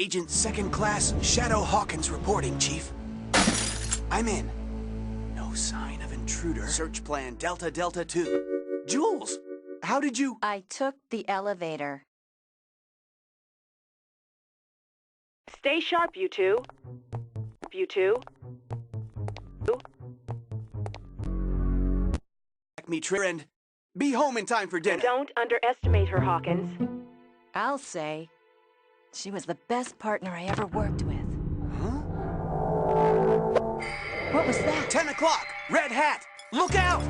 Agent Second Class Shadow Hawkins reporting, Chief. I'm in. No sign of intruder. Search plan Delta Delta 2. Jules, how did you... I took the elevator. Stay sharp, you two. You two. Me and be home in time for dinner. Don't underestimate her, Hawkins. I'll say, she was the best partner I ever worked with. Huh? What was that? 10 o'clock! Red hat! Look out!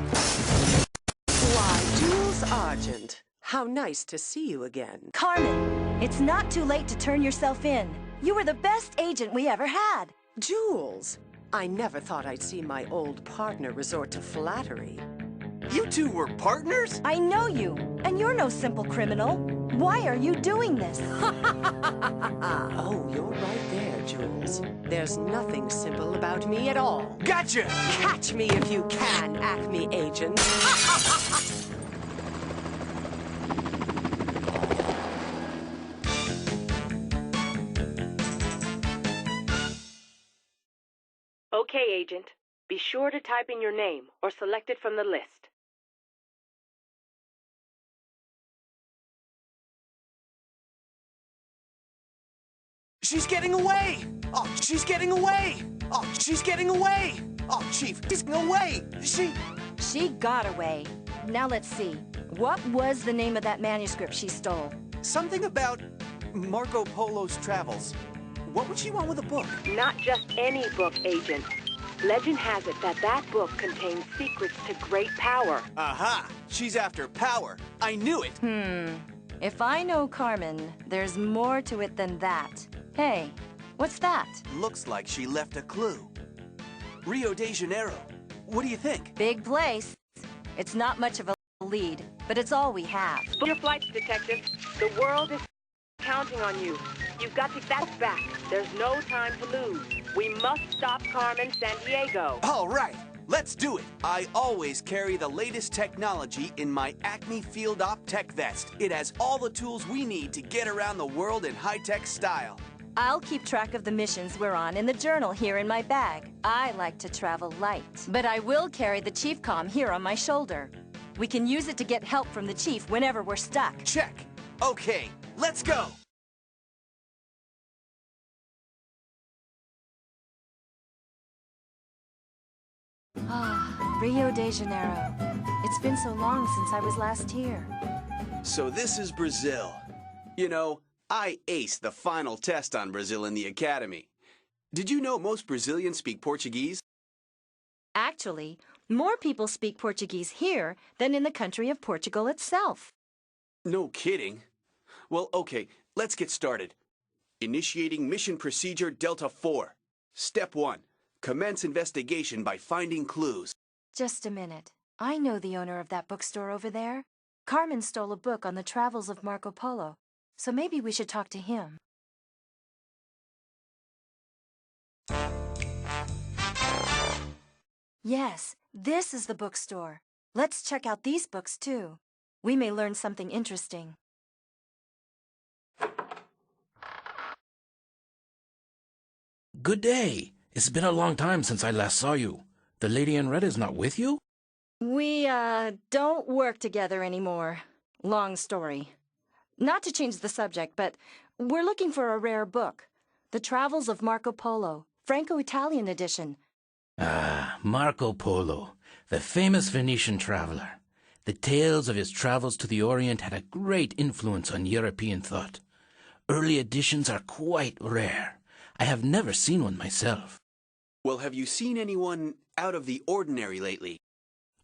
Why, Jules Argent. How nice to see you again. Carmen, it's not too late to turn yourself in. You were the best agent we ever had. Jules, I never thought I'd see my old partner resort to flattery. You two were partners? I know you, and you're no simple criminal. Why are you doing this? Oh, you're right there, Jules. There's nothing simple about me at all. Gotcha! Catch me if you can, Acme agent. Okay, Agent. Be sure to type in your name or select it from the list. She's getting away! Oh, she's getting away! Oh, she's getting away! Oh, Chief, she's getting away! She got away. Now let's see. What was the name of that manuscript she stole? Something about Marco Polo's travels. What would she want with a book? Not just any book, Agent. Legend has it that that book contains secrets to great power. Aha! She's after power. I knew it! If I know Carmen, there's more to it than that. Hey, what's that? Looks like she left a clue. Rio de Janeiro. What do you think? Big place. It's not much of a lead, but it's all we have. Book your flights, Detective. The world is counting on you. You've got to get that back. There's no time to lose. We must stop Carmen Sandiego. All right, let's do it. I always carry the latest technology in my Acme Field Op Tech Vest. It has all the tools we need to get around the world in high-tech style. I'll keep track of the missions we're on in the journal here in my bag. I like to travel light, but I will carry the Chief Comm here on my shoulder. We can use it to get help from the Chief whenever we're stuck. Check. Okay, let's go. Ah, Rio de Janeiro. It's been so long since I was last here. So this is Brazil. You know, I aced the final test on Brazil in the academy. Did you know most Brazilians speak Portuguese? Actually, more people speak Portuguese here than in the country of Portugal itself. No kidding. Well, okay, let's get started. Initiating Mission Procedure Delta 4. Step 1. Commence investigation by finding clues. Just a minute. I know the owner of that bookstore over there. Carmen stole a book on the travels of Marco Polo, so maybe we should talk to him. Yes, this is the bookstore. Let's check out these books, too. We may learn something interesting. Good day. It's been a long time since I last saw you. The lady in red is not with you? We, don't work together anymore. Long story. Not to change the subject, but we're looking for a rare book. The Travels of Marco Polo, Franco-Italian edition. Ah, Marco Polo, the famous Venetian traveler. The tales of his travels to the Orient had a great influence on European thought. Early editions are quite rare. I have never seen one myself. Well, have you seen anyone out of the ordinary lately?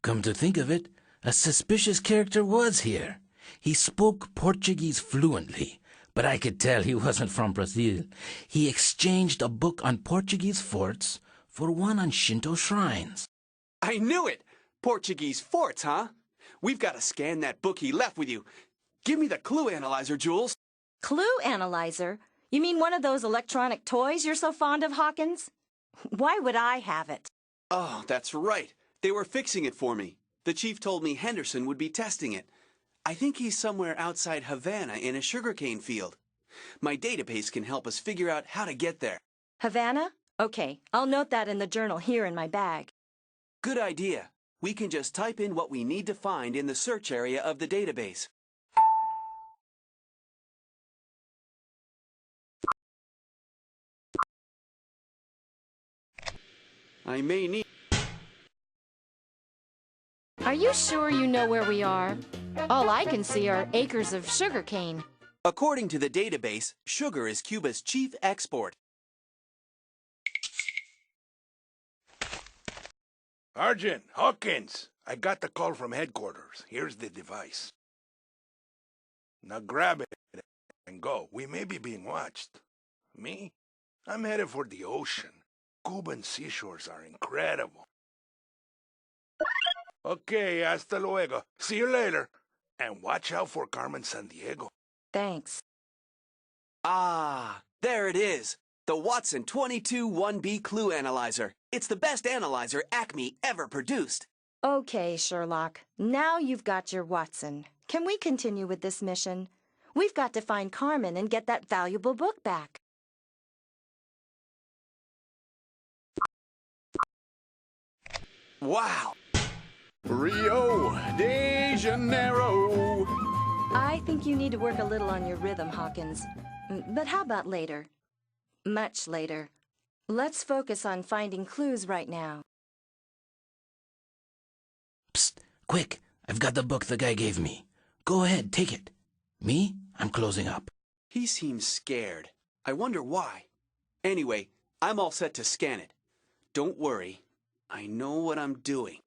Come to think of it, a suspicious character was here. He spoke Portuguese fluently, but I could tell he wasn't from Brazil. He exchanged a book on Portuguese forts for one on Shinto shrines. I knew it! Portuguese forts, huh? We've got to scan that book he left with you. Give me the clue analyzer, Jules. Clue analyzer? You mean one of those electronic toys you're so fond of, Hawkins? Why would I have it? Oh, that's right. They were fixing it for me. The chief told me Henderson would be testing it. I think he's somewhere outside Havana in a sugarcane field. My database can help us figure out how to get there. Havana? Okay, I'll note that in the journal here in my bag. Good idea. We can just type in what we need to find in the search area of the database. I may need... Are you sure you know where we are? All I can see are acres of sugarcane. According to the database, sugar is Cuba's chief export. Sergeant Hawkins, I got the call from headquarters. Here's the device. Now grab it and go. We may be being watched. Me? I'm headed for the ocean. Cuban seashores are incredible. Okay, hasta luego. See you later. And watch out for Carmen Sandiego. Thanks. Ah, there it is. The Watson 22-1B Clue Analyzer. It's the best analyzer Acme ever produced. Okay, Sherlock. Now you've got your Watson. Can we continue with this mission? We've got to find Carmen and get that valuable book back. Wow. Rio de Janeiro. I think you need to work a little on your rhythm, Hawkins. But how about later? Much later. Let's focus on finding clues right now. Psst, quick. I've got the book the guy gave me. Go ahead, take it. Me? I'm closing up. He seems scared. I wonder why. Anyway, I'm all set to scan it. Don't worry. I know what I'm doing.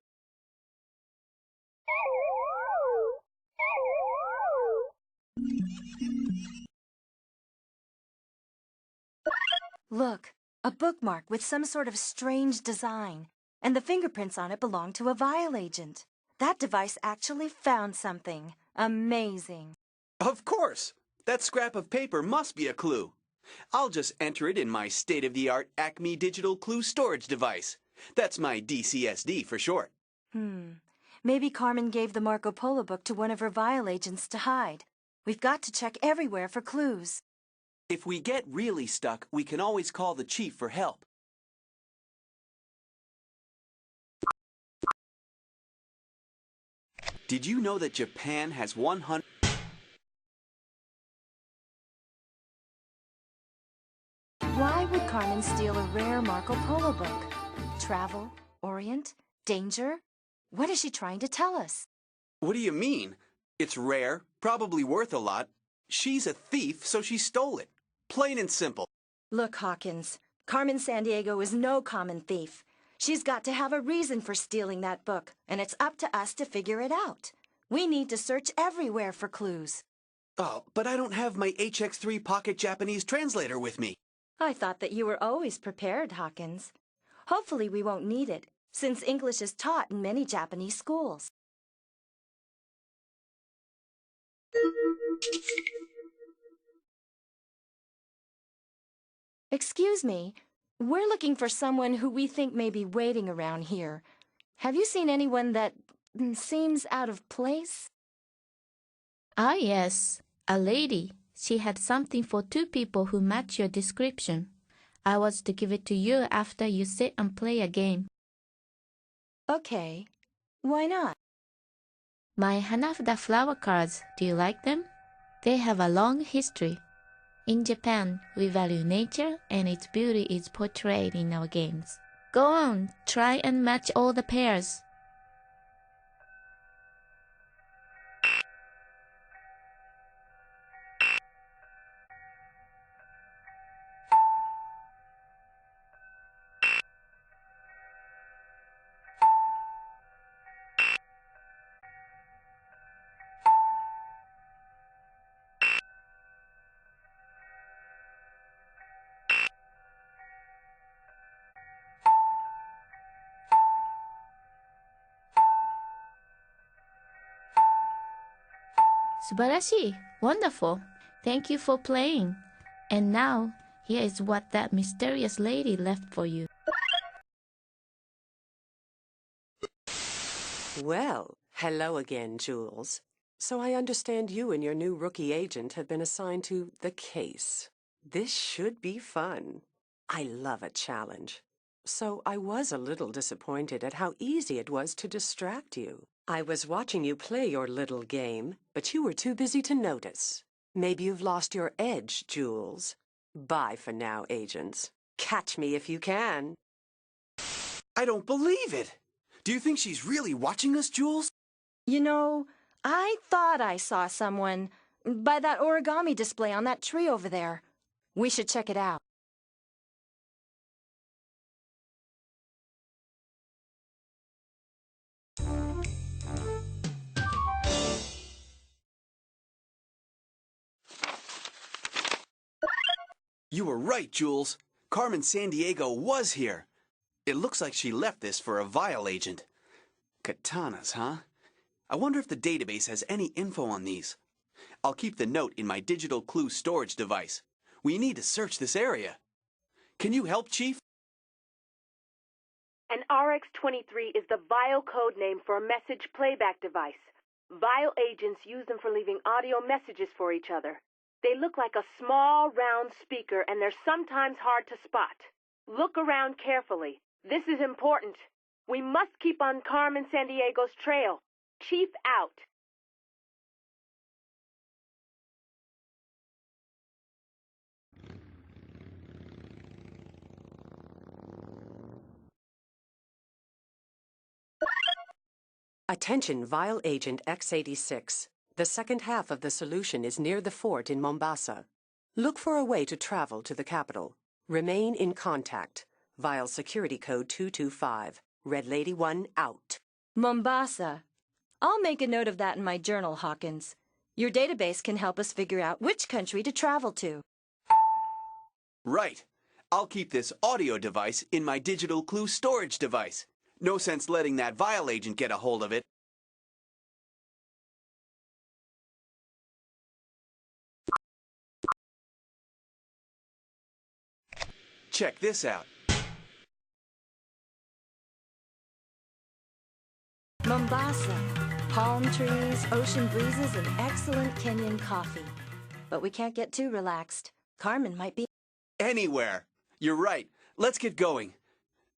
Look, a bookmark with some sort of strange design. And the fingerprints on it belong to a vial agent. That device actually found something. Amazing. Of course! That scrap of paper must be a clue. I'll just enter it in my state-of-the-art Acme Digital Clue Storage Device. That's my DCSD for short. Maybe Carmen gave the Marco Polo book to one of her vial agents to hide. We've got to check everywhere for clues. If we get really stuck, we can always call the chief for help. Did you know that Japan has 100... Why would Carmen steal a rare Marco Polo book? Travel? Orient? Danger? What is she trying to tell us? What do you mean? It's rare, probably worth a lot. She's a thief, so she stole it. Plain and simple. Look, Hawkins, Carmen Sandiego is no common thief. She's got to have a reason for stealing that book, and it's up to us to figure it out. We need to search everywhere for clues. Oh, but I don't have my HX3 Pocket Japanese translator with me. I thought that you were always prepared, Hawkins. Hopefully we won't need it, since English is taught in many Japanese schools. Excuse me, we're looking for someone who we think may be waiting around here. Have you seen anyone that seems out of place? Ah, yes, a lady. She had something for 2 people who match your description. I was to give it to you after you sit and play a game. Okay, why not? My Hanafuda flower cards, do you like them? They have a long history. In Japan, we value nature and its beauty is portrayed in our games. Go on, try and match all the pairs. Subarashi, wonderful. Thank you for playing. And now, here is what that mysterious lady left for you. Well, hello again, Jules. So I understand you and your new rookie agent have been assigned to the case. This should be fun. I love a challenge. So I was a little disappointed at how easy it was to distract you. I was watching you play your little game, but you were too busy to notice. Maybe you've lost your edge, Jules. Bye for now, agents. Catch me if you can. I don't believe it! Do you think she's really watching us, Jules? You know, I thought I saw someone by that origami display on that tree over there. We should check it out. You were right, Jules. Carmen Sandiego was here. It looks like she left this for a vial agent. Katanas, huh? I wonder if the database has any info on these. I'll keep the note in my digital clue storage device. We need to search this area. Can you help, Chief? An RX-23 is the vial code name for a message playback device. Vial agents use them for leaving audio messages for each other. They look like a small, round speaker, and they're sometimes hard to spot. Look around carefully. This is important. We must keep on Carmen Sandiego's trail. Chief out. Attention, Vial Agent X86. The second half of the solution is near the fort in Mombasa. Look for a way to travel to the capital. Remain in contact. Vial Security Code 225. Red Lady 1 out. Mombasa. I'll make a note of that in my journal, Hawkins. Your database can help us figure out which country to travel to. Right. I'll keep this audio device in my digital clue storage device. No sense letting that vial agent get a hold of it. Check this out. Mombasa. Palm trees, ocean breezes, and excellent Kenyan coffee. But we can't get too relaxed. Carmen might be... Anywhere. You're right. Let's get going.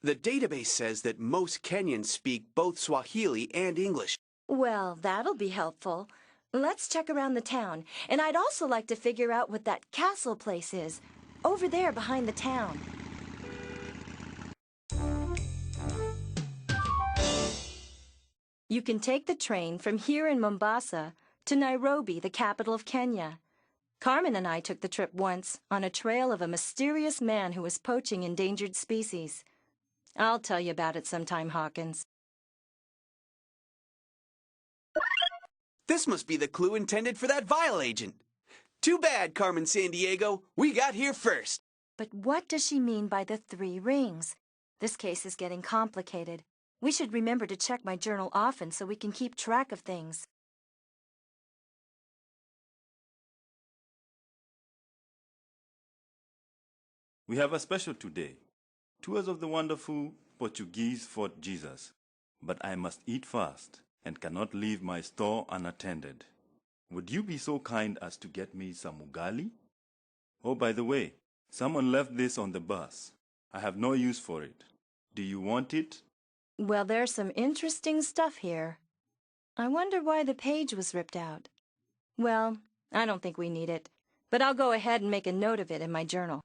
The database says that most Kenyans speak both Swahili and English. Well, that'll be helpful. Let's check around the town. And I'd also like to figure out what that castle place is. Over there behind the town. You can take the train from here in Mombasa to Nairobi, the capital of Kenya. Carmen and I took the trip once on a trail of a mysterious man who was poaching endangered species. I'll tell you about it sometime, Hawkins. This must be the clue intended for that vial agent. Too bad, Carmen Sandiego. We got here first. But what does she mean by the 3 rings? This case is getting complicated. We should remember to check my journal often so we can keep track of things. We have a special today. Tours of the wonderful Portuguese Fort Jesus. But I must eat fast and cannot leave my store unattended. Would you be so kind as to get me some ugali? Oh, by the way, someone left this on the bus. I have no use for it. Do you want it? Well, there's some interesting stuff here. I wonder why the page was ripped out. Well, I don't think we need it, but I'll go ahead and make a note of it in my journal.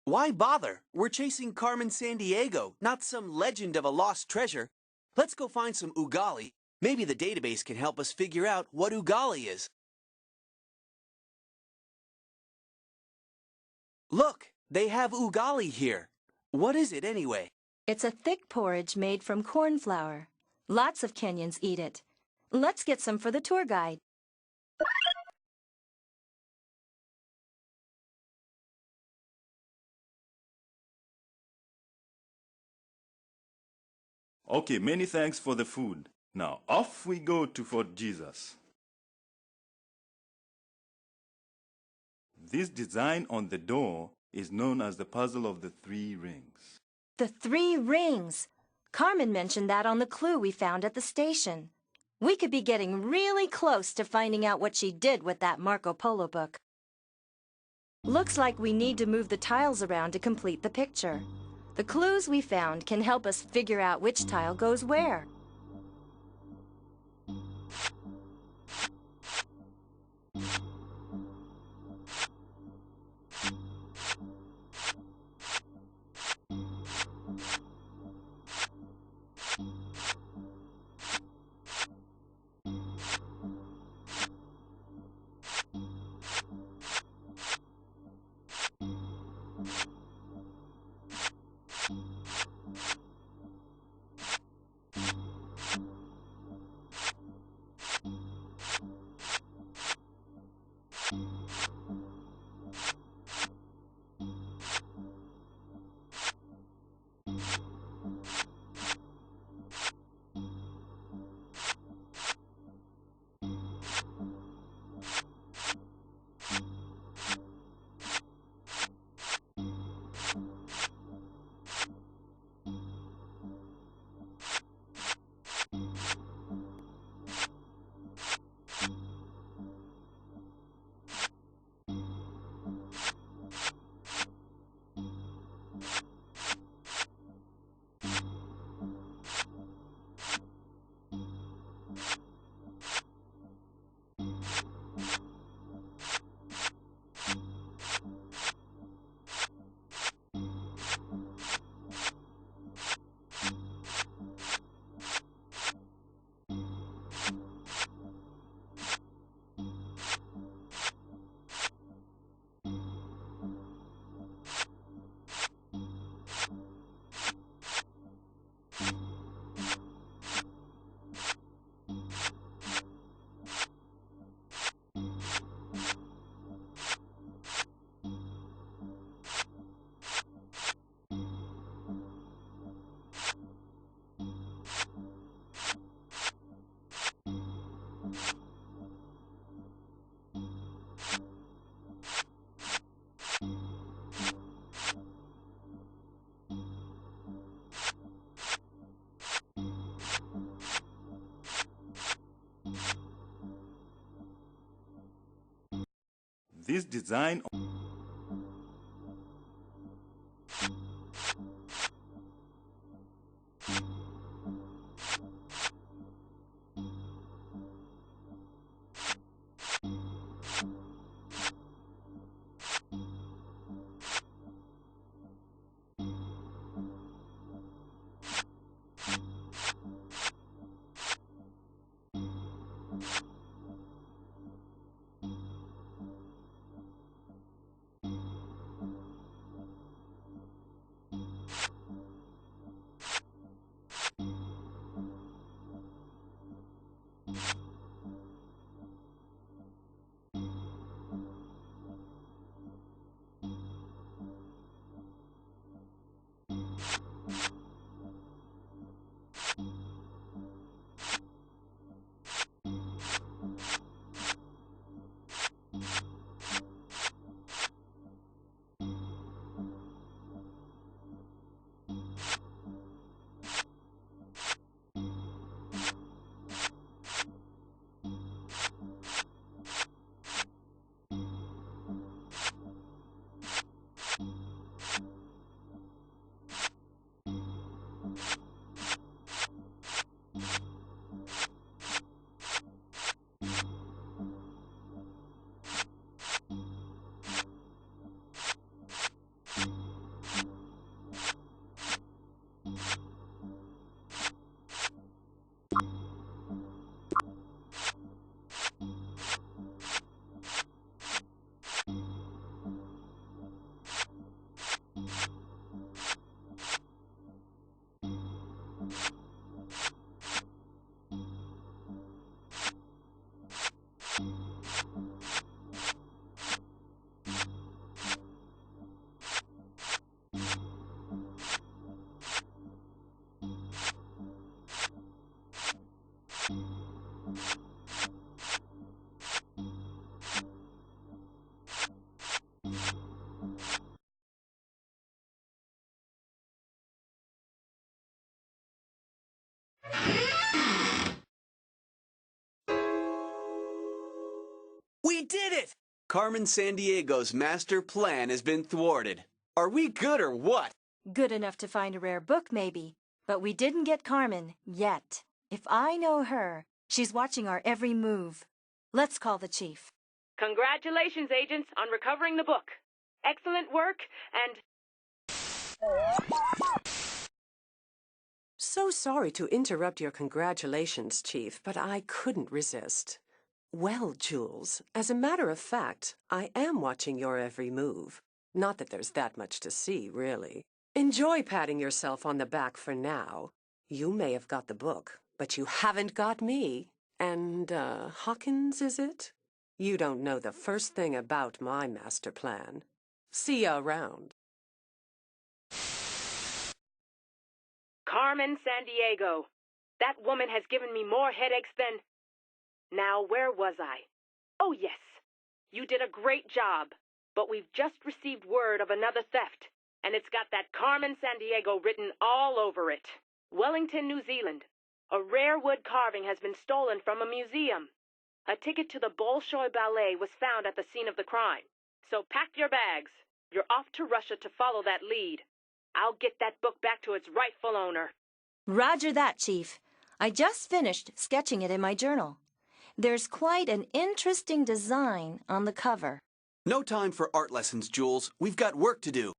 Why bother? We're chasing Carmen Sandiego, not some legend of a lost treasure. Let's go find some ugali. Maybe the database can help us figure out what ugali is. Look, they have ugali here. What is it anyway? It's a thick porridge made from corn flour. Lots of Kenyans eat it. Let's get some for the tour guide. Okay, many thanks for the food. Now, off we go to Fort Jesus. This design on the door is known as the puzzle of the 3 rings. The 3 rings! Carmen mentioned that on the clue we found at the station. We could be getting really close to finding out what she did with that Marco Polo book. Looks like we need to move the tiles around to complete the picture. The clues we found can help us figure out which tile goes where. This design did it! Carmen Sandiego's master plan has been thwarted. Are we good or what? Good enough to find a rare book, maybe. But we didn't get Carmen, yet. If I know her, she's watching our every move. Let's call the chief. Congratulations, agents, on recovering the book. Excellent work, and... So sorry to interrupt your congratulations, Chief, but I couldn't resist. Well, Jules, as a matter of fact, I am watching your every move. Not that there's that much to see, really. Enjoy patting yourself on the back for now. You may have got the book, but you haven't got me. And, Hawkins, is it? You don't know the first thing about my master plan. See ya around. Carmen Sandiego. That woman has given me more headaches than... Now, where was I? Oh, yes. You did a great job, but we've just received word of another theft, and it's got that Carmen Sandiego written all over it. Wellington, New Zealand. A rare wood carving has been stolen from a museum. A ticket to the Bolshoi Ballet was found at the scene of the crime. So pack your bags. You're off to Russia to follow that lead. I'll get that book back to its rightful owner. Roger that, Chief. I just finished sketching it in my journal. There's quite an interesting design on the cover. No time for art lessons, Jules. We've got work to do.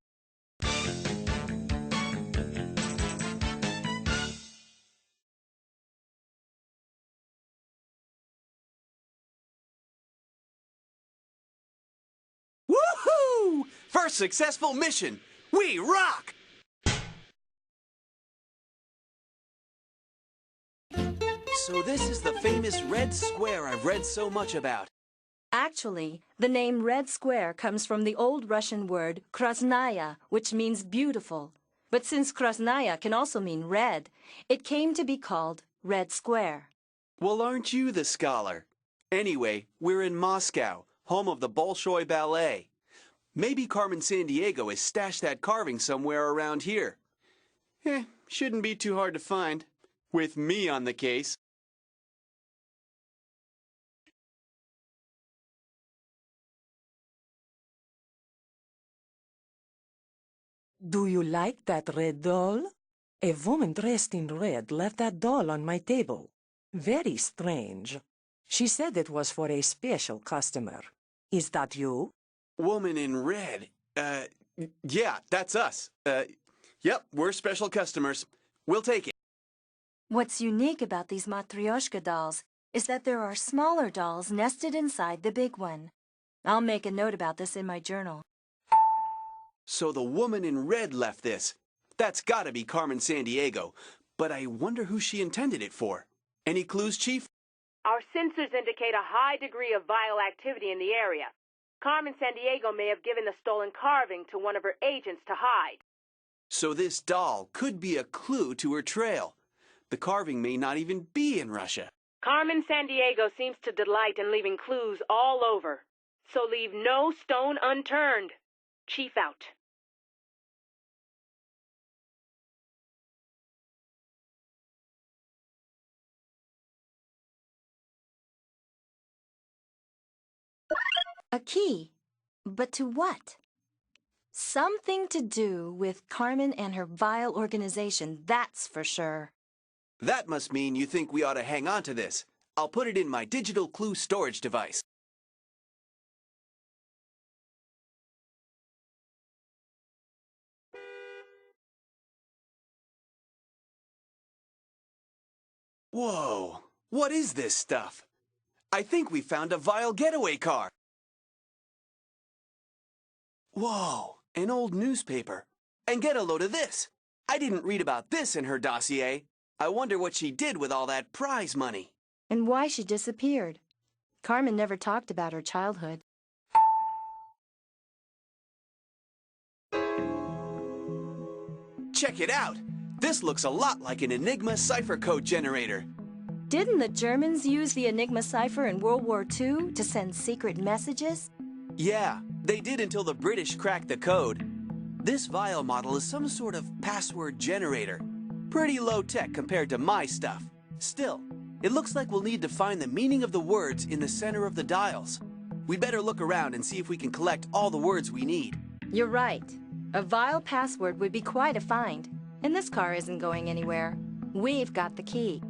Woohoo! First successful mission! We rock! So this is the famous Red Square I've read so much about. Actually, the name Red Square comes from the old Russian word krasnaya, which means beautiful. But since krasnaya can also mean red, it came to be called Red Square. Well, aren't you the scholar? Anyway, we're in Moscow, home of the Bolshoi Ballet. Maybe Carmen Sandiego has stashed that carving somewhere around here. Shouldn't be too hard to find, with me on the case. Do you like that red doll? A woman dressed in red left that doll on my table. Very strange. She said it was for a special customer. Is that you? Woman in red. Yeah, that's us. Yep, we're special customers. We'll take it. What's unique about these Matryoshka dolls is that there are smaller dolls nested inside the big one. I'll make a note about this in my journal. So the woman in red left this. That's gotta be Carmen Sandiego. But I wonder who she intended it for. Any clues, Chief? Our sensors indicate a high degree of vile activity in the area. Carmen Sandiego may have given the stolen carving to one of her agents to hide. So this doll could be a clue to her trail. The carving may not even be in Russia. Carmen Sandiego seems to delight in leaving clues all over. So leave no stone unturned. Chief out. A key. But to what? Something to do with Carmen and her vile organization, that's for sure. That must mean you think we ought to hang on to this. I'll put it in my digital clue storage device. Whoa, what is this stuff? I think we found a vile getaway car. Whoa, an old newspaper. And get a load of this. I didn't read about this in her dossier. I wonder what she did with all that prize money. And why she disappeared. Carmen never talked about her childhood. Check it out. This looks a lot like an Enigma cipher code generator. Didn't the Germans use the Enigma cipher in World War II to send secret messages? Yeah, they did until the British cracked the code. This vial model is some sort of password generator. Pretty low-tech compared to my stuff. Still, it looks like we'll need to find the meaning of the words in the center of the dials. We'd better look around and see if we can collect all the words we need. You're right. A vile password would be quite a find. And this car isn't going anywhere. We've got the key.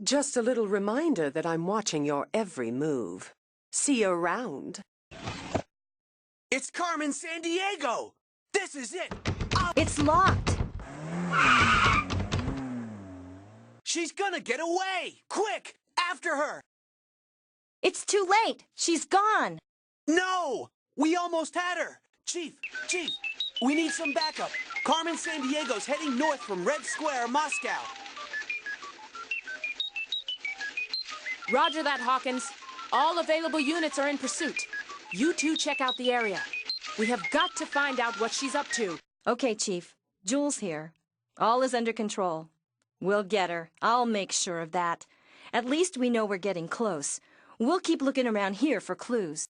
Just a little reminder that I'm watching your every move. See you around. It's Carmen Sandiego! This is it! It's locked! She's gonna get away! Quick! After her! It's too late! She's gone! No! We almost had her! Chief! We need some backup! Carmen Sandiego's heading north from Red Square, Moscow! Roger that, Hawkins. All available units are in pursuit. You two check out the area. We have got to find out what she's up to. Okay, Chief. Jules here. All is under control. We'll get her. I'll make sure of that. At least we know we're getting close. We'll keep looking around here for clues.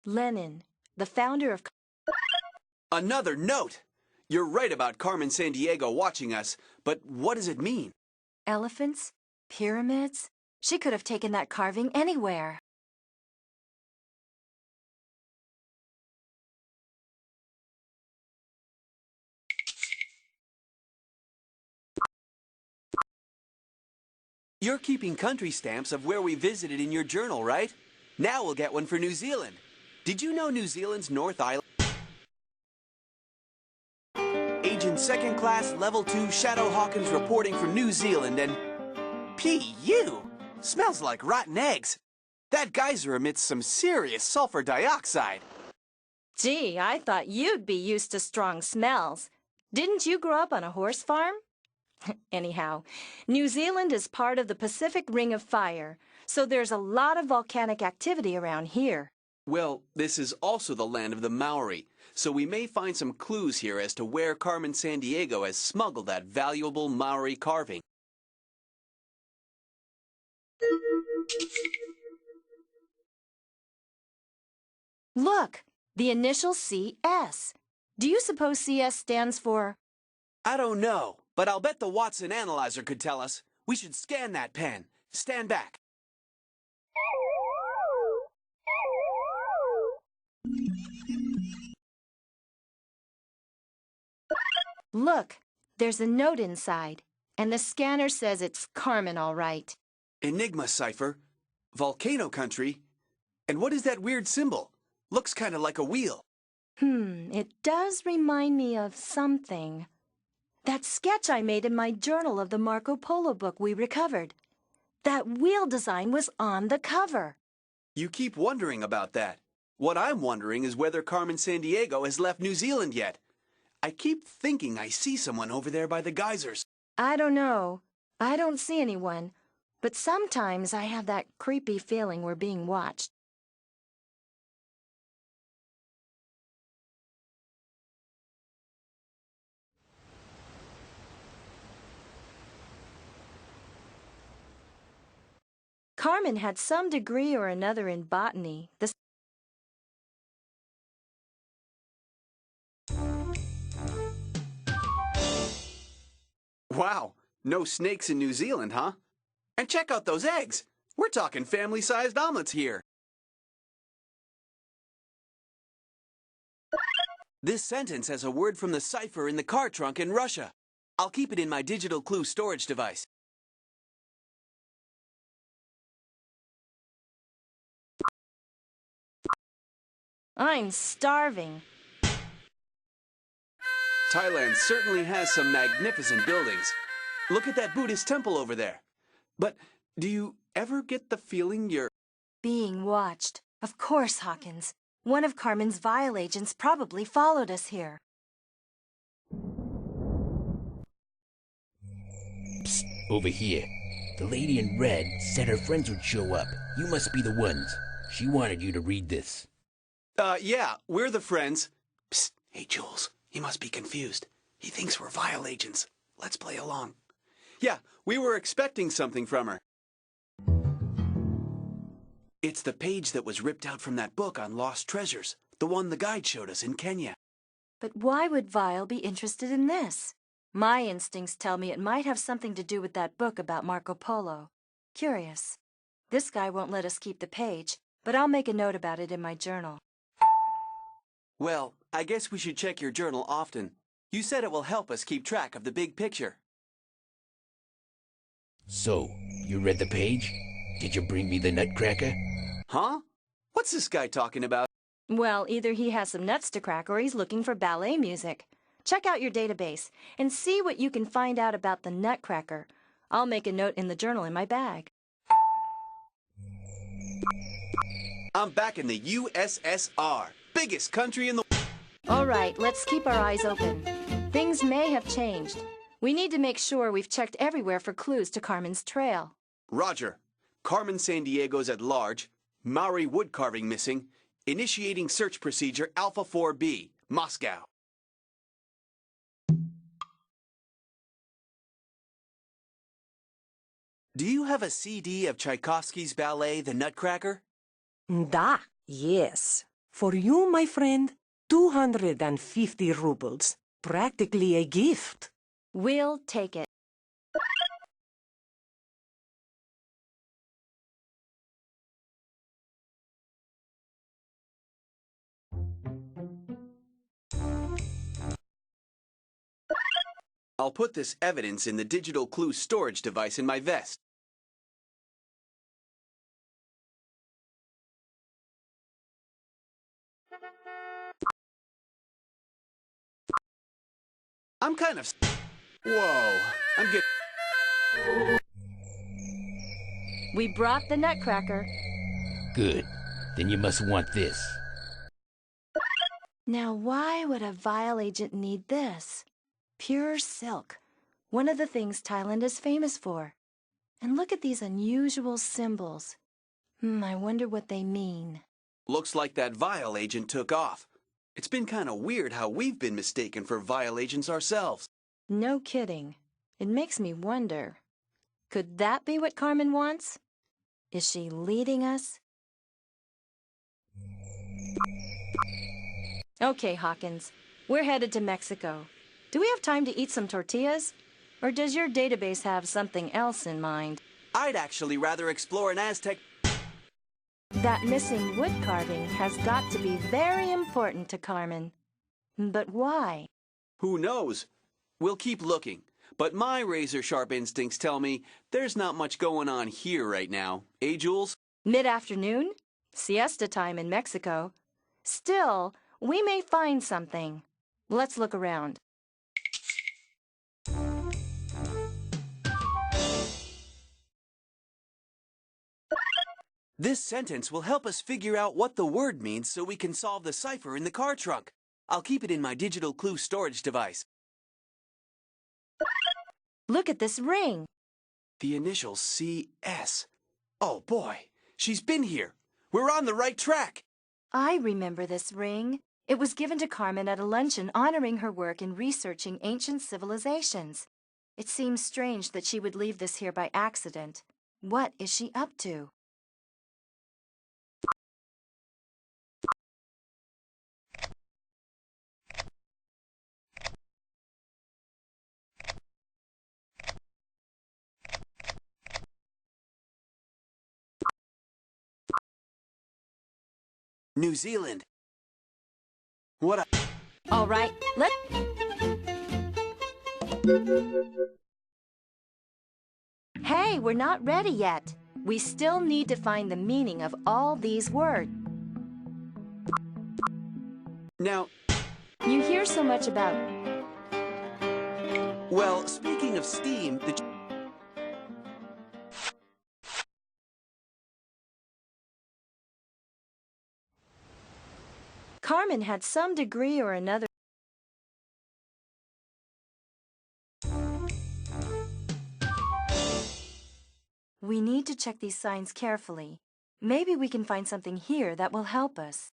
Lenin, the founder of... Another note! You're right about Carmen Sandiego watching us, but what does it mean? Elephants? Pyramids? She could have taken that carving anywhere. You're keeping country stamps of where we visited in your journal, right? Now we'll get one for New Zealand. Did you know New Zealand's North Island? Agent Second Class Level 2 Shadow Hawkins reporting from New Zealand and... P.U. Smells like rotten eggs. That geyser emits some serious sulfur dioxide. Gee, I thought you'd be used to strong smells. Didn't you grow up on a horse farm? Anyhow, New Zealand is part of the Pacific Ring of Fire, so there's a lot of volcanic activity around here. Well, this is also the land of the Maori, so we may find some clues here as to where Carmen Sandiego has smuggled that valuable Maori carving. Look, the initial CS. Do you suppose CS stands for... I don't know, but I'll bet the Watson analyzer could tell us. We should scan that pen. Stand back. Look, there's a note inside, and the scanner says it's Carmen all right. Enigma cipher. Volcano country. And what is that weird symbol? Looks kind of like a wheel. It does remind me of something. That sketch I made in my journal of the Marco Polo book we recovered. That wheel design was on the cover. You keep wondering about that. What I'm wondering is whether Carmen Sandiego has left New Zealand yet. I keep thinking I see someone over there by the geysers. I don't know. I don't see anyone. But sometimes I have that creepy feeling we're being watched. Carmen had some degree or another in botany. Wow, no snakes in New Zealand, huh? And check out those eggs. We're talking family-sized omelets here. This sentence has a word from the cipher in the car trunk in Russia. I'll keep it in my digital clue storage device. I'm starving. Thailand certainly has some magnificent buildings. Look at that Buddhist temple over there. But do you ever get the feeling you're... Being watched. Of course, Hawkins. One of Carmen's vile agents probably followed us here. Psst, over here. The lady in red said her friends would show up. You must be the ones. She wanted you to read this. Yeah, we're the friends. Psst, hey, Jules, he must be confused. He thinks we're Vile agents. Let's play along. Yeah, we were expecting something from her. It's the page that was ripped out from that book on lost treasures, the one the guide showed us in Kenya. But why would Vile be interested in this? My instincts tell me it might have something to do with that book about Marco Polo. Curious. This guy won't let us keep the page, but I'll make a note about it in my journal. Well, I guess we should check your journal often. You said it will help us keep track of the big picture. So, you read the page? Did you bring me the nutcracker? Huh? What's this guy talking about? Well, either he has some nuts to crack or he's looking for ballet music. Check out your database and see what you can find out about the nutcracker. I'll make a note in the journal in my bag. I'm back in the USSR, biggest country in the... All right, let's keep our eyes open. Things may have changed. We need to make sure we've checked everywhere for clues to Carmen's trail. Roger. Carmen Sandiego's at large. Maori wood carving missing. Initiating search procedure Alpha 4B, Moscow. Do you have a CD of Tchaikovsky's ballet, The Nutcracker? Da, yes. For you, my friend, 250 rubles. Practically a gift. We'll take it. I'll put this evidence in the digital clue storage device in my vest. I'm kind of... Whoa, I'm getting... We brought the nutcracker. Good. Then you must want this. Now, why would a Vile agent need this? Pure silk. One of the things Thailand is famous for. And look at these unusual symbols. I wonder what they mean. Looks like that Vile agent took off. It's been kind of weird how we've been mistaken for Vile agents ourselves. No kidding. It makes me wonder. Could that be what Carmen wants? Is she leading us? Okay, Hawkins. We're headed to Mexico. Do we have time to eat some tortillas? Or does your database have something else in mind? I'd actually rather explore an Aztec... That missing wood carving has got to be very important to Carmen. But why? Who knows? We'll keep looking. But my razor-sharp instincts tell me there's not much going on here right now. Eh, Jules? Mid-afternoon? Siesta time in Mexico. Still, we may find something. Let's look around. This sentence will help us figure out what the word means so we can solve the cipher in the car trunk. I'll keep it in my digital clue storage device. Look at this ring. The initials CS. Oh boy, she's been here. We're on the right track. I remember this ring. It was given to Carmen at a luncheon honoring her work in researching ancient civilizations. It seems strange that she would leave this here by accident. What is she up to? New Zealand. What a... All right, Hey, we're not ready yet. We still need to find the meaning of all these words. Now... You hear so much about... Well, speaking of steam, the... Carmen had some degree or another. We need to check these signs carefully. Maybe we can find something here that will help us.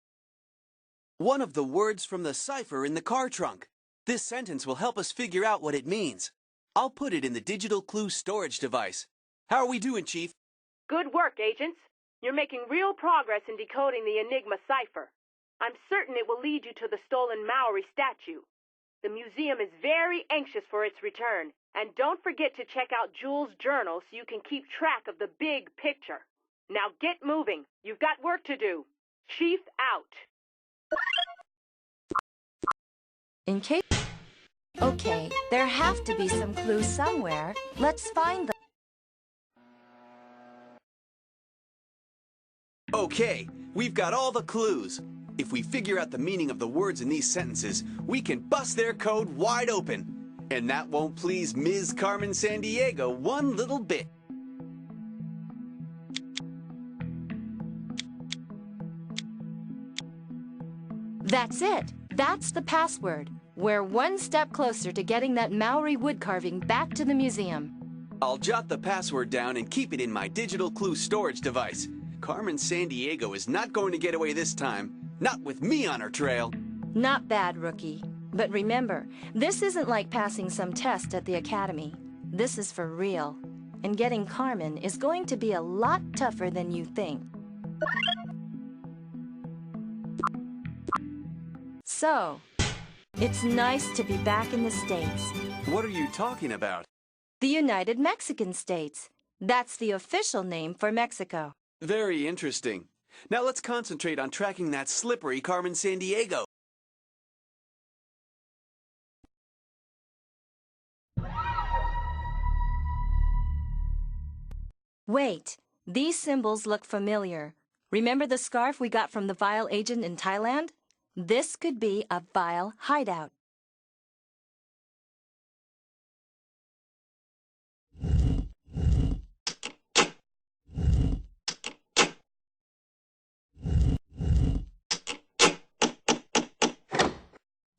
One of the words from the cipher in the car trunk. This sentence will help us figure out what it means. I'll put it in the digital clue storage device. How are we doing, Chief? Good work, agents. You're making real progress in decoding the Enigma cipher. I'm certain it will lead you to the stolen Maori statue. The museum is very anxious for its return, and don't forget to check out Jules' journal so you can keep track of the big picture. Now get moving. You've got work to do. Chief out. In case... Okay, there have to be some clues somewhere. Let's find them. Okay, we've got all the clues. If we figure out the meaning of the words in these sentences, we can bust their code wide open. And that won't please Ms. Carmen Sandiego one little bit. That's it. That's the password. We're one step closer to getting that Maori wood carving back to the museum. I'll jot the password down and keep it in my digital clue storage device. Carmen Sandiego is not going to get away this time. Not with me on her trail. Not bad, rookie. But remember, this isn't like passing some test at the academy. This is for real. And getting Carmen is going to be a lot tougher than you think. So, it's nice to be back in the States. What are you talking about? The United Mexican States. That's the official name for Mexico. Very interesting. Now let's concentrate on tracking that slippery Carmen Sandiego. Wait, these symbols look familiar. Remember the scarf we got from the Vile agent in Thailand? This could be a Vile hideout.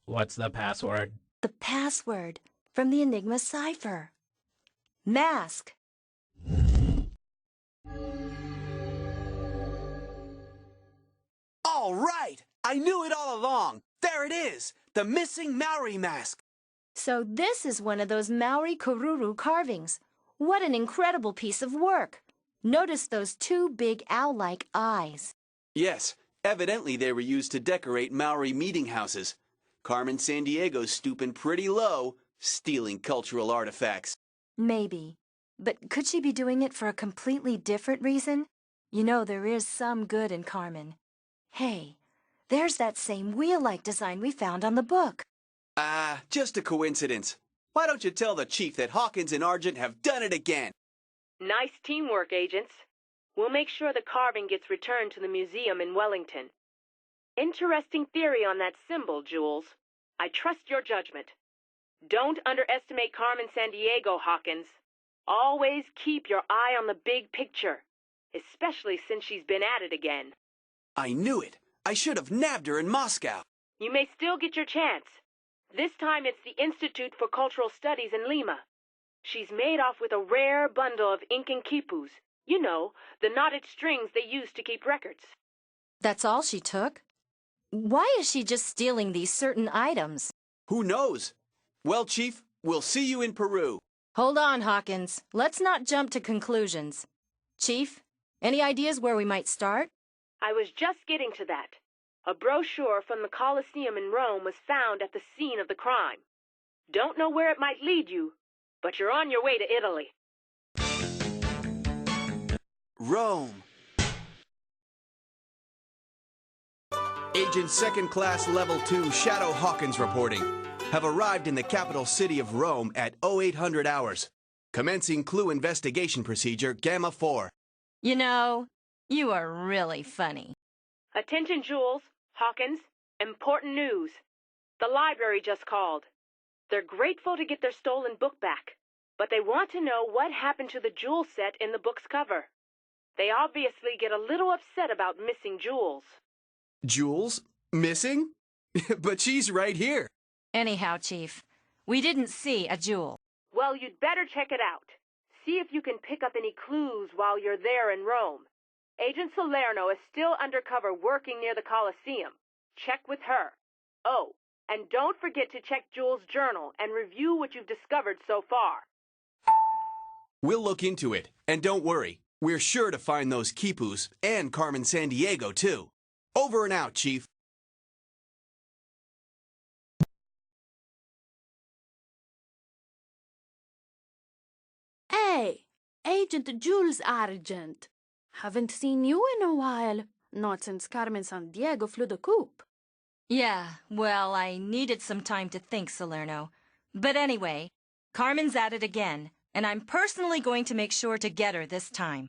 What's the password? The password from the Enigma cipher. Mask. All right! I knew it all along. There it is, the missing Maori mask. So this is one of those Maori kururu carvings. What an incredible piece of work. Notice those two big owl-like eyes. Yes, evidently they were used to decorate Maori meeting houses. Carmen Sandiego's stooping pretty low, stealing cultural artifacts. Maybe. But could she be doing it for a completely different reason? You know, there is some good in Carmen. Hey, there's that same wheel-like design we found on the book. Just a coincidence. Why don't you tell the chief that Hawkins and Argent have done it again? Nice teamwork, agents. We'll make sure the carving gets returned to the museum in Wellington. Interesting theory on that symbol, Jules. I trust your judgment. Don't underestimate Carmen Sandiego, Hawkins. Always keep your eye on the big picture, especially since she's been at it again. I knew it. I should have nabbed her in Moscow. You may still get your chance. This time it's the Institute for Cultural Studies in Lima. She's made off with a rare bundle of Incan quipus. You know, the knotted strings they use to keep records. That's all she took? Why is she just stealing these certain items? Who knows? Well, Chief, we'll see you in Peru. Hold on, Hawkins. Let's not jump to conclusions. Chief, any ideas where we might start? I was just getting to that. A brochure from the Colosseum in Rome was found at the scene of the crime. Don't know where it might lead you, but you're on your way to Italy. Rome. Agent Second Class Level 2 Shadow Hawkins reporting. Have arrived in the capital city of Rome at 0800 hours. Commencing clue investigation procedure Gamma 4. You know, you are really funny. Attention, Jules, Hawkins. Important news. The library just called. They're grateful to get their stolen book back, but they want to know what happened to the jewel set in the book's cover. They obviously get a little upset about missing jewels. Jules? Missing? But she's right here. Anyhow, Chief, we didn't see a jewel. Well, you'd better check it out. See if you can pick up any clues while you're there in Rome. Agent Salerno is still undercover working near the Colosseum. check with her. Oh, and don't forget to check Jules' journal and review what you've discovered so far. We'll look into it, and don't worry. We're sure to find those quipus and Carmen Sandiego, too. Over and out, Chief. Hey, Agent Jules Argent. Haven't seen you in a while. Not since Carmen Sandiego flew the coop. Yeah, well, I needed some time to think, Salerno. But anyway, Carmen's at it again, and I'm personally going to make sure to get her this time.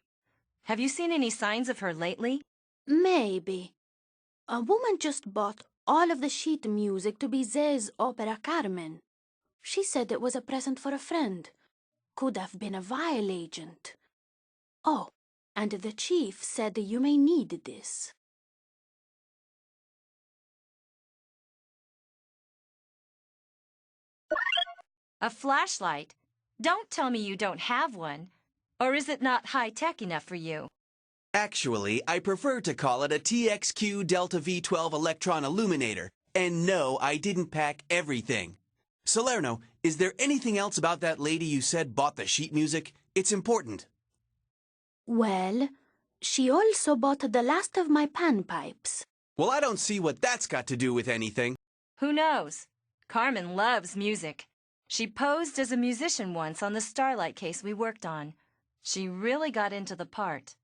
Have you seen any signs of her lately? Maybe. A woman just bought all of the sheet music to be Zé's opera Carmen. She said it was a present for a friend. Could have been a vial agent. Oh, and the chief said you may need this. A flashlight? Don't tell me you don't have one. Or is it not high-tech enough for you? Actually, I prefer to call it a TXQ Delta V12 electron illuminator. And no, I didn't pack everything. Salerno, is there anything else about that lady you said bought the sheet music? It's important. Well, she also bought the last of my panpipes. Well, I don't see what that's got to do with anything. Who knows? Carmen loves music. She posed as a musician once on the Starlight case we worked on. She really got into the part.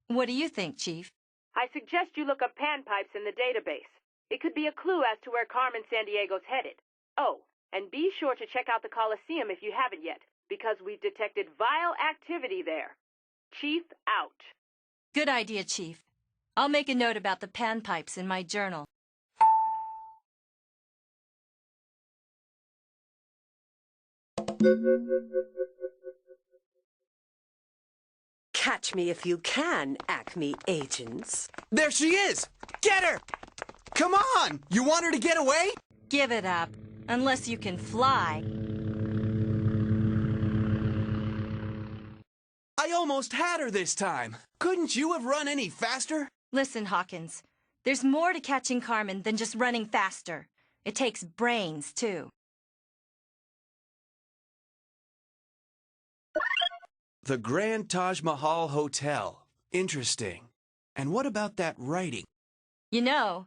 What do you think, Chief? I suggest you look up panpipes in the database. It could be a clue as to where Carmen Sandiego's headed. Oh, and be sure to check out the Coliseum if you haven't yet, because we've detected vile activity there. Chief out. Good idea, Chief. I'll make a note about the panpipes in my journal. Catch me if you can, Acme agents. There she is! Get her! Come on! You want her to get away? Give it up, unless you can fly. I almost had her this time. Couldn't you have run any faster? Listen, Hawkins, there's more to catching Carmen than just running faster. It takes brains, too. The Grand Taj Mahal Hotel. Interesting. And what about that writing? You know,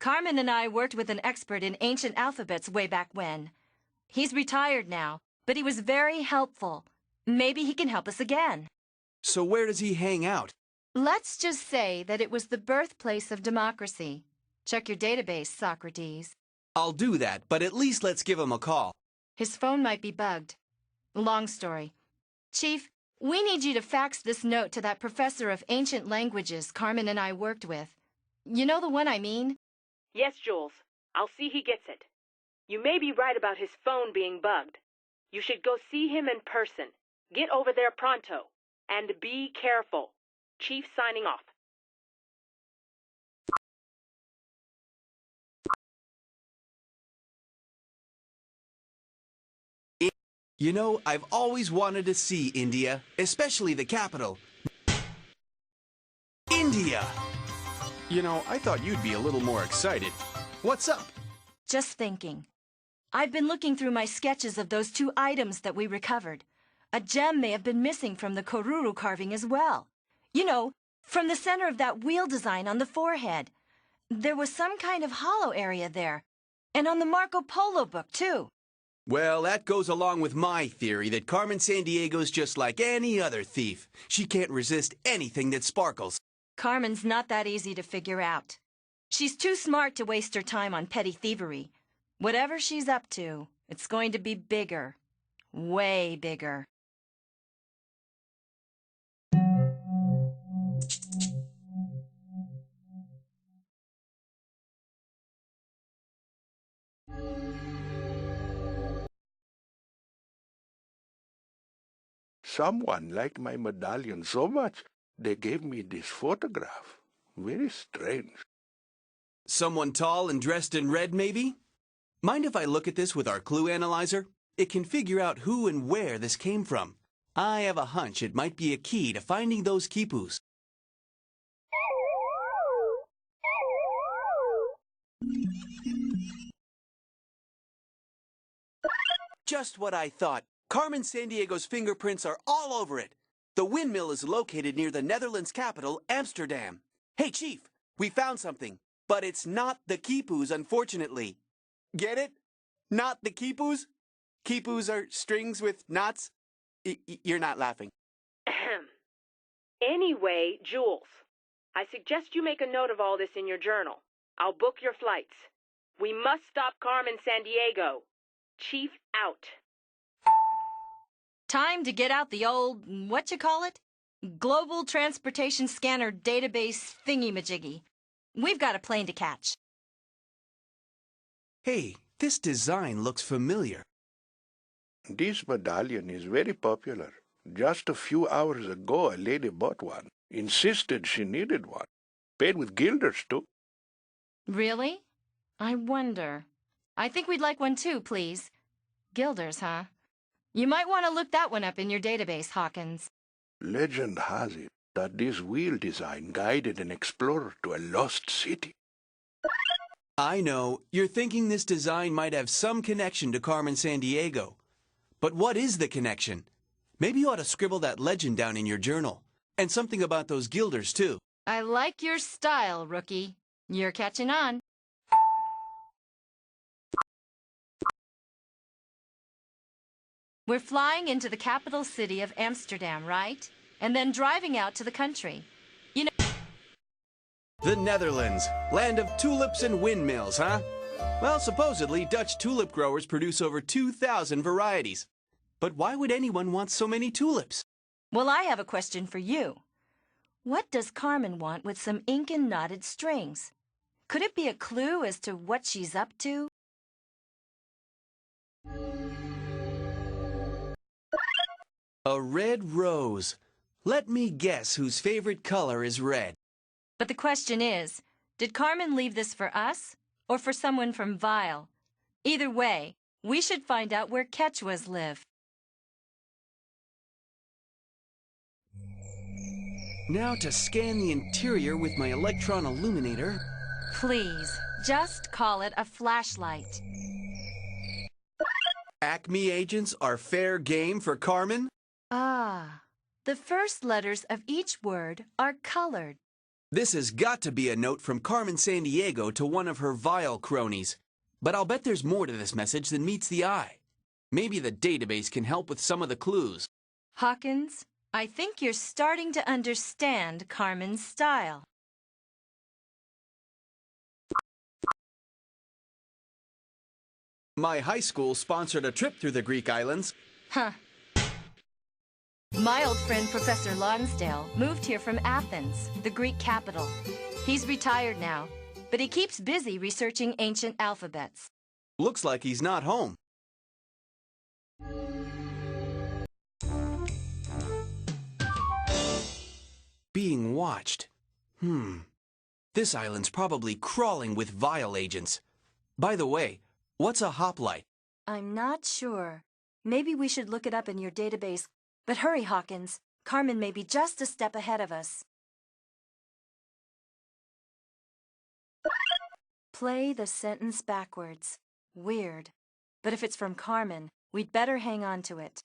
Carmen and I worked with an expert in ancient alphabets way back when. He's retired now, but he was very helpful. Maybe he can help us again. So where does he hang out? Let's just say that it was the birthplace of democracy. Check your database, Socrates. I'll do that, but at least let's give him a call. His phone might be bugged. Long story. Chief, we need you to fax this note to that professor of ancient languages Carmen and I worked with. You know the one I mean? Yes, Jules. I'll see he gets it. You may be right about his phone being bugged. You should go see him in person. Get over there pronto. And be careful. Chief signing off. You know, I've always wanted to see India, especially the capital. India! You know, I thought you'd be a little more excited. What's up? Just thinking. I've been looking through my sketches of those 2 items that we recovered. A gem may have been missing from the Koruru carving as well. You know, from the center of that wheel design on the forehead. There was some kind of hollow area there. And on the Marco Polo book, too. Well, that goes along with my theory that Carmen Sandiego's just like any other thief. She can't resist anything that sparkles. Carmen's not that easy to figure out. She's too smart to waste her time on petty thievery. Whatever she's up to, it's going to be bigger. Way bigger. Someone liked my medallion so much, they gave me this photograph. Very strange. Someone tall and dressed in red, maybe? Mind if I look at this with our clue analyzer? It can figure out who and where this came from. I have a hunch it might be a key to finding those quipus. Just what I thought. Carmen Sandiego's fingerprints are all over it. The windmill is located near the Netherlands capital, Amsterdam. Hey, Chief, we found something. But it's not the quipus, unfortunately. Get it? Not the quipus? Quipus are strings with knots? You're not laughing. Anyway, Jules, I suggest you make a note of all this in your journal. I'll book your flights. We must stop Carmen Sandiego. Chief out. Time to get out the old, Global Transportation Scanner Database thingy-majiggy. We've got a plane to catch. Hey, this design looks familiar. This medallion is very popular. Just a few hours ago, a lady bought one. Insisted she needed one. Paid with guilders, too. Really? I wonder. I think we'd like one too, please. Guilders, huh? You might want to look that one up in your database, Hawkins. Legend has it that this wheel design guided an explorer to a lost city. I know, you're thinking this design might have some connection to Carmen Sandiego. But what is the connection? Maybe you ought to scribble that legend down in your journal. And something about those guilders, too. I like your style, rookie. You're catching on. We're flying into the capital city of Amsterdam, right? And then driving out to the country. You know... The Netherlands, land of tulips and windmills, huh? Well, supposedly, Dutch tulip growers produce over 2,000 varieties. But why would anyone want so many tulips? Well, I have a question for you. What does Carmen want with some ink and knotted strings? Could it be a clue as to what she's up to? A red rose. Let me guess whose favorite color is red. But the question is, did Carmen leave this for us or for someone from Vile? Either way, we should find out where Quechuas live. Now to scan the interior with my electron illuminator. Please, just call it a flashlight. Acme agents are fair game for Carmen? Ah, the first letters of each word are colored. This has got to be a note from Carmen Sandiego to one of her Vile cronies. But I'll bet there's more to this message than meets the eye. Maybe the database can help with some of the clues. Hawkins, I think you're starting to understand Carmen's style. My high school sponsored a trip through the Greek islands. Huh. My old friend Professor Lonsdale moved here from Athens, the Greek capital. He's retired now, but he keeps busy researching ancient alphabets. Looks like he's not home. Being watched. This island's probably crawling with Vile agents. By the way, what's a hoplite? I'm not sure. Maybe we should look it up in your database. But hurry, Hawkins. Carmen may be just a step ahead of us. Play the sentence backwards. Weird. But if it's from Carmen, we'd better hang on to it.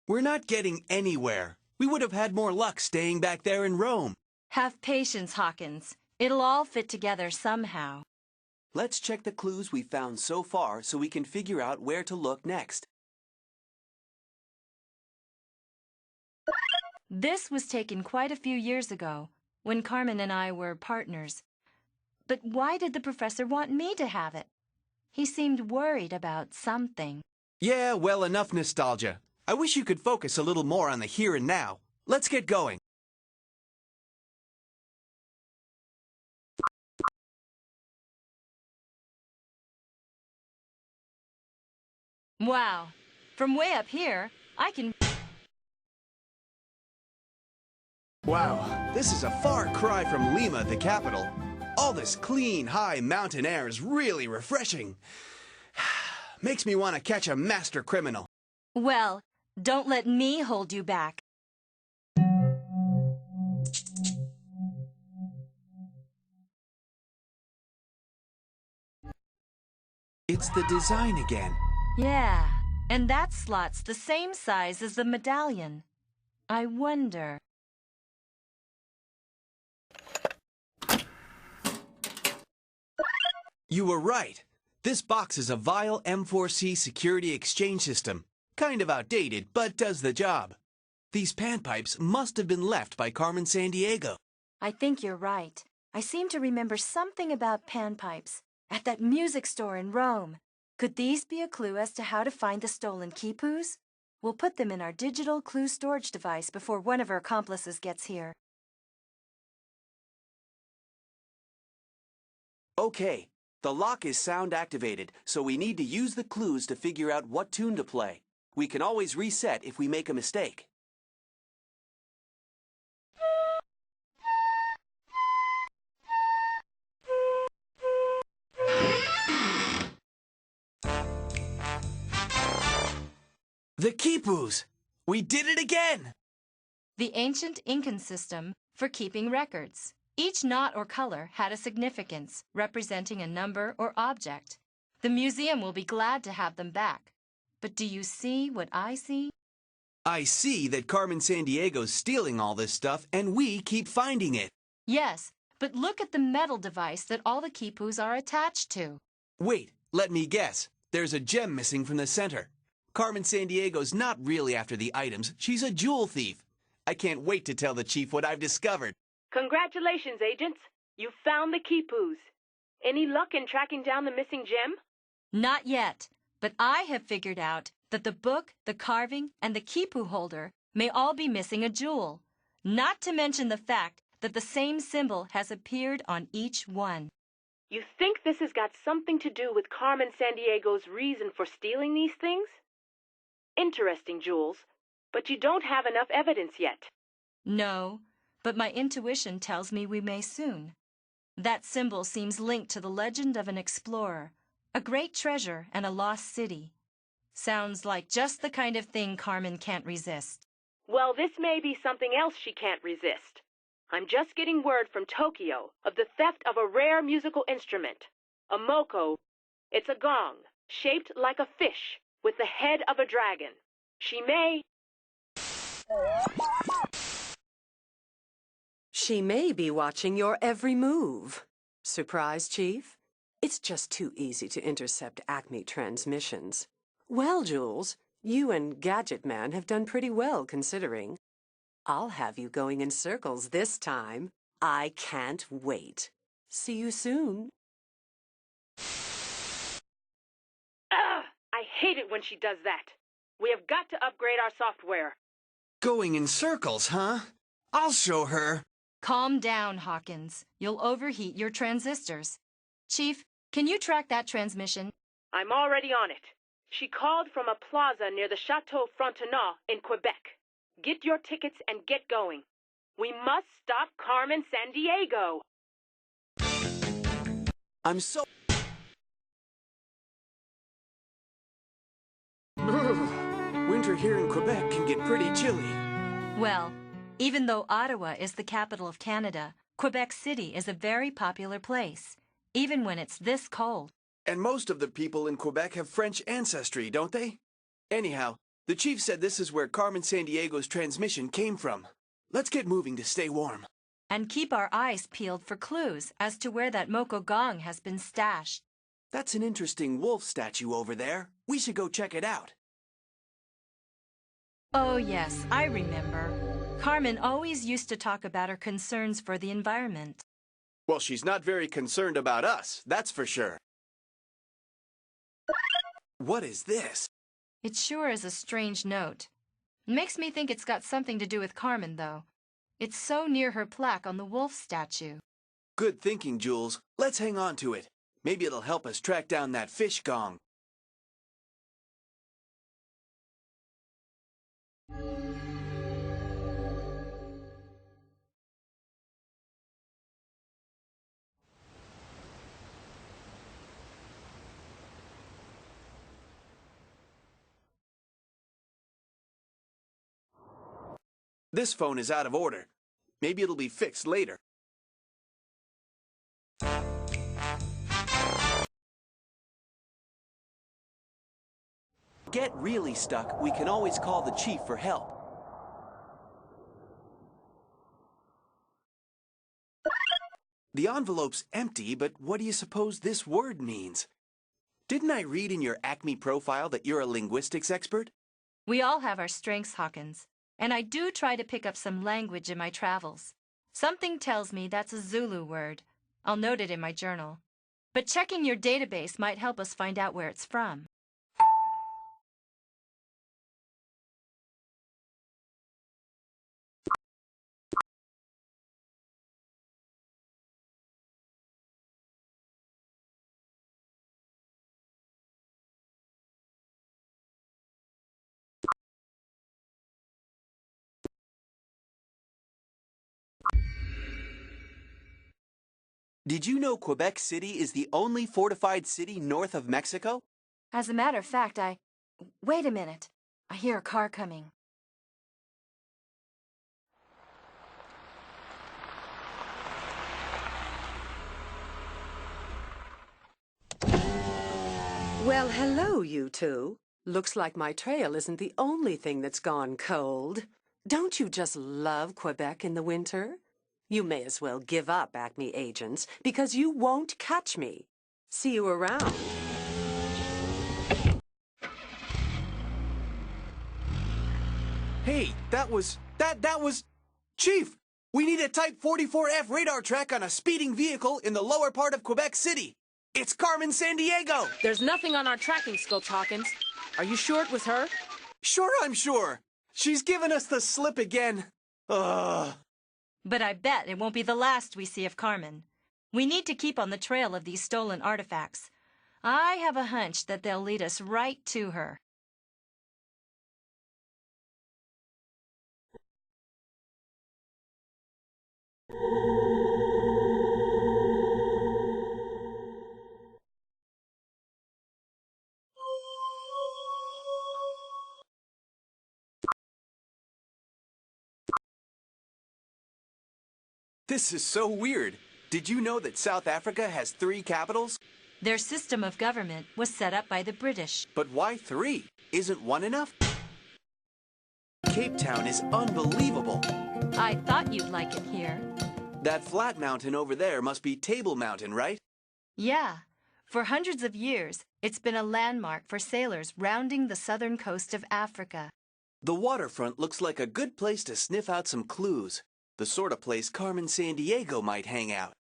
We're not getting anywhere. We would have had more luck staying back there in Rome. Have patience, Hawkins. It'll all fit together somehow. Let's check the clues we've found so far so we can figure out where to look next. This was taken quite a few years ago, when Carmen and I were partners. But why did the professor want me to have it? He seemed worried about something. Yeah, well, enough nostalgia. I wish you could focus a little more on the here and now. Let's get going. Wow. From way up here, I can... Wow, this is a far cry from Lima, the capital. All this clean, high mountain air is really refreshing. Makes me want to catch a master criminal. Well, don't let me hold you back. It's the design again. Yeah, and that slot's the same size as the medallion. I wonder... You were right. This box is a Vial M4C security exchange system. Kind of outdated, but does the job. These panpipes must have been left by Carmen Sandiego. I think you're right. I seem to remember something about panpipes at that music store in Rome. Could these be a clue as to how to find the stolen quipus? We'll put them in our digital clue storage device before one of our accomplices gets here. Okay, the lock is sound activated, so we need to use the clues to figure out what tune to play. We can always reset if we make a mistake. The quipus! We did it again! The ancient Incan system for keeping records. Each knot or color had a significance, representing a number or object. The museum will be glad to have them back. But do you see what I see? I see that Carmen Sandiego's stealing all this stuff, and we keep finding it. Yes, but look at the metal device that all the quipus are attached to. Wait, let me guess. There's a gem missing from the center. Carmen Sandiego's not really after the items. She's a jewel thief. I can't wait to tell the chief what I've discovered. Congratulations, agents. You found the quipus. Any luck in tracking down the missing gem? Not yet, but I have figured out that the book, the carving, and the quipu holder may all be missing a jewel. Not to mention the fact that the same symbol has appeared on each one. You think this has got something to do with Carmen Sandiego's reason for stealing these things? Interesting, Jules, but you don't have enough evidence yet. No, but my intuition tells me we may soon. That symbol seems linked to the legend of an explorer, a great treasure and a lost city. Sounds like just the kind of thing Carmen can't resist. Well, this may be something else she can't resist. I'm just getting word from Tokyo of the theft of a rare musical instrument, a moko. It's a gong, shaped like a fish, with the head of a dragon. She may be watching your every move. Surprise, Chief? It's just too easy to intercept Acme transmissions. Well, Jules, you and Gadget Man have done pretty well, considering. I'll have you going in circles this time. I can't wait. See you soon. I hate it when she does that. We have got to upgrade our software. Going in circles, huh? I'll show her. Calm down, Hawkins. You'll overheat your transistors. Chief, can you track that transmission? I'm already on it. She called from a plaza near the Chateau Frontenac in Quebec. Get your tickets and get going. We must stop Carmen Sandiego. I'm so... Winter here in Quebec can get pretty chilly. Well, even though Ottawa is the capital of Canada, Quebec City is a very popular place, even when it's this cold. And most of the people in Quebec have French ancestry, don't they? Anyhow, the chief said this is where Carmen Sandiego's transmission came from. Let's get moving to stay warm. And keep our eyes peeled for clues as to where that Moko Gong has been stashed. That's an interesting wolf statue over there. We should go check it out. Oh yes, I remember. Carmen always used to talk about her concerns for the environment. Well, she's not very concerned about us, that's for sure. What is this? It sure is a strange note. Makes me think it's got something to do with Carmen, though. It's so near her plaque on the wolf statue. Good thinking, Jules. Let's hang on to it. Maybe it'll help us track down that fish gong. This phone is out of order. Maybe it'll be fixed later. get really stuck, we can always call the chief for help. The envelope's empty, but what do you suppose this word means? Didn't I read in your Acme profile that you're a linguistics expert? We all have our strengths, Hawkins, and I do try to pick up some language in my travels. Something tells me that's a Zulu word. I'll note it in my journal. But checking your database might help us find out where it's from. Did you know Quebec City is the only fortified city north of Mexico? As a matter of fact, Wait a minute. I hear a car coming. Well, hello, you two. Looks like my trail isn't the only thing that's gone cold. Don't you just love Quebec in the winter? You may as well give up, Acme agents, because you won't catch me. See you around. Hey, that was... Chief! We need a Type 44F radar track on a speeding vehicle in the lower part of Quebec City. It's Carmen Sandiego! There's nothing on our tracking scopes, Hawkins. Are you sure it was her? Sure, I'm sure. She's given us the slip again. Ugh. But I bet it won't be the last we see of Carmen. We need to keep on the trail of these stolen artifacts. I have a hunch that they'll lead us right to her. This is so weird. Did you know that South Africa has 3 capitals? Their system of government was set up by the British. But why 3? Isn't 1 enough? Cape Town is unbelievable. I thought you'd like it here. That flat mountain over there must be Table Mountain, right? Yeah. For hundreds of years, it's been a landmark for sailors rounding the southern coast of Africa. The waterfront looks like a good place to sniff out some clues. The sort of place Carmen Sandiego might hang out.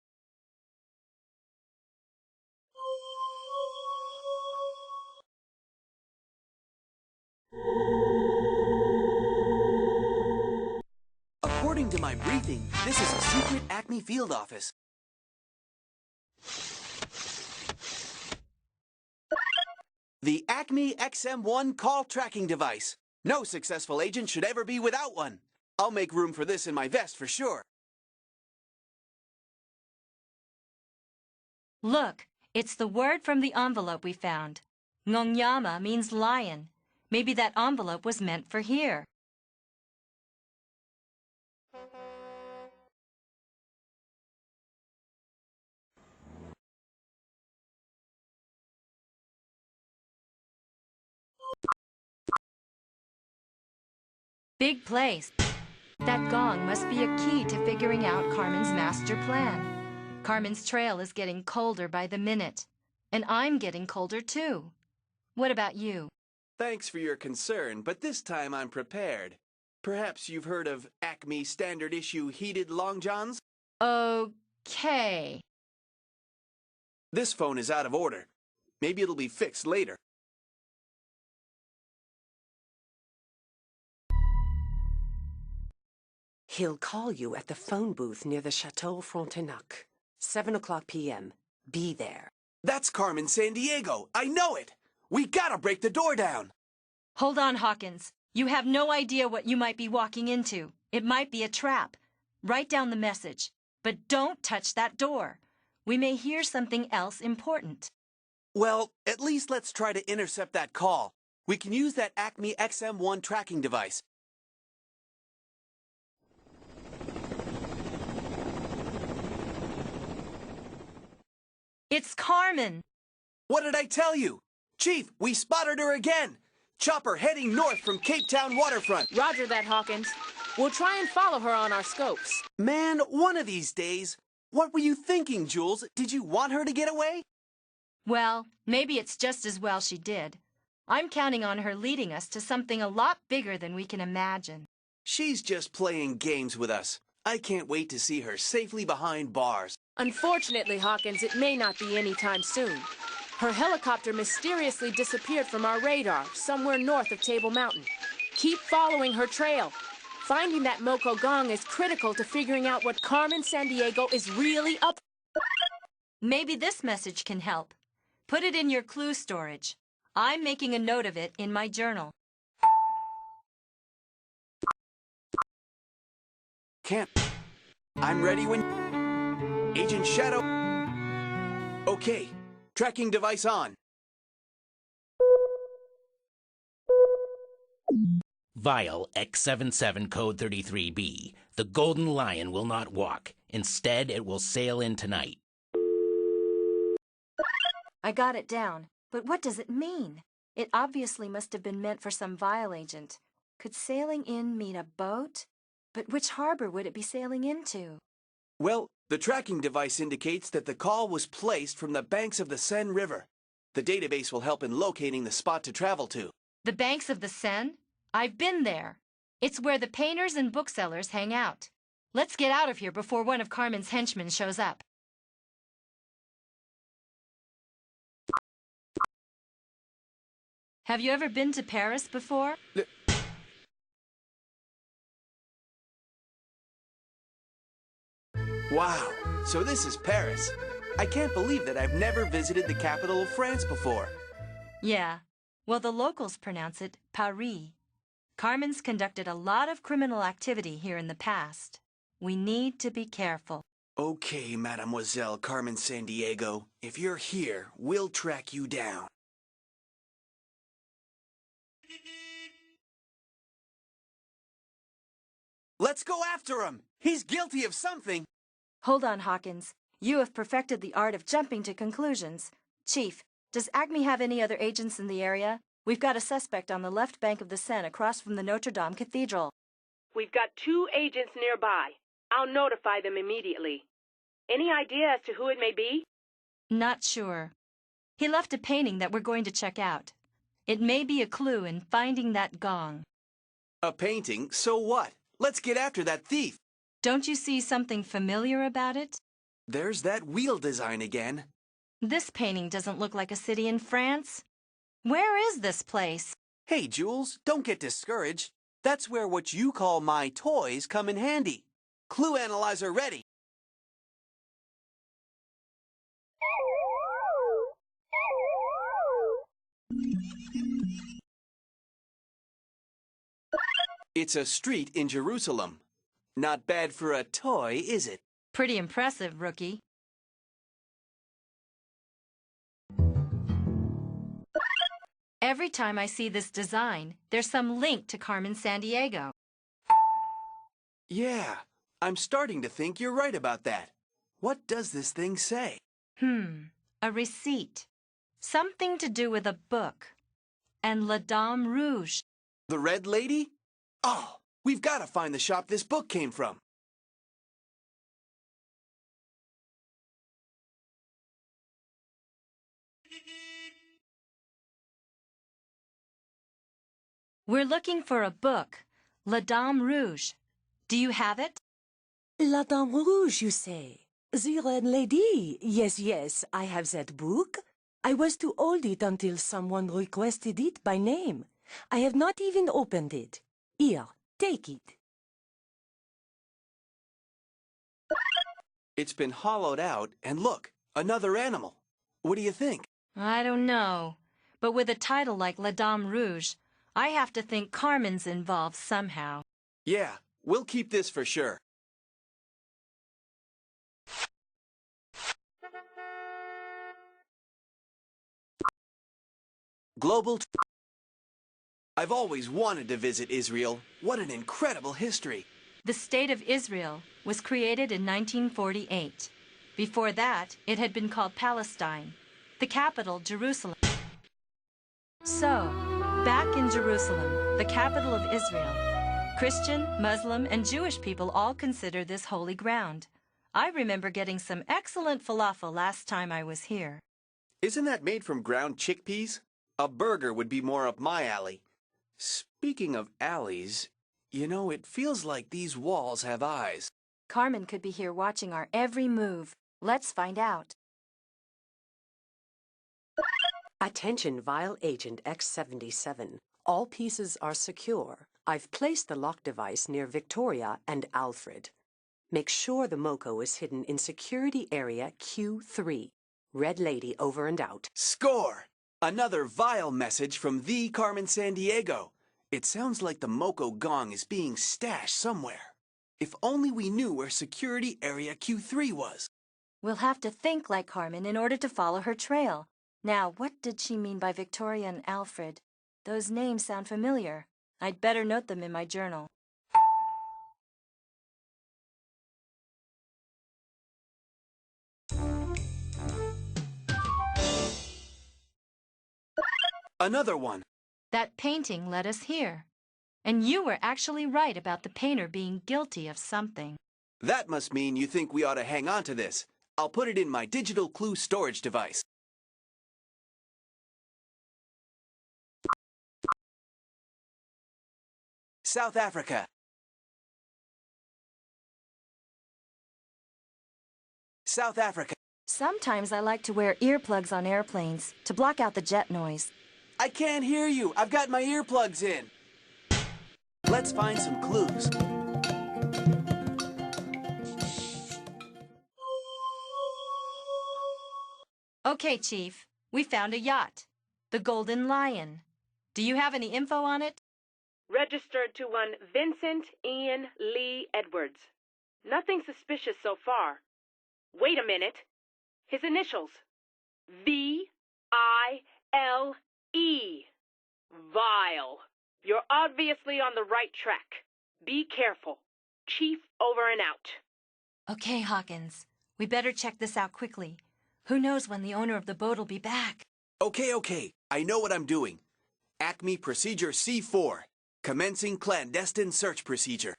According to my briefing, this is a secret Acme field office. The Acme XM1 call tracking device. No successful agent should ever be without one. I'll make room for this in my vest for sure. Look, it's the word from the envelope we found. Ngonyama means lion. Maybe that envelope was meant for here. Big place. That gong must be a key to figuring out Carmen's master plan. Carmen's trail is getting colder by the minute. And I'm getting colder too. What about you? Thanks for your concern, but this time I'm prepared. Perhaps you've heard of Acme Standard Issue Heated Long Johns? Okay. This phone is out of order. Maybe it'll be fixed later. He'll call you at the phone booth near the Chateau Frontenac. 7:00 p.m. Be there. That's Carmen Sandiego. I know it. We gotta break the door down. Hold on, Hawkins. You have no idea what you might be walking into. It might be a trap. Write down the message. But don't touch that door. We may hear something else important. Well, at least let's try to intercept that call. We can use that Acme XM1 tracking device. It's Carmen! What did I tell you? Chief, we spotted her again! Chopper heading north from Cape Town waterfront. Roger that, Hawkins. We'll try and follow her on our scopes. Man, one of these days. What were you thinking, Jules? Did you want her to get away? Well, maybe it's just as well she did. I'm counting on her leading us to something a lot bigger than we can imagine. She's just playing games with us. I can't wait to see her safely behind bars. Unfortunately, Hawkins, it may not be anytime soon. Her helicopter mysteriously disappeared from our radar somewhere north of Table Mountain. Keep following her trail. Finding that Moko Gong is critical to figuring out what Carmen Sandiego is really up. Maybe this message can help. Put it in your clue storage. I'm making a note of it in my journal. Can't. I'm ready when... Agent Shadow... Okay. Tracking device on. Vial X77 code 33B. The Golden Lion will not walk. Instead, it will sail in tonight. I got it down, but what does it mean? It obviously must have been meant for some Vial agent. Could sailing in mean a boat? But which harbor would it be sailing into? Well, the tracking device indicates that the call was placed from the banks of the Seine River. The database will help in locating the spot to travel to. The banks of the Seine? I've been there. It's where the painters and booksellers hang out. Let's get out of here before one of Carmen's henchmen shows up. Have you ever been to Paris before? Wow, so this is Paris. I can't believe that I've never visited the capital of France before. Yeah, well, the locals pronounce it Paris. Carmen's conducted a lot of criminal activity here in the past. We need to be careful. Okay, Mademoiselle Carmen Sandiego. If you're here, we'll track you down. Let's go after him! He's guilty of something! Hold on, Hawkins. You have perfected the art of jumping to conclusions. Chief, does ACME have any other agents in the area? We've got a suspect on the left bank of the Seine across from the Notre Dame Cathedral. We've got 2 agents nearby. I'll notify them immediately. Any idea as to who it may be? Not sure. He left a painting that we're going to check out. It may be a clue in finding that gong. A painting? So what? Let's get after that thief. Don't you see something familiar about it? There's that wheel design again. This painting doesn't look like a city in France. Where is this place? Hey, Jules, don't get discouraged. That's where what you call my toys come in handy. Clue analyzer ready. It's a street in Jerusalem. Not bad for a toy, is it? Pretty impressive, rookie. Every time I see this design, there's some link to Carmen Sandiego. Yeah, I'm starting to think you're right about that. What does this thing say? A receipt. Something to do with a book. And La Dame Rouge. The Red Lady? Oh, we've got to find the shop this book came from. We're looking for a book, La Dame Rouge. Do you have it? La Dame Rouge, you say? The Red Lady. Yes, yes, I have that book. I was to hold it until someone requested it by name. I have not even opened it. Here, take it. It's been hollowed out, and look, another animal. What do you think? I don't know. But with a title like La Dame Rouge, I have to think Carmen's involved somehow. Yeah, we'll keep this for sure. Global... I've always wanted to visit Israel. What an incredible history. The State of Israel was created in 1948. Before that, it had been called Palestine. The capital, Jerusalem. So, back in Jerusalem, the capital of Israel. Christian, Muslim, and Jewish people all consider this holy ground. I remember getting some excellent falafel last time I was here. Isn't that made from ground chickpeas? A burger would be more up my alley. Speaking of alleys, you know, it feels like these walls have eyes. Carmen could be here watching our every move. Let's find out. Attention, Vial Agent X77. All pieces are secure. I've placed the lock device near Victoria and Alfred. Make sure the MoCo is hidden in Security Area Q3. Red Lady over and out. Score! Another vile message from the Carmen Sandiego. It sounds like the MoCo gong is being stashed somewhere. If only we knew where Security Area Q3 was. We'll have to think like Carmen in order to follow her trail. Now, what did she mean by Victoria and Alfred? Those names sound familiar. I'd better note them in my journal. Another one. That painting led us here. And you were actually right about the painter being guilty of something. That must mean you think we ought to hang on to this. I'll put it in my digital clue storage device. South Africa. South Africa. Sometimes I like to wear earplugs on airplanes to block out the jet noise. I can't hear you. I've got my earplugs in. Let's find some clues. Okay, Chief. We found a yacht. The Golden Lion. Do you have any info on it? Registered to one Vincent Ian Lee Edwards. Nothing suspicious so far. Wait a minute. His initials. V-I-L-E. Vile. You're obviously on the right track. Be careful. Chief over and out. Okay, Hawkins. We better check this out quickly. Who knows when the owner of the boat'll be back? Okay. I know what I'm doing. Acme Procedure C4. Commencing clandestine search procedure.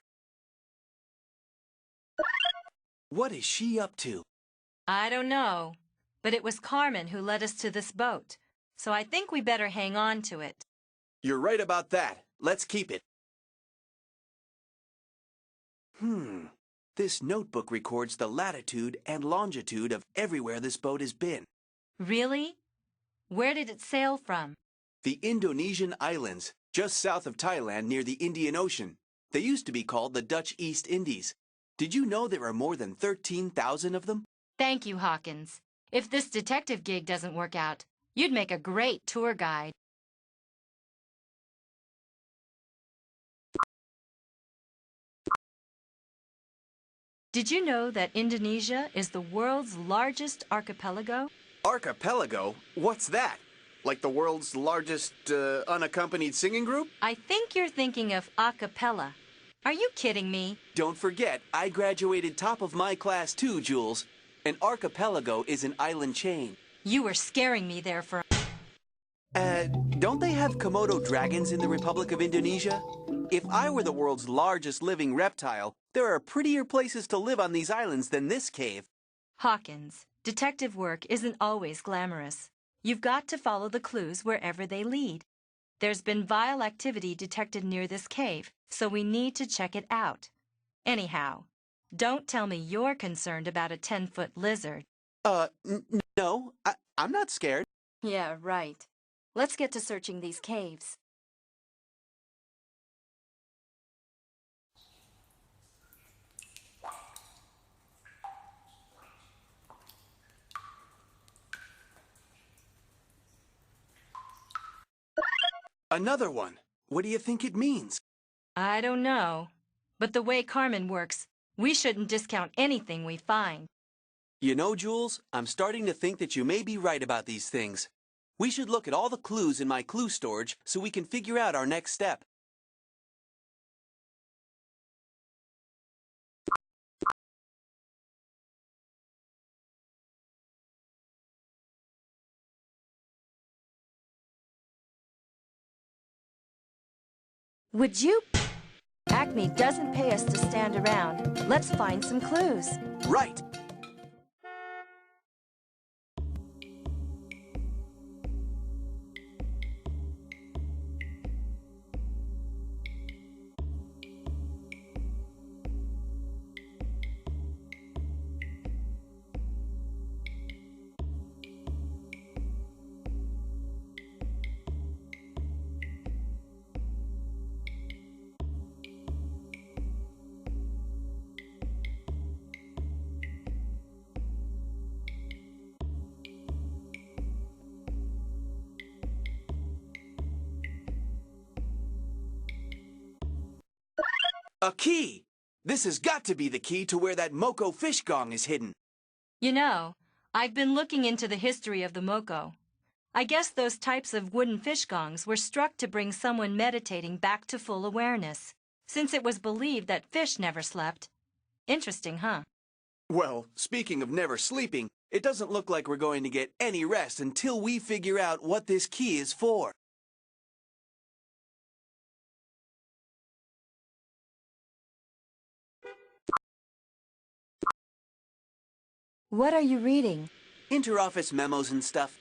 What is she up to? I don't know. But it was Carmen who led us to this boat. So I think we better hang on to it. You're right about that. Let's keep it. This notebook records the latitude and longitude of everywhere this boat has been. Really? Where did it sail from? The Indonesian islands, just south of Thailand near the Indian Ocean. They used to be called the Dutch East Indies. Did you know there are more than 13,000 of them? Thank you, Hawkins. If this detective gig doesn't work out, you'd make a great tour guide. Did you know that Indonesia is the world's largest archipelago? Archipelago? What's that? Like the world's largest unaccompanied singing group? I think you're thinking of a cappella. Are you kidding me? Don't forget, I graduated top of my class too, Jules. An archipelago is an island chain. You were scaring me there for... Don't they have Komodo dragons in the Republic of Indonesia? If I were the world's largest living reptile, there are prettier places to live on these islands than this cave. Hawkins, detective work isn't always glamorous. You've got to follow the clues wherever they lead. There's been vile activity detected near this cave, so we need to check it out. Anyhow, don't tell me you're concerned about a 10-foot lizard. No, I'm not scared. Yeah, right. Let's get to searching these caves. Another one. What do you think it means? I don't know. But the way Carmen works, we shouldn't discount anything we find. You know, Jules, I'm starting to think that you may be right about these things. We should look at all the clues in my clue storage so we can figure out our next step. Would you? Acme doesn't pay us to stand around. Let's find some clues. Right. A key! This has got to be the key to where that Moko fish gong is hidden. You know, I've been looking into the history of the Moko. I guess those types of wooden fish gongs were struck to bring someone meditating back to full awareness, since it was believed that fish never slept. Interesting, huh? Well, speaking of never sleeping, it doesn't look like we're going to get any rest until we figure out what this key is for. What are you reading? Interoffice memos and stuff.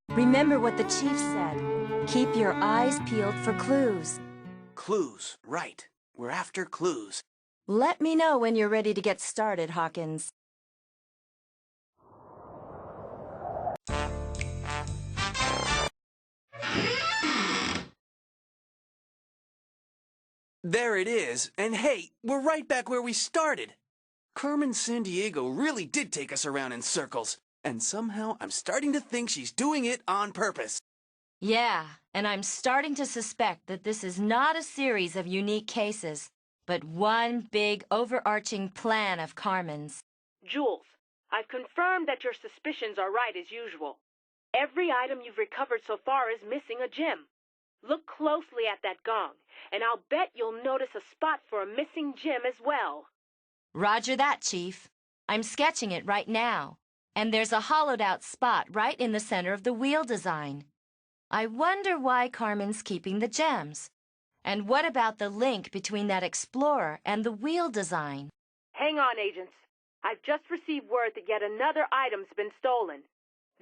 Remember what the chief said. Keep your eyes peeled for clues. Clues, right. We're after clues. Let me know when you're ready to get started, Hawkins. There it is. And hey, we're right back where we started. Carmen Sandiego really did take us around in circles. And somehow I'm starting to think she's doing it on purpose. Yeah, and I'm starting to suspect that this is not a series of unique cases, but one big overarching plan of Carmen's. Jules, I've confirmed that your suspicions are right as usual. Every item you've recovered so far is missing a gem. Look closely at that gong, and I'll bet you'll notice a spot for a missing gem as well. Roger that, Chief. I'm sketching it right now. And there's a hollowed-out spot right in the center of the wheel design. I wonder why Carmen's keeping the gems. And what about the link between that explorer and the wheel design? Hang on, agents. I've just received word that yet another item's been stolen.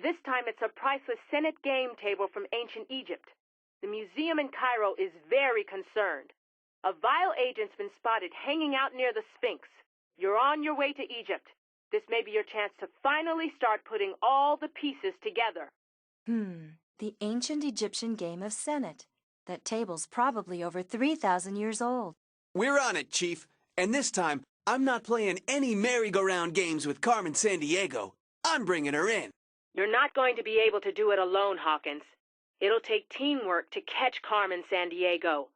This time it's a priceless Senate game table from ancient Egypt. The museum in Cairo is very concerned. A vile agent's been spotted hanging out near the Sphinx. You're on your way to Egypt. This may be your chance to finally start putting all the pieces together. The ancient Egyptian game of Senate. That table's probably over 3,000 years old. We're on it, Chief. And this time, I'm not playing any merry-go-round games with Carmen Sandiego. I'm bringing her in. You're not going to be able to do it alone, Hawkins. It'll take teamwork to catch Carmen Sandiego.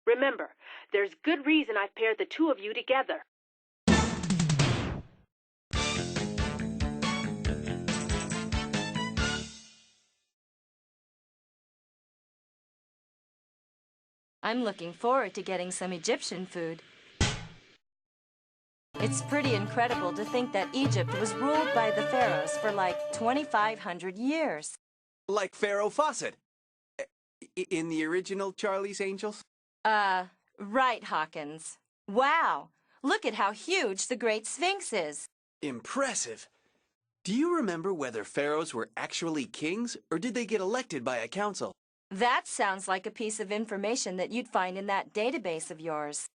Remember, there's good reason I've paired the two of you together. I'm looking forward to getting some Egyptian food. It's pretty incredible to think that Egypt was ruled by the pharaohs for like 2,500 years. Like Pharaoh Fawcett. In the original Charlie's Angels? Right, Hawkins. Wow! Look at how huge the Great Sphinx is. Impressive. Do you remember whether pharaohs were actually kings, or did they get elected by a council? That sounds like a piece of information that you'd find in that database of yours.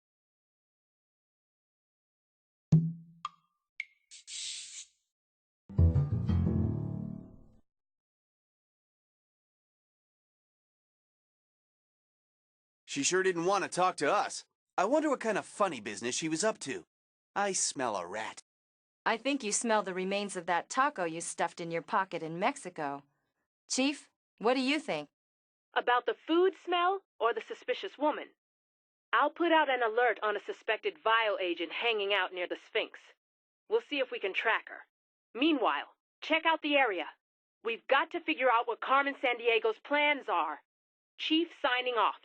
She sure didn't want to talk to us. I wonder what kind of funny business she was up to. I smell a rat. I think you smell the remains of that taco you stuffed in your pocket in Mexico. Chief, what do you think? About the food smell or the suspicious woman? I'll put out an alert on a suspected vile agent hanging out near the Sphinx. We'll see if we can track her. Meanwhile, check out the area. We've got to figure out what Carmen Sandiego's plans are. Chief signing off.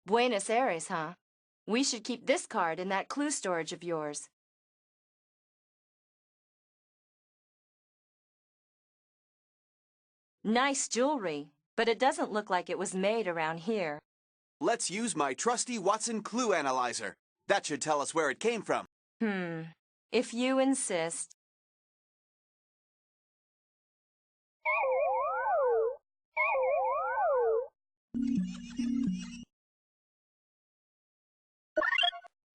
Buenos Aires, huh? We should keep this card in that clue storage of yours. Nice jewelry, but it doesn't look like it was made around here. Let's use my trusty Watson Clue Analyzer. That should tell us where it came from. If you insist.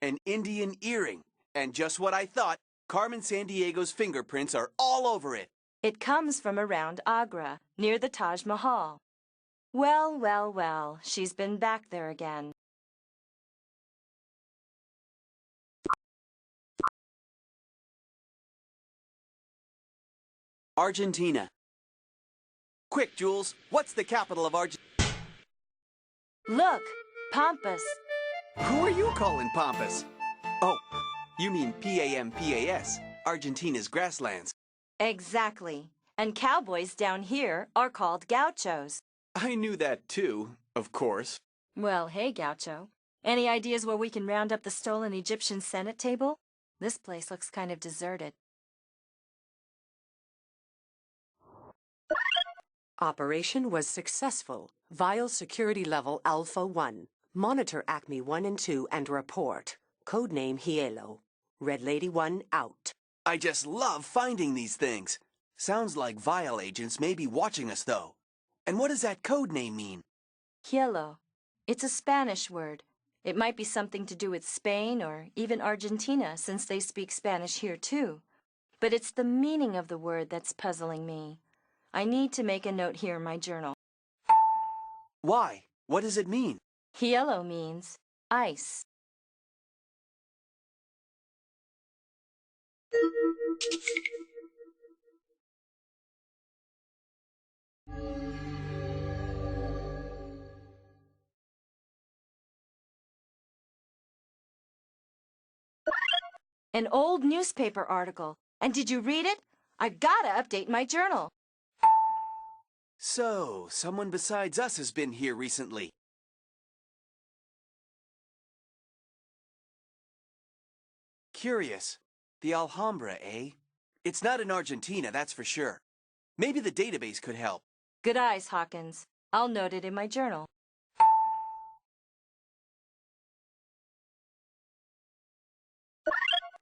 An Indian earring. And just what I thought, Carmen Sandiego's fingerprints are all over it. It comes from around Agra, near the Taj Mahal. Well, well, well, she's been back there again. Argentina. Quick, Jules, what's the capital of Argentina? Look, Pampas. Who are you calling Pampas? Oh, you mean Pampas, Argentina's grasslands. Exactly. And cowboys down here are called gauchos. I knew that too, of course. Well, hey, gaucho. Any ideas where we can round up the stolen Egyptian Senate table? This place looks kind of deserted. Operation was successful. Vial security level Alpha 1. Monitor Acme 1 and 2 and report. Codename Hielo. Red Lady 1 out. I just love finding these things. Sounds like Vial agents may be watching us, though. And what does that code name mean? Hielo. It's a Spanish word. It might be something to do with Spain or even Argentina, since they speak Spanish here too. But it's the meaning of the word that's puzzling me. I need to make a note here in my journal. Why? What does it mean? Hielo means ice. An old newspaper article. And did you read it? I've got to update my journal. So, someone besides us has been here recently. Curious. The Alhambra, eh? It's not in Argentina, that's for sure. Maybe the database could help. Good eyes, Hawkins. I'll note it in my journal.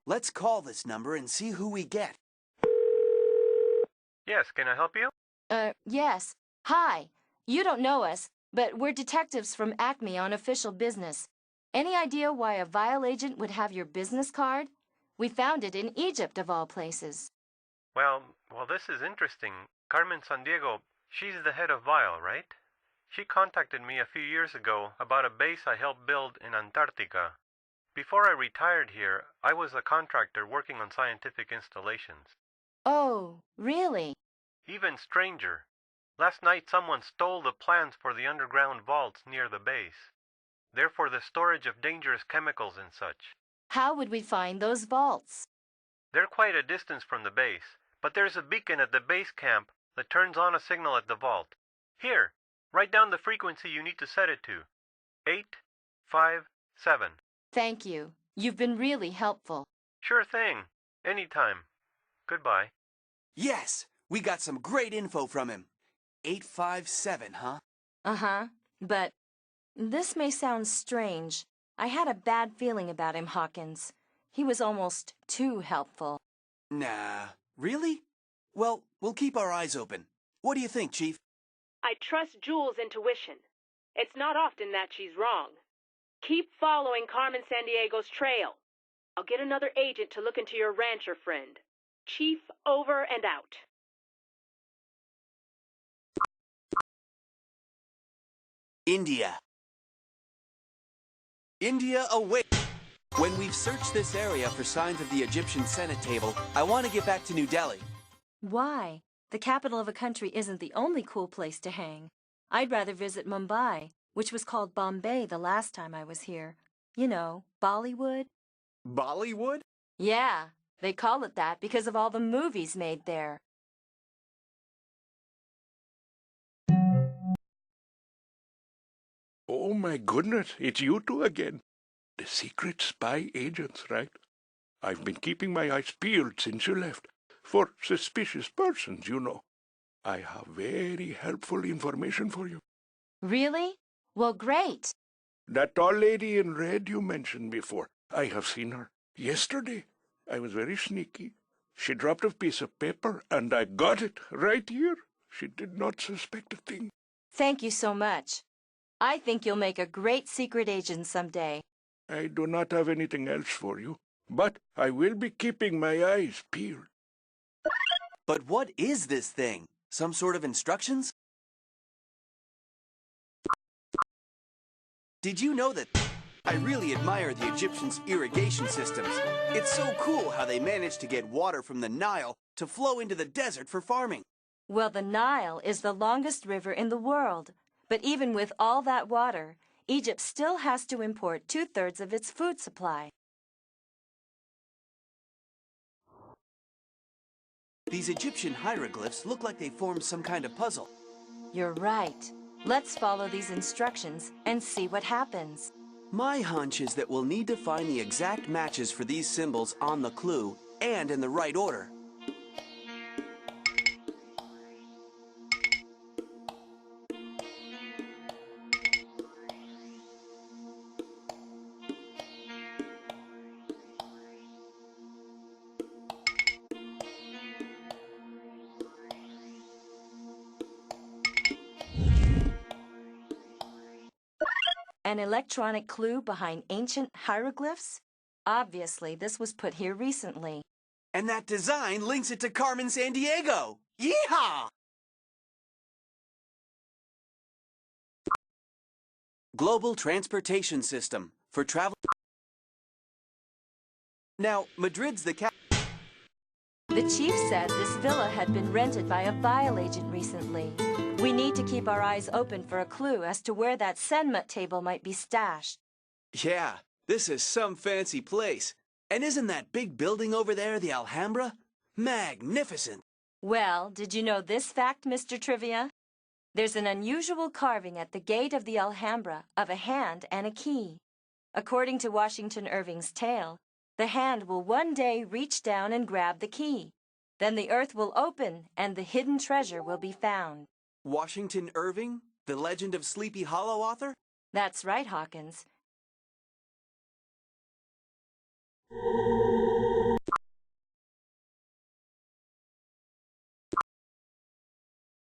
Let's call this number and see who we get. Yes, can I help you? Yes. Hi. You don't know us, but we're detectives from Acme on official business. Any idea why a Vial agent would have your business card? We found it in Egypt, of all places. Well, this is interesting. Carmen Sandiego, she's the head of Vial, right? She contacted me a few years ago about a base I helped build in Antarctica. Before I retired here, I was a contractor working on scientific installations. Oh, really? Even stranger. Last night someone stole the plans for the underground vaults near the base. They're for the storage of dangerous chemicals and such. How would we find those vaults? They're quite a distance from the base, but there's a beacon at the base camp that turns on a signal at the vault. Here, write down the frequency you need to set it to. 857. Thank you. You've been really helpful. Sure thing. Anytime. Goodbye. Yes! We got some great info from him. 857, huh? Uh-huh. But this may sound strange. I had a bad feeling about him, Hawkins. He was almost too helpful. Nah. Really? Well, we'll keep our eyes open. What do you think, Chief? I trust Jules' intuition. It's not often that she's wrong. Keep following Carmen Sandiego's trail. I'll get another agent to look into your rancher friend. Chief, over and out. India. India away. When we've searched this area for signs of the Egyptian Senate table, I want to get back to New Delhi. Why? The capital of a country isn't the only cool place to hang. I'd rather visit Mumbai, which was called Bombay the last time I was here. You know, Bollywood. Bollywood? Yeah, they call it that because of all the movies made there. Oh my goodness, it's you two again. The secret spy agents, right? I've been keeping my eyes peeled since you left. For suspicious persons, you know. I have very helpful information for you. Really? Well, great. That tall lady in red you mentioned before, I have seen her. Yesterday, I was very sneaky. She dropped a piece of paper, and I got it right here. She did not suspect a thing. Thank you so much. I think you'll make a great secret agent someday. I do not have anything else for you, but I will be keeping my eyes peeled. But what is this thing? Some sort of instructions? Did you know that? I really admire the Egyptians' irrigation systems. It's so cool how they managed to get water from the Nile to flow into the desert for farming. Well, the Nile is the longest river in the world. But even with all that water, Egypt still has to import 2/3 of its food supply. These Egyptian hieroglyphs look like they formed some kind of puzzle. You're right. Let's follow these instructions and see what happens. My hunch is that we'll need to find the exact matches for these symbols on the clue and in the right order. An electronic clue behind ancient hieroglyphs? Obviously, this was put here recently. And that design links it to Carmen Sandiego! Yeehaw! Global Transportation System for travel. Now, Madrid's the The chief said this villa had been rented by a vial agent recently. We need to keep our eyes open for a clue as to where that Senmut table might be stashed. Yeah, this is some fancy place. And isn't that big building over there the Alhambra? Magnificent! Well, did you know this fact, Mr. Trivia? There's an unusual carving at the gate of the Alhambra of a hand and a key. According to Washington Irving's tale, the hand will one day reach down and grab the key. Then the earth will open and the hidden treasure will be found. Washington Irving, the Legend of Sleepy Hollow author? That's right, Hawkins.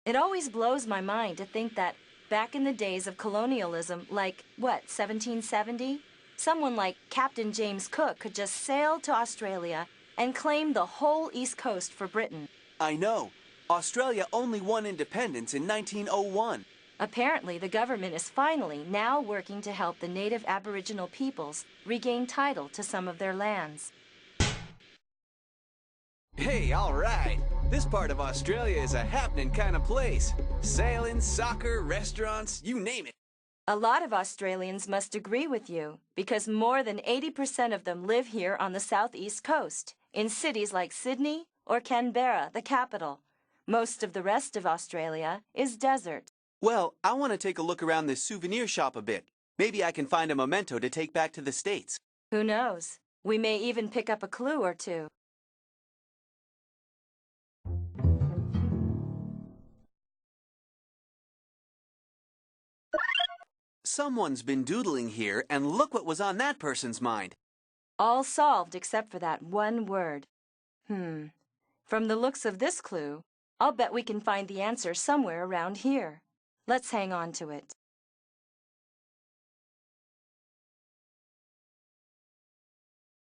It always blows my mind to think that back in the days of colonialism, like, 1770? Someone like Captain James Cook could just sail to Australia and claim the whole East Coast for Britain. I know. Australia only won independence in 1901. Apparently, the government is finally now working to help the native Aboriginal peoples regain title to some of their lands. Hey, all right. This part of Australia is a happening kind of place. Sailing, soccer, restaurants, you name it. A lot of Australians must agree with you, because more than 80% of them live here on the southeast coast, in cities like Sydney or Canberra, the capital. Most of the rest of Australia is desert. Well, I want to take a look around this souvenir shop a bit. Maybe I can find a memento to take back to the States. Who knows? We may even pick up a clue or two. Someone's been doodling here, and look what was on that person's mind. All solved except for that one word. From the looks of this clue, I'll bet we can find the answer somewhere around here. Let's hang on to it.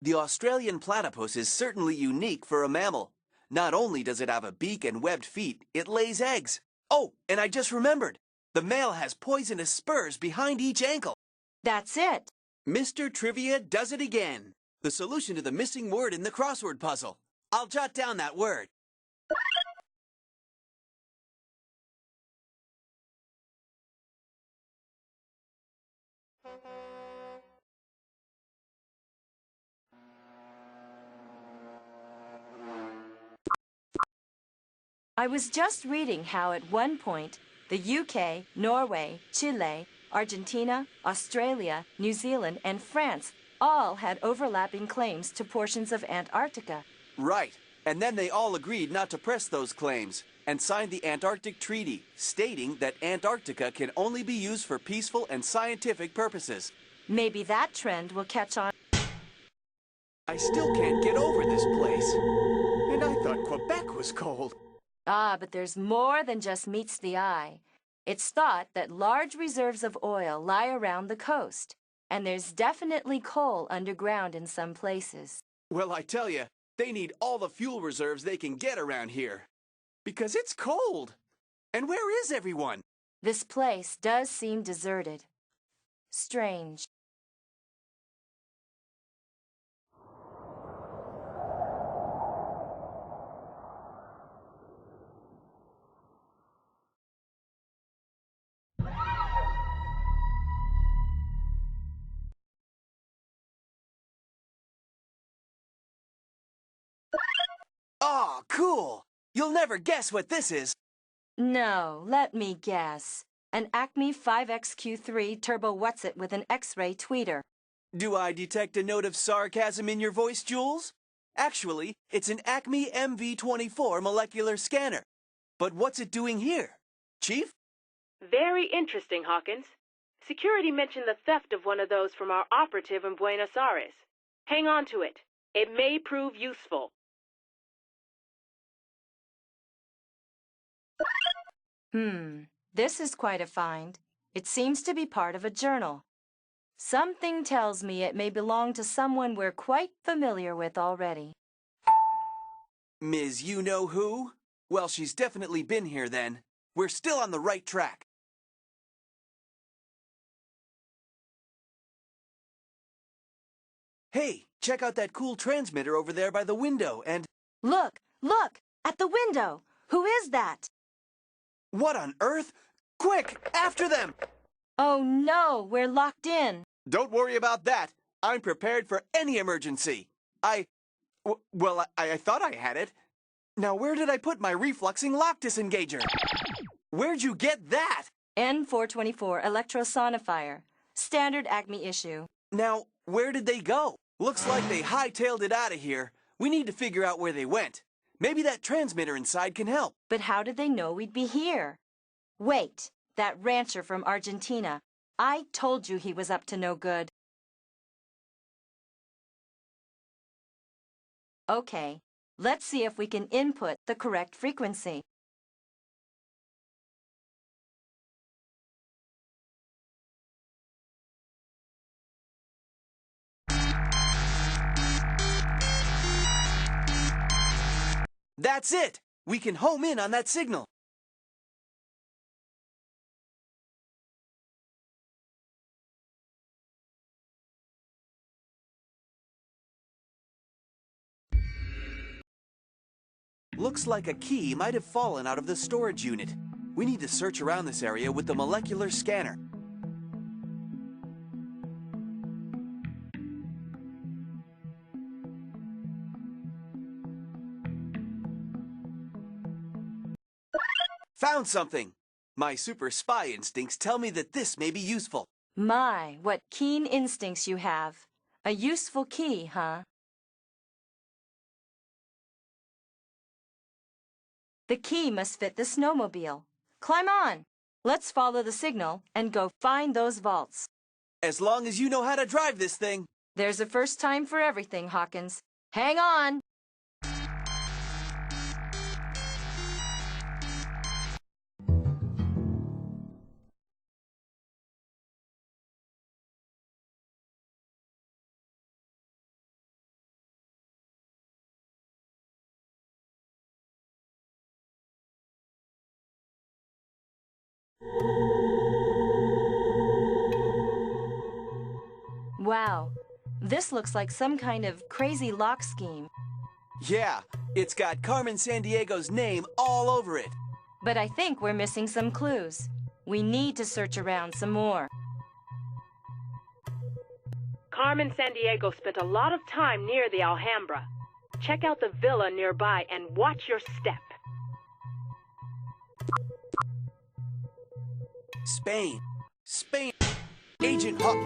The Australian platypus is certainly unique for a mammal. Not only does it have a beak and webbed feet, it lays eggs. Oh, and I just remembered. The male has poisonous spurs behind each ankle. That's it. Mr. Trivia does it again. The solution to the missing word in the crossword puzzle. I'll jot down that word. I was just reading how at one point the UK, Norway, Chile, Argentina, Australia, New Zealand, and France all had overlapping claims to portions of Antarctica. Right. And then they all agreed not to press those claims. and signed the Antarctic Treaty, stating that Antarctica can only be used for peaceful and scientific purposes. Maybe that trend will catch on. I still can't get over this place. And I thought Quebec was cold. Ah, but there's more than just meets the eye. It's thought that large reserves of oil lie around the coast, and there's definitely coal underground in some places. Well, I tell you, they need all the fuel reserves they can get around here. Because it's cold. And where is everyone? This place does seem deserted. Strange. Oh, cool! You'll never guess what this is. No, let me guess. An Acme 5XQ3 Turbo What's-It with an X-ray tweeter. Do I detect a note of sarcasm in your voice, Jules? Actually, it's an Acme MV24 molecular scanner. But what's it doing here? Chief? Very interesting, Hawkins. Security mentioned the theft of one of those from our operative in Buenos Aires. Hang on to it. It may prove useful. This is quite a find. It seems to be part of a journal. Something tells me it may belong to someone we're quite familiar with already. Ms. You-Know-Who? Well, she's definitely been here then. We're still on the right track. Hey, check out that cool transmitter over there by the window and... Look! Look! At the window! Who is that? What on earth? Quick! After them! Oh no! We're locked in! Don't worry about that. I'm prepared for any emergency. I thought I had it. Now where did I put my refluxing lock disengager? Where'd you get that? N424 electrosonifier. Standard Acme issue. Now, where did they go? Looks like they hightailed it out of here. We need to figure out where they went. Maybe that transmitter inside can help. But how did they know we'd be here? Wait, that rancher from Argentina. I told you he was up to no good. Okay, let's see if we can input the correct frequency. That's it! We can home in on that signal. Looks like a key might have fallen out of the storage unit. We need to search around this area with the molecular scanner. Found something! My super spy instincts tell me that this may be useful. My, what keen instincts you have. A useful key, huh? The key must fit the snowmobile. Climb on! Let's follow the signal and go find those vaults. As long as you know how to drive this thing. There's a first time for everything, Hawkins. Hang on! Wow, this looks like some kind of crazy lock scheme. Yeah, it's got Carmen Sandiego's name all over it. But I think we're missing some clues. We need to search around some more. Carmen Sandiego spent a lot of time near the Alhambra. Check out the villa nearby and watch your step. Spain. Agent Hawk.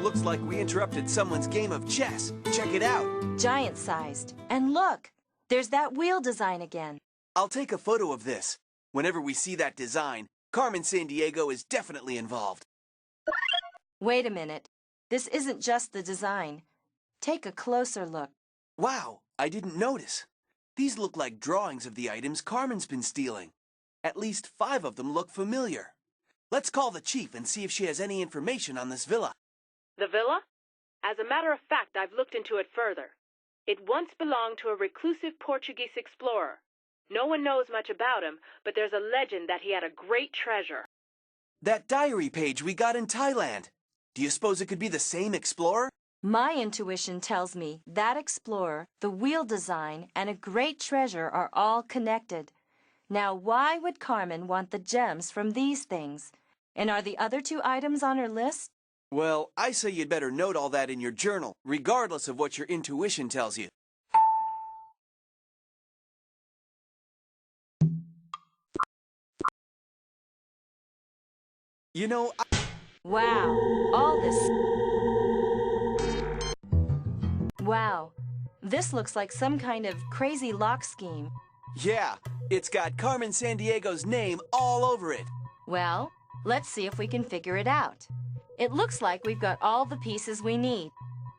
Looks like we interrupted someone's game of chess. Check it out. Giant-sized. And look, there's that wheel design again. I'll take a photo of this. Whenever we see that design, Carmen Sandiego is definitely involved. Wait a minute. This isn't just the design. Take a closer look. Wow, I didn't notice. These look like drawings of the items Carmen's been stealing. At least 5 of them look familiar. Let's call the chief and see if she has any information on this villa. The villa? As a matter of fact, I've looked into it further. It once belonged to a reclusive Portuguese explorer. No one knows much about him, but there's a legend that he had a great treasure. That diary page we got in Thailand. Do you suppose it could be the same explorer? My intuition tells me that explorer, the wheel design, and a great treasure are all connected. Now, why would Carmen want the gems from these things? And are the other 2 items on her list? Well, I say you'd better note all that in your journal, regardless of what your intuition tells you. You know, Wow, all this... Wow, this looks like some kind of crazy lock scheme. Yeah, it's got Carmen Sandiego's name all over it. Well, let's see if we can figure it out. It looks like we've got all the pieces we need.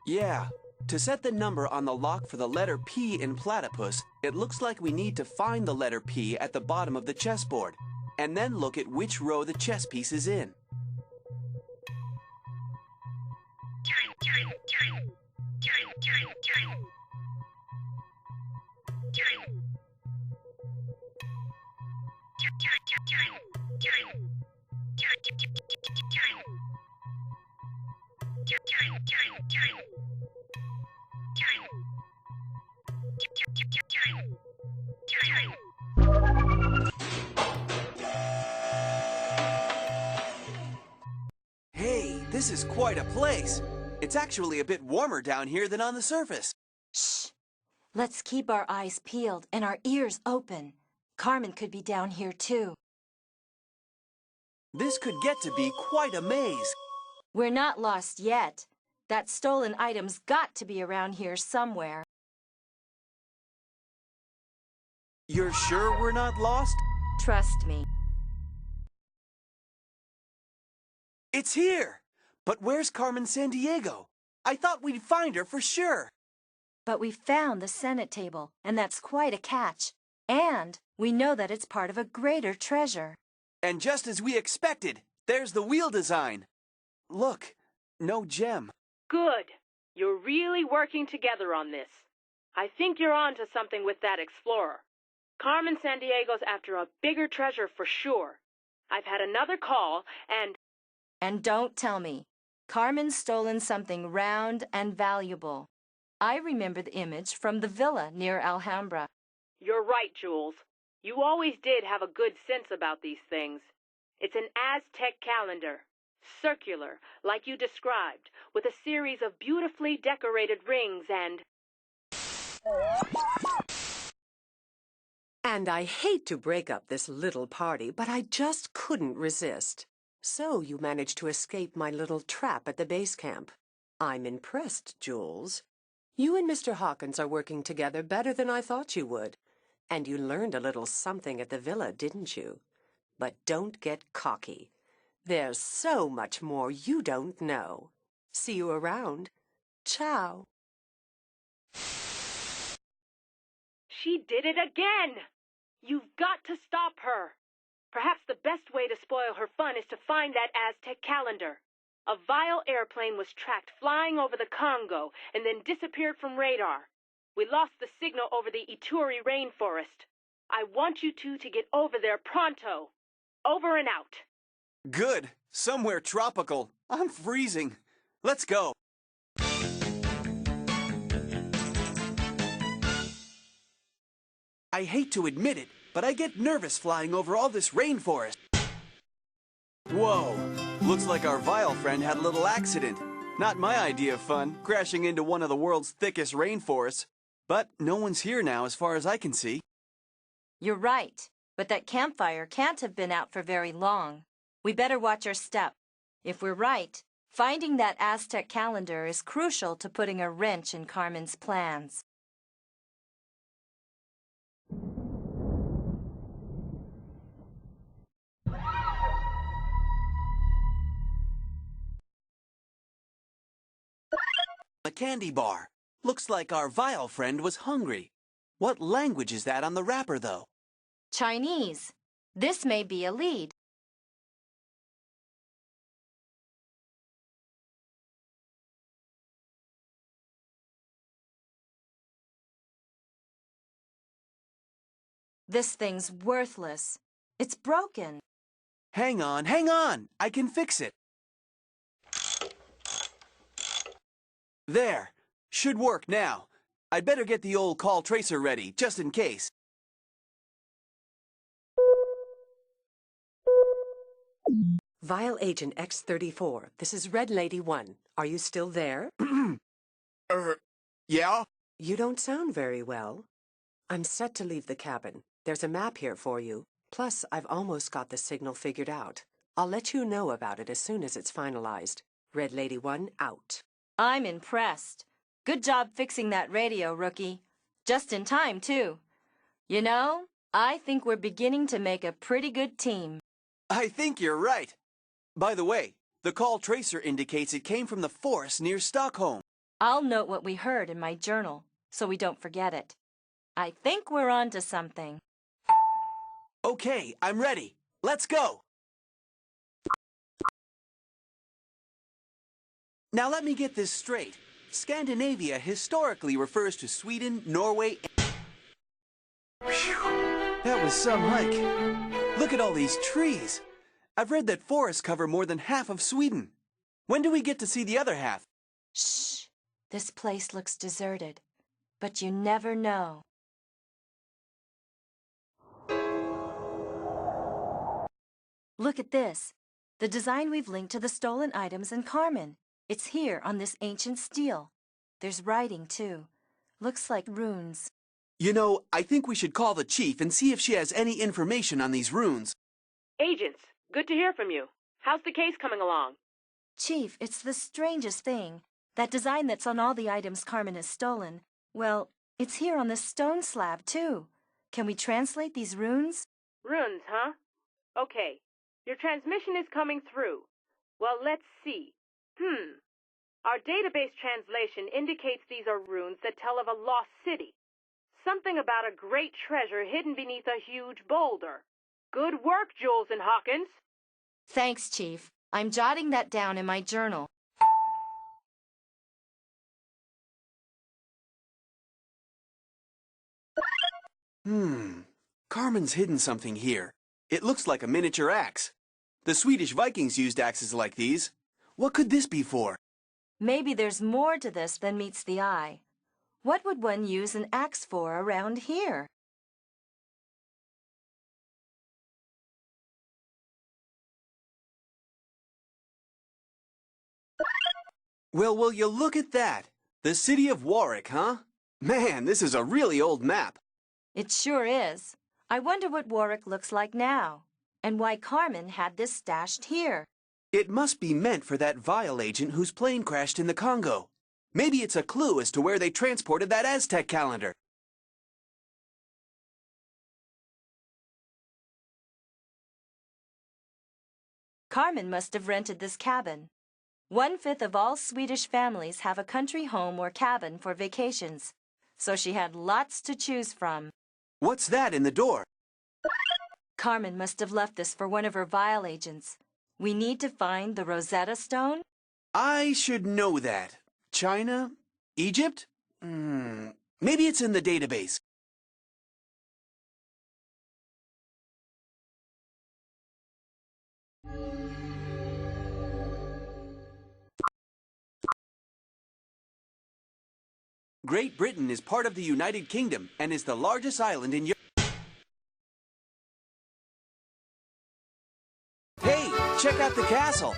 Yeah, to set the number on the lock for the letter P in platypus, it looks like we need to find the letter P at the bottom of the chessboard, and then look at which row the chess piece is in. Hey, this is quite a place. It's actually a bit warmer down here than on the surface. Shh! Let's keep our eyes peeled and our ears open. Carmen could be down here too. This could get to be quite a maze. We're not lost yet. That stolen item's got to be around here somewhere. You're sure we're not lost? Trust me. It's here! But where's Carmen Sandiego? I thought we'd find her for sure. But we found the Senate table, and that's quite a catch. And we know that it's part of a greater treasure. And just as we expected, there's the wheel design. Look, no gem. Good. You're really working together on this. I think you're on to something with that explorer. Carmen Sandiego's after a bigger treasure for sure. I've had another call, and... And don't tell me. Carmen's stolen something round and valuable. I remember the image from the villa near Alhambra. You're right, Jules. You always did have a good sense about these things. It's an Aztec calendar, circular, like you described, with a series of beautifully decorated rings and... And I hate to break up this little party, but I just couldn't resist. So you managed to escape my little trap at the base camp. I'm impressed, Jules. You and Mr. Hawkins are working together better than I thought you would. And you learned a little something at the villa, didn't you? But don't get cocky. There's so much more you don't know. See you around. Ciao. She did it again! You've got to stop her. Perhaps the best way to spoil her fun is to find that Aztec calendar. A vile airplane was tracked flying over the Congo and then disappeared from radar. We lost the signal over the Ituri rainforest. I want you two to get over there pronto. Over and out. Good. Somewhere tropical. I'm freezing. Let's go. I hate to admit it, but I get nervous flying over all this rainforest. Whoa. Looks like our vile friend had a little accident. Not my idea of fun, crashing into one of the world's thickest rainforests. But no one's here now as far as I can see. You're right, but that campfire can't have been out for very long. We better watch our step. If we're right, finding that Aztec calendar is crucial to putting a wrench in Carmen's plans. A candy bar. Looks like our vial friend was hungry. What language is that on the wrapper, though? Chinese. This may be a lead. This thing's worthless. It's broken. Hang on, hang on! I can fix it. There. Should work now. I'd better get the old call tracer ready, just in case. Vial Agent X-34, this is Red Lady 1. Are you still there? Yeah? You don't sound very well. I'm set to leave the cabin. There's a map here for you. Plus, I've almost got the signal figured out. I'll let you know about it as soon as it's finalized. Red Lady 1, out. I'm impressed. Good job fixing that radio, Rookie. Just in time, too. You know, I think we're beginning to make a pretty good team. I think you're right. By the way, the call tracer indicates it came from the forest near Stockholm. I'll note what we heard in my journal, so we don't forget it. I think we're on to something. Okay, I'm ready. Let's go. Now let me get this straight. Scandinavia historically refers to Sweden, Norway, and... Whew, that was some hike. Look at all these trees. I've read that forests cover more than half of Sweden. When do we get to see the other half? Shh. This place looks deserted, but you never know. Look at this. The design we've linked to the stolen items in Carmen. It's here on this ancient steel. There's writing, too. Looks like runes. You know, I think we should call the chief and see if she has any information on these runes. Agents, good to hear from you. How's the case coming along? Chief, it's the strangest thing. That design that's on all the items Carmen has stolen, well, it's here on this stone slab, too. Can we translate these runes? Runes, huh? Okay. Your transmission is coming through. Well, let's see. Our database translation indicates these are runes that tell of a lost city. Something about a great treasure hidden beneath a huge boulder. Good work, Jules and Hawkins. Thanks, Chief. I'm jotting that down in my journal. Carmen's hidden something here. It looks like a miniature axe. The Swedish Vikings used axes like these. What could this be for? Maybe there's more to this than meets the eye. What would one use an axe for around here? Well, will you look at that? The city of Warwick, huh? Man, this is a really old map. It sure is. I wonder what Warwick looks like now, and why Carmen had this stashed here. It must be meant for that vial agent whose plane crashed in the Congo. Maybe it's a clue as to where they transported that Aztec calendar. Carmen must have rented this cabin. 1/5 of all Swedish families have a country home or cabin for vacations, so she had lots to choose from. What's that in the door? Carmen must have left this for one of her vial agents. We need to find the Rosetta Stone? I should know that. China? Egypt? Maybe it's in the database. Great Britain is part of the United Kingdom and is the largest island in Europe. Hey, check out the castle.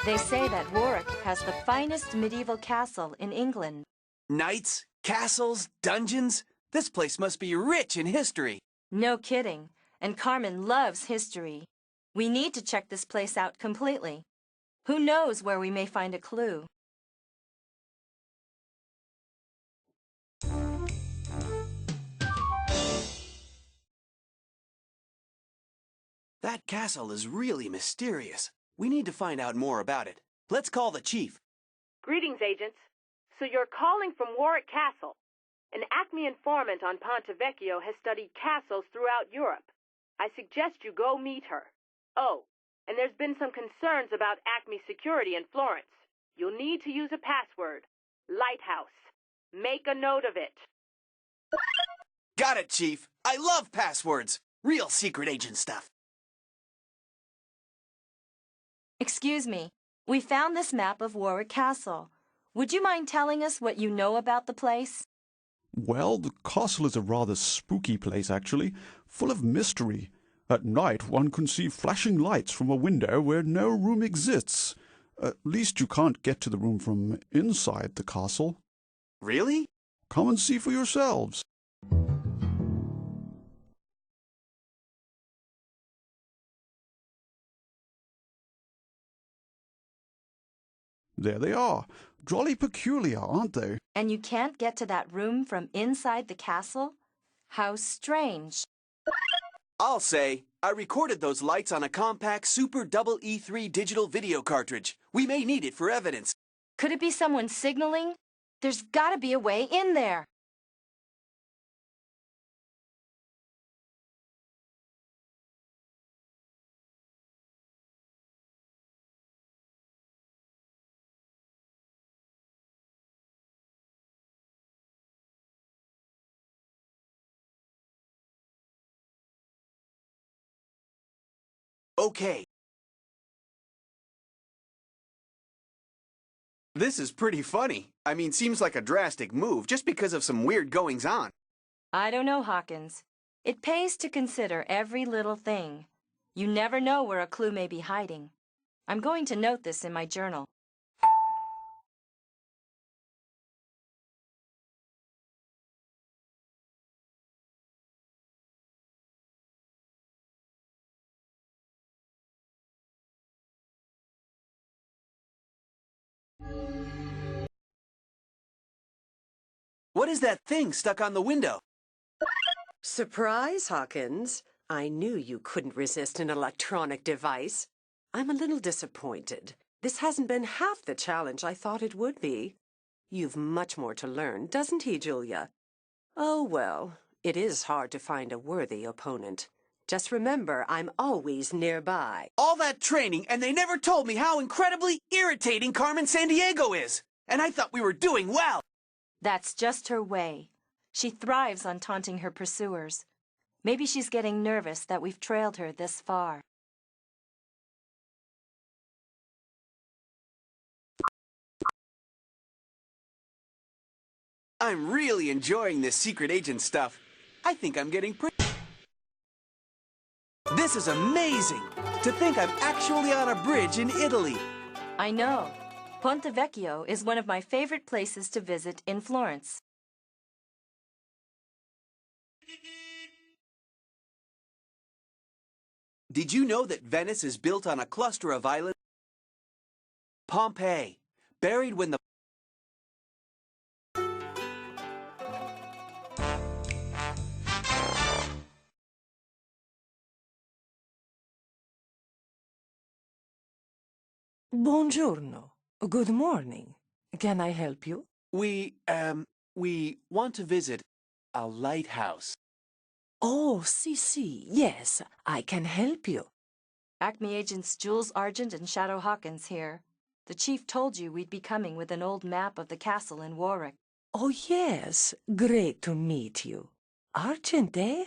They say that Warwick has the finest medieval castle in England. Knights, castles, dungeons. This place must be rich in history. No kidding. And Carmen loves history. We need to check this place out completely. Who knows where we may find a clue? That castle is really mysterious. We need to find out more about it. Let's call the chief. Greetings, agents. So you're calling from Warwick Castle. An Acme informant on Ponte Vecchio has studied castles throughout Europe. I suggest you go meet her. Oh, and there's been some concerns about Acme security in Florence. You'll need to use a password. Lighthouse. Make a note of it. Got it, Chief. I love passwords. Real secret agent stuff. Excuse me. We found this map of Warwick Castle. Would you mind telling us what you know about the place? Well, the castle is a rather spooky place, actually, full of mystery. At night, one can see flashing lights from a window where no room exists. At least you can't get to the room from inside the castle. Really? Come and see for yourselves. There they are. Jolly peculiar, aren't they? And you can't get to that room from inside the castle? How strange. I'll say, I recorded those lights on a compact Super Double E3 digital video cartridge. We may need it for evidence. Could it be someone signaling? There's gotta be a way in there. Okay. This is pretty funny. I mean, seems like a drastic move just because of some weird goings-on. I don't know, Hawkins. It pays to consider every little thing. You never know where a clue may be hiding. I'm going to note this in my journal. What is that thing stuck on the window? Surprise, Hawkins. I knew you couldn't resist an electronic device. I'm a little disappointed. This hasn't been half the challenge I thought it would be. You've much more to learn, doesn't he, Julia? Oh, well, it is hard to find a worthy opponent. Just remember, I'm always nearby. All that training, and they never told me how incredibly irritating Carmen Sandiego is. And I thought we were doing well. That's just her way. She thrives on taunting her pursuers. Maybe she's getting nervous that we've trailed her this far. I'm really enjoying this secret agent stuff. I think I'm getting pretty... This is amazing! To think I'm actually on a bridge in Italy. I know. Ponte Vecchio is one of my favorite places to visit in Florence. Did you know that Venice is built on a cluster of islands? Pompeii, buried when the... Buongiorno. Good morning. Can I help you? We want to visit a lighthouse. Oh, yes, I can help you. Acme agents Jules Argent and Shadow Hawkins here. The chief told you we'd be coming with an old map of the castle in Warwick. Oh, yes. Great to meet you. Argent, eh?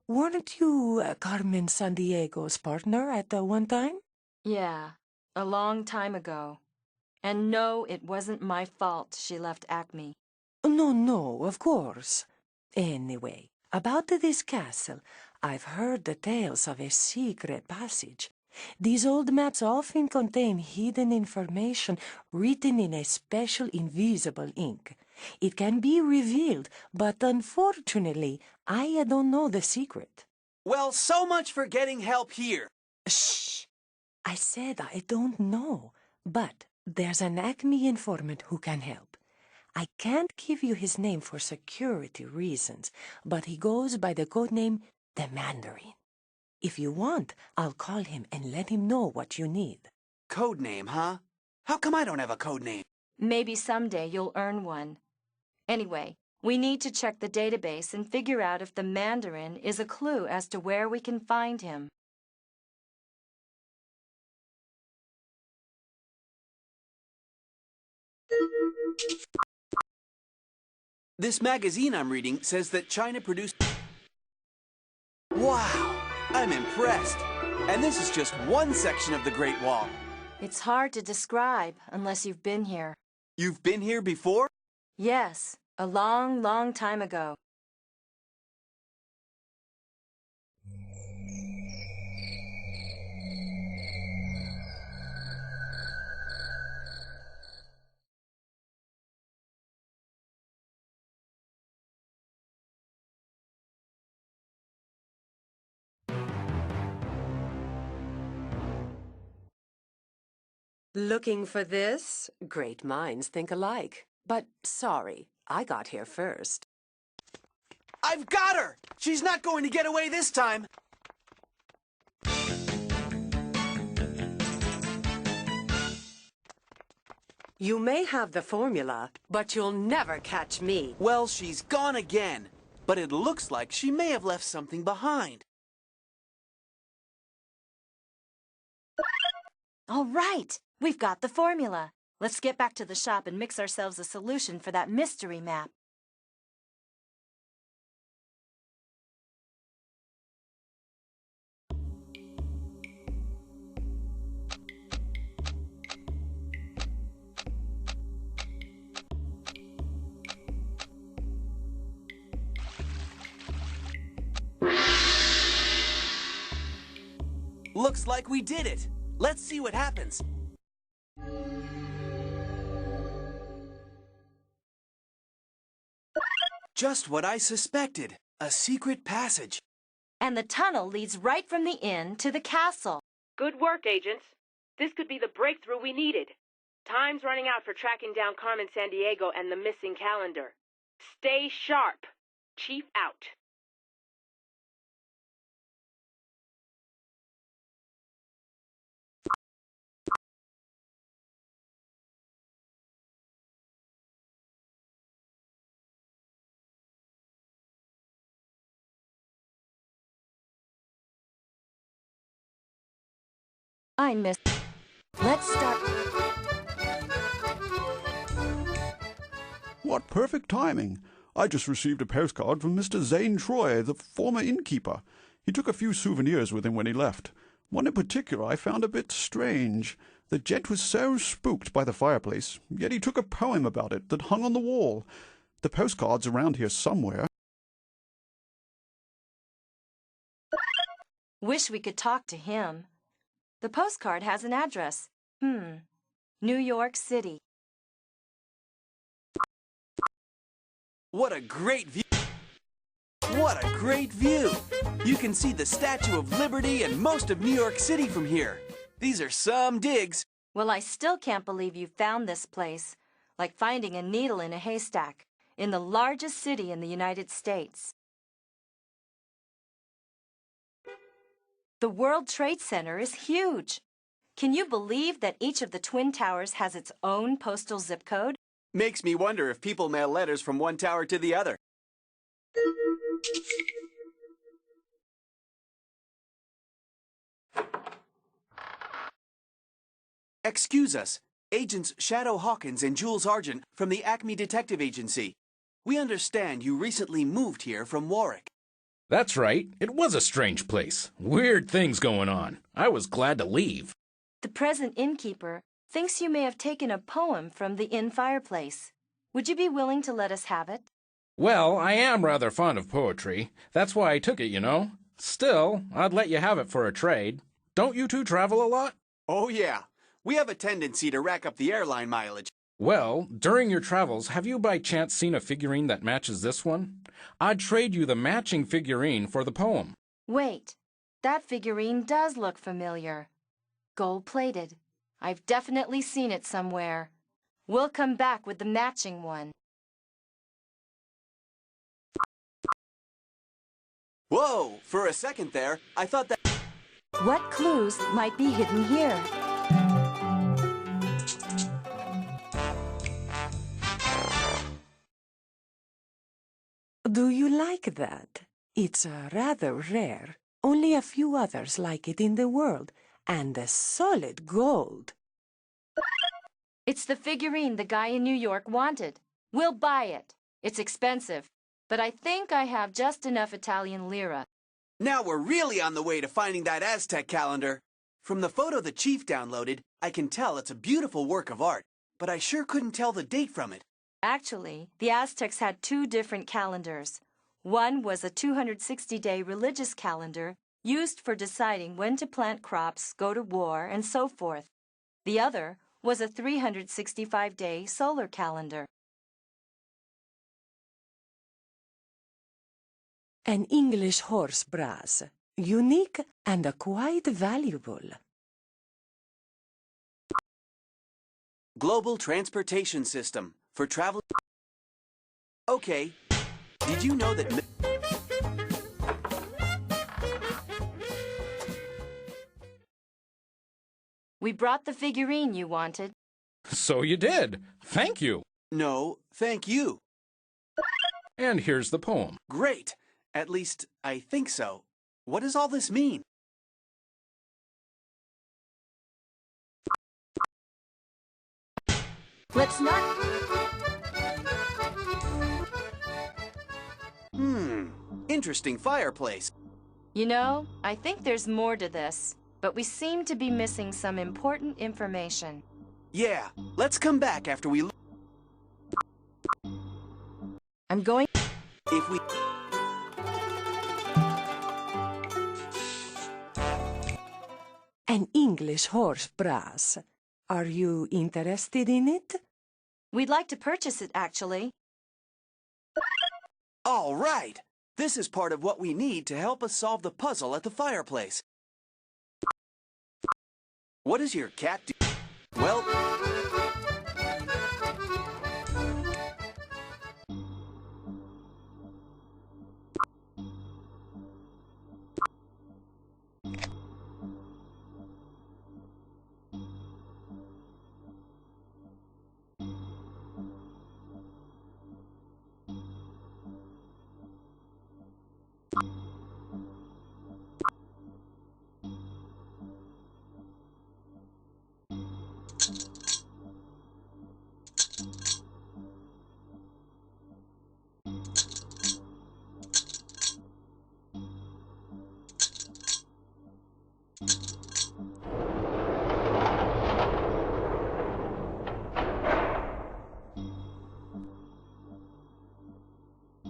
Weren't you Carmen Sandiego's partner at one time? Yeah, a long time ago. And no, it wasn't my fault she left Acme. No, of course. Anyway, about this castle, I've heard the tales of a secret passage. These old maps often contain hidden information written in a special invisible ink. It can be revealed, but unfortunately, I don't know the secret. Well, so much for getting help here. Shh! I said I don't know, but there's an Acme informant who can help. I can't give you his name for security reasons, but he goes by the codename the Mandarin. If you want, I'll call him and let him know what you need. Codename, huh? How come I don't have a codename? Maybe someday you'll earn one. Anyway, we need to check the database and figure out if the Mandarin is a clue as to where we can find him. This magazine I'm reading says that China produced... Wow! I'm impressed. And this is just one section of the Great Wall. It's hard to describe unless you've been here. You've been here before? Yes, a long, long time ago. Looking for this? Great minds think alike. But sorry, I got here first. I've got her! She's not going to get away this time! You may have the formula, but you'll never catch me. Well, she's gone again. But it looks like she may have left something behind. All right, we've got the formula. Let's get back to the shop and mix ourselves a solution for that mystery map. Looks like we did it. Let's see what happens. Just what I suspected. A secret passage. And the tunnel leads right from the inn to the castle. Good work, agents. This could be the breakthrough we needed. Time's running out for tracking down Carmen Sandiego and the missing calendar. Stay sharp. Chief out. I missed. Let's start. What perfect timing! I just received a postcard from Mr. Zane Troy, the former innkeeper. He took a few souvenirs with him when he left. One in particular I found a bit strange. The gent was so spooked by the fireplace, yet he took a poem about it that hung on the wall. The postcard's around here somewhere. Wish we could talk to him. The postcard has an address. New York City. What a great view! What a great view! You can see the Statue of Liberty and most of New York City from here. These are some digs. Well, I still can't believe you found this place. Like finding a needle in a haystack. In the largest city in the United States. The World Trade Center is huge. Can you believe that each of the Twin Towers has its own postal zip code? Makes me wonder if people mail letters from one tower to the other. Excuse us, Agents Shadow Hawkins and Jules Argent from the Acme Detective Agency. We understand you recently moved here from Warwick. That's right. It was a strange place. Weird things going on. I was glad to leave. The present innkeeper thinks you may have taken a poem from the inn fireplace. Would you be willing to let us have it? Well, I am rather fond of poetry. That's why I took it, you know. Still, I'd let you have it for a trade. Don't you two travel a lot? Oh, yeah. We have a tendency to rack up the airline mileage. Well, during your travels, have you by chance seen a figurine that matches this one? I'd trade you the matching figurine for the poem. Wait, that figurine does look familiar. Gold-plated. I've definitely seen it somewhere. We'll come back with the matching one. Whoa! For a second there, I thought that... What clues might be hidden here? Do you like that? It's rather rare. Only a few others like it in the world, and a solid gold. It's the figurine the guy in New York wanted. We'll buy it. It's expensive, but I think I have just enough Italian lira. Now we're really on the way to finding that Aztec calendar. From the photo the chief downloaded, I can tell it's a beautiful work of art, but I sure couldn't tell the date from it. Actually, the Aztecs had two different calendars. One was a 260-day religious calendar used for deciding when to plant crops, go to war, and so forth. The other was a 365-day solar calendar. An English horse brass, unique and quite valuable. Global Transportation System for travel. Okay, did you know that... We brought the figurine you wanted. So you did. Thank you. No, thank you. And here's the poem. Great. At least, I think so. What does all this mean? Let's not... Interesting fireplace. You know, I think there's more to this, but we seem to be missing some important information. Yeah, let's come back after we... I'm going... If we... An English horse brass. Are you interested in it? We'd like to purchase it, actually. All right! This is part of what we need to help us solve the puzzle at the fireplace. What does your cat do? Well...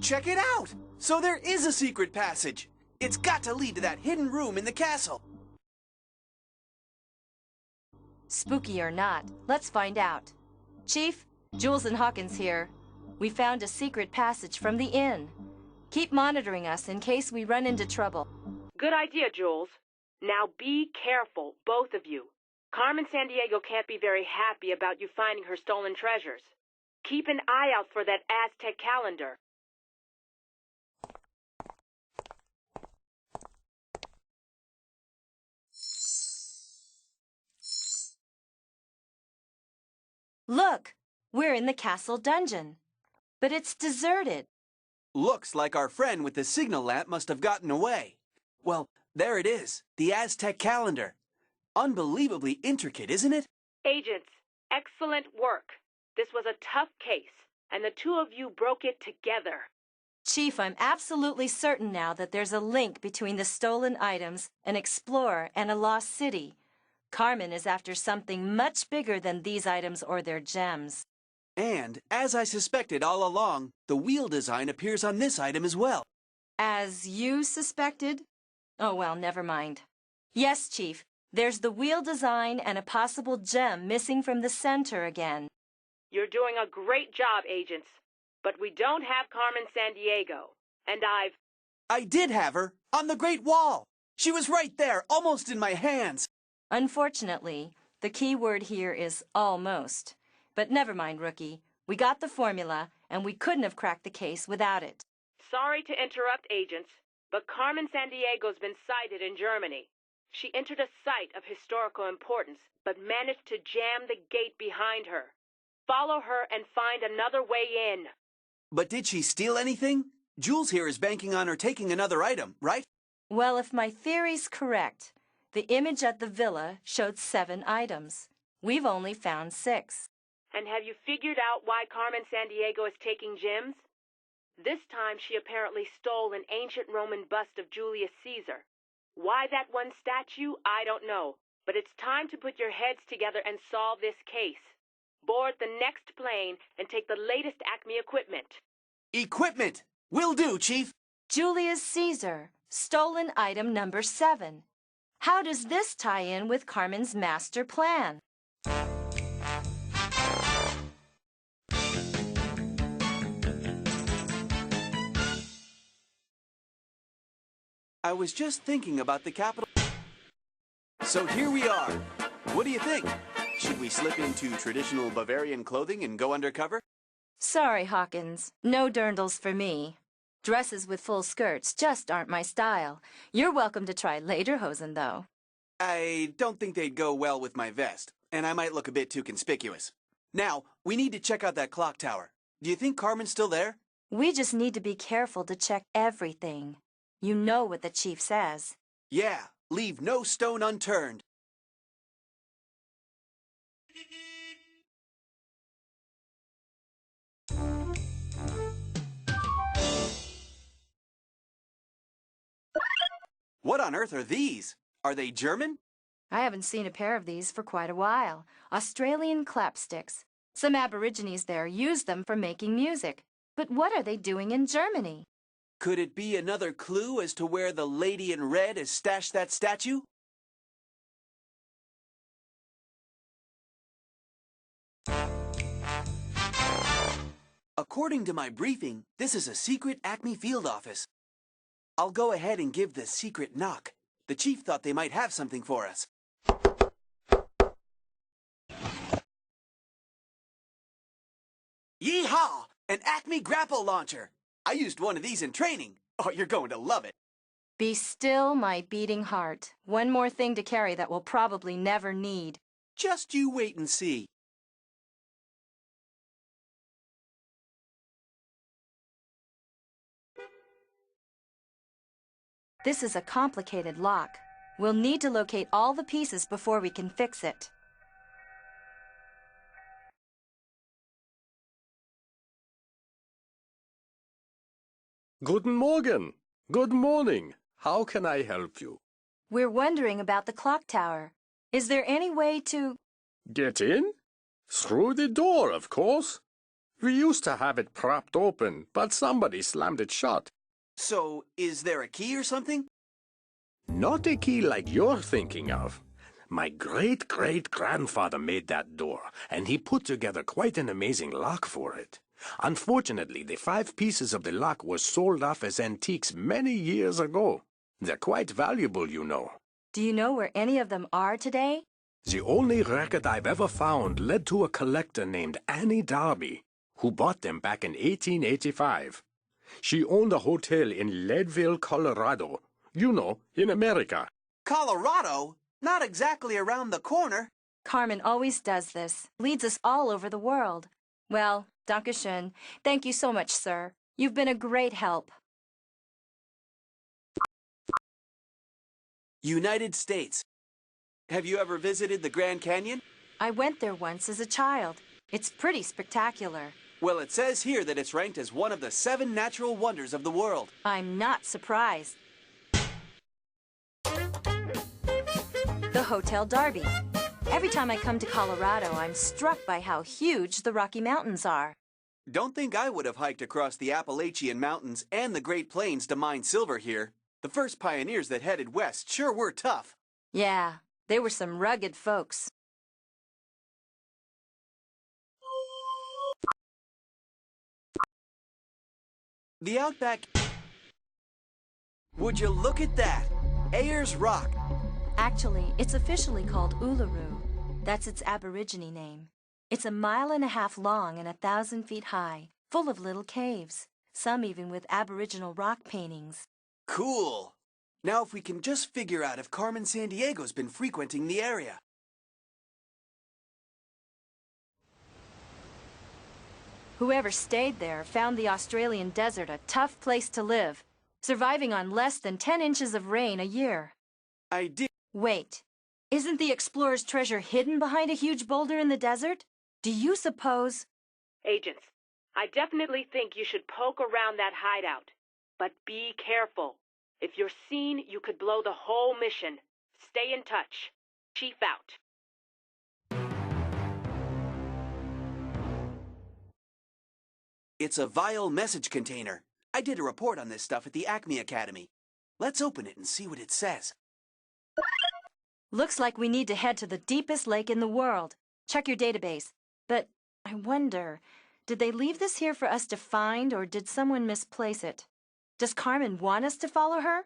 Check it out! So there is a secret passage! It's got to lead to that hidden room in the castle! Spooky or not, let's find out. Chief, Jules and Hawkins here. We found a secret passage from the inn. Keep monitoring us in case we run into trouble. Good idea, Jules. Now be careful, both of you. Carmen Sandiego can't be very happy about you finding her stolen treasures. Keep an eye out for that Aztec calendar. Look, we're in the castle dungeon. But it's deserted. Looks like our friend with the signal lamp must have gotten away. Well, there it is, the Aztec calendar. Unbelievably intricate, isn't it? Agents, excellent work. This was a tough case, and the two of you broke it together. Chief, I'm absolutely certain now that there's a link between the stolen items, an explorer, and a lost city. Carmen is after something much bigger than these items or their gems. And, as I suspected all along, the wheel design appears on this item as well. As you suspected? Oh, well, never mind. Yes, Chief, there's the wheel design and a possible gem missing from the center again. You're doing a great job, agents. But we don't have Carmen Sandiego. And I did have her, on the Great Wall. She was right there, almost in my hands. Unfortunately, the key word here is almost. But never mind, Rookie. We got the formula, and we couldn't have cracked the case without it. Sorry to interrupt, agents, but Carmen Sandiego's been sighted in Germany. She entered a site of historical importance, but managed to jam the gate behind her. Follow her and find another way in. But did she steal anything? Jules here is banking on her taking another item, right? Well, if my theory's correct, the image at the villa showed 7 items. We've only found 6. And have you figured out why Carmen Sandiego is taking gems? This time she apparently stole an ancient Roman bust of Julius Caesar. Why that one statue, I don't know. But it's time to put your heads together and solve this case. Board the next plane and take the latest Acme equipment. Equipment! Will do, Chief. Julius Caesar, stolen item number 7. How does this tie in with Carmen's master plan? I was just thinking about the capital. So here we are. What do you think? Should we slip into traditional Bavarian clothing and go undercover? Sorry, Hawkins. No dirndls for me. Dresses with full skirts just aren't my style. You're welcome to try lederhosen, though. I don't think they'd go well with my vest, and I might look a bit too conspicuous. Now, we need to check out that clock tower. Do you think Carmen's still there? We just need to be careful to check everything. You know what the chief says. Yeah, leave no stone unturned. What on earth are these? Are they German? I haven't seen a pair of these for quite a while. Australian clapsticks. Some Aborigines there use them for making music. But what are they doing in Germany? Could it be another clue as to where the lady in red has stashed that statue? According to my briefing, this is a secret Acme field office. I'll go ahead and give the secret knock. The chief thought they might have something for us. Yeehaw! An Acme grapple launcher! I used one of these in training. Oh, you're going to love it. Be still, my beating heart. One more thing to carry that we'll probably never need. Just you wait and see. This is a complicated lock. We'll need to locate all the pieces before we can fix it. Guten Morgen. Good morning. How can I help you? We're wondering about the clock tower. Is there any way to... Get in? Through the door, of course. We used to have it propped open, but somebody slammed it shut. So, is there a key or something? Not a key like you're thinking of. My great-great-grandfather made that door, and he put together quite an amazing lock for it. Unfortunately, the 5 pieces of the lock were sold off as antiques many years ago. They're quite valuable, you know. Do you know where any of them are today? The only record I've ever found led to a collector named Annie Darby, who bought them back in 1885. She owned a hotel in Leadville, Colorado. You know, in America. Colorado? Not exactly around the corner. Carmen always does this. Leads us all over the world. Well, Dankeschön. Thank you so much, sir. You've been a great help. United States. Have you ever visited the Grand Canyon? I went there once as a child. It's pretty spectacular. Well, it says here that it's ranked as one of the 7 natural wonders of the world. I'm not surprised. The Hotel Darby. Every time I come to Colorado, I'm struck by how huge the Rocky Mountains are. Don't think I would have hiked across the Appalachian Mountains and the Great Plains to mine silver here. The first pioneers that headed west sure were tough. Yeah, they were some rugged folks. The Outback... Would you look at that? Ayers Rock. Actually, it's officially called Uluru. That's its Aborigine name. It's 1.5 miles long and 1,000 feet high, full of little caves, some even with Aboriginal rock paintings. Cool. Now if we can just figure out if Carmen Sandiego's been frequenting the area. Whoever stayed there found the Australian desert a tough place to live, surviving on less than 10 inches of rain a year. I did. Wait, isn't the explorer's treasure hidden behind a huge boulder in the desert? Do you suppose... Agents, I definitely think you should poke around that hideout. But be careful. If you're seen, you could blow the whole mission. Stay in touch. Chief out. It's a vial message container. I did a report on this stuff at the Acme Academy. Let's open it and see what it says. Looks like we need to head to the deepest lake in the world. Check your database. But I wonder, did they leave this here for us to find, or did someone misplace it? Does Carmen want us to follow her?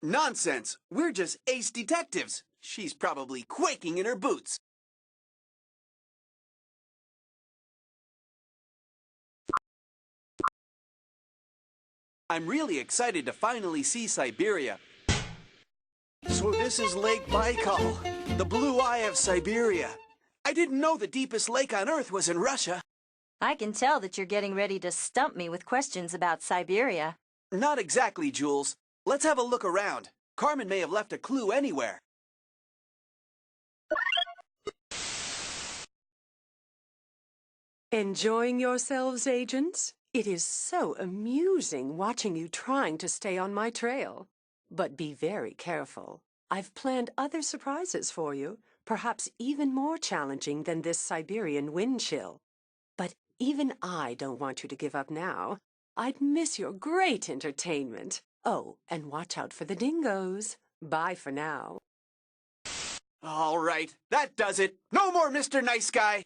Nonsense! We're just ace detectives. She's probably quaking in her boots. I'm really excited to finally see Siberia. So this is Lake Baikal, the blue eye of Siberia. I didn't know the deepest lake on Earth was in Russia. I can tell that you're getting ready to stump me with questions about Siberia. Not exactly, Jules. Let's have a look around. Carmen may have left a clue anywhere. Enjoying yourselves, agents? It is so amusing watching you trying to stay on my trail. But be very careful. I've planned other surprises for you, perhaps even more challenging than this Siberian wind chill. But even I don't want you to give up now. I'd miss your great entertainment. Oh, and watch out for the dingoes. Bye for now. All right, that does it. No more Mr. Nice Guy.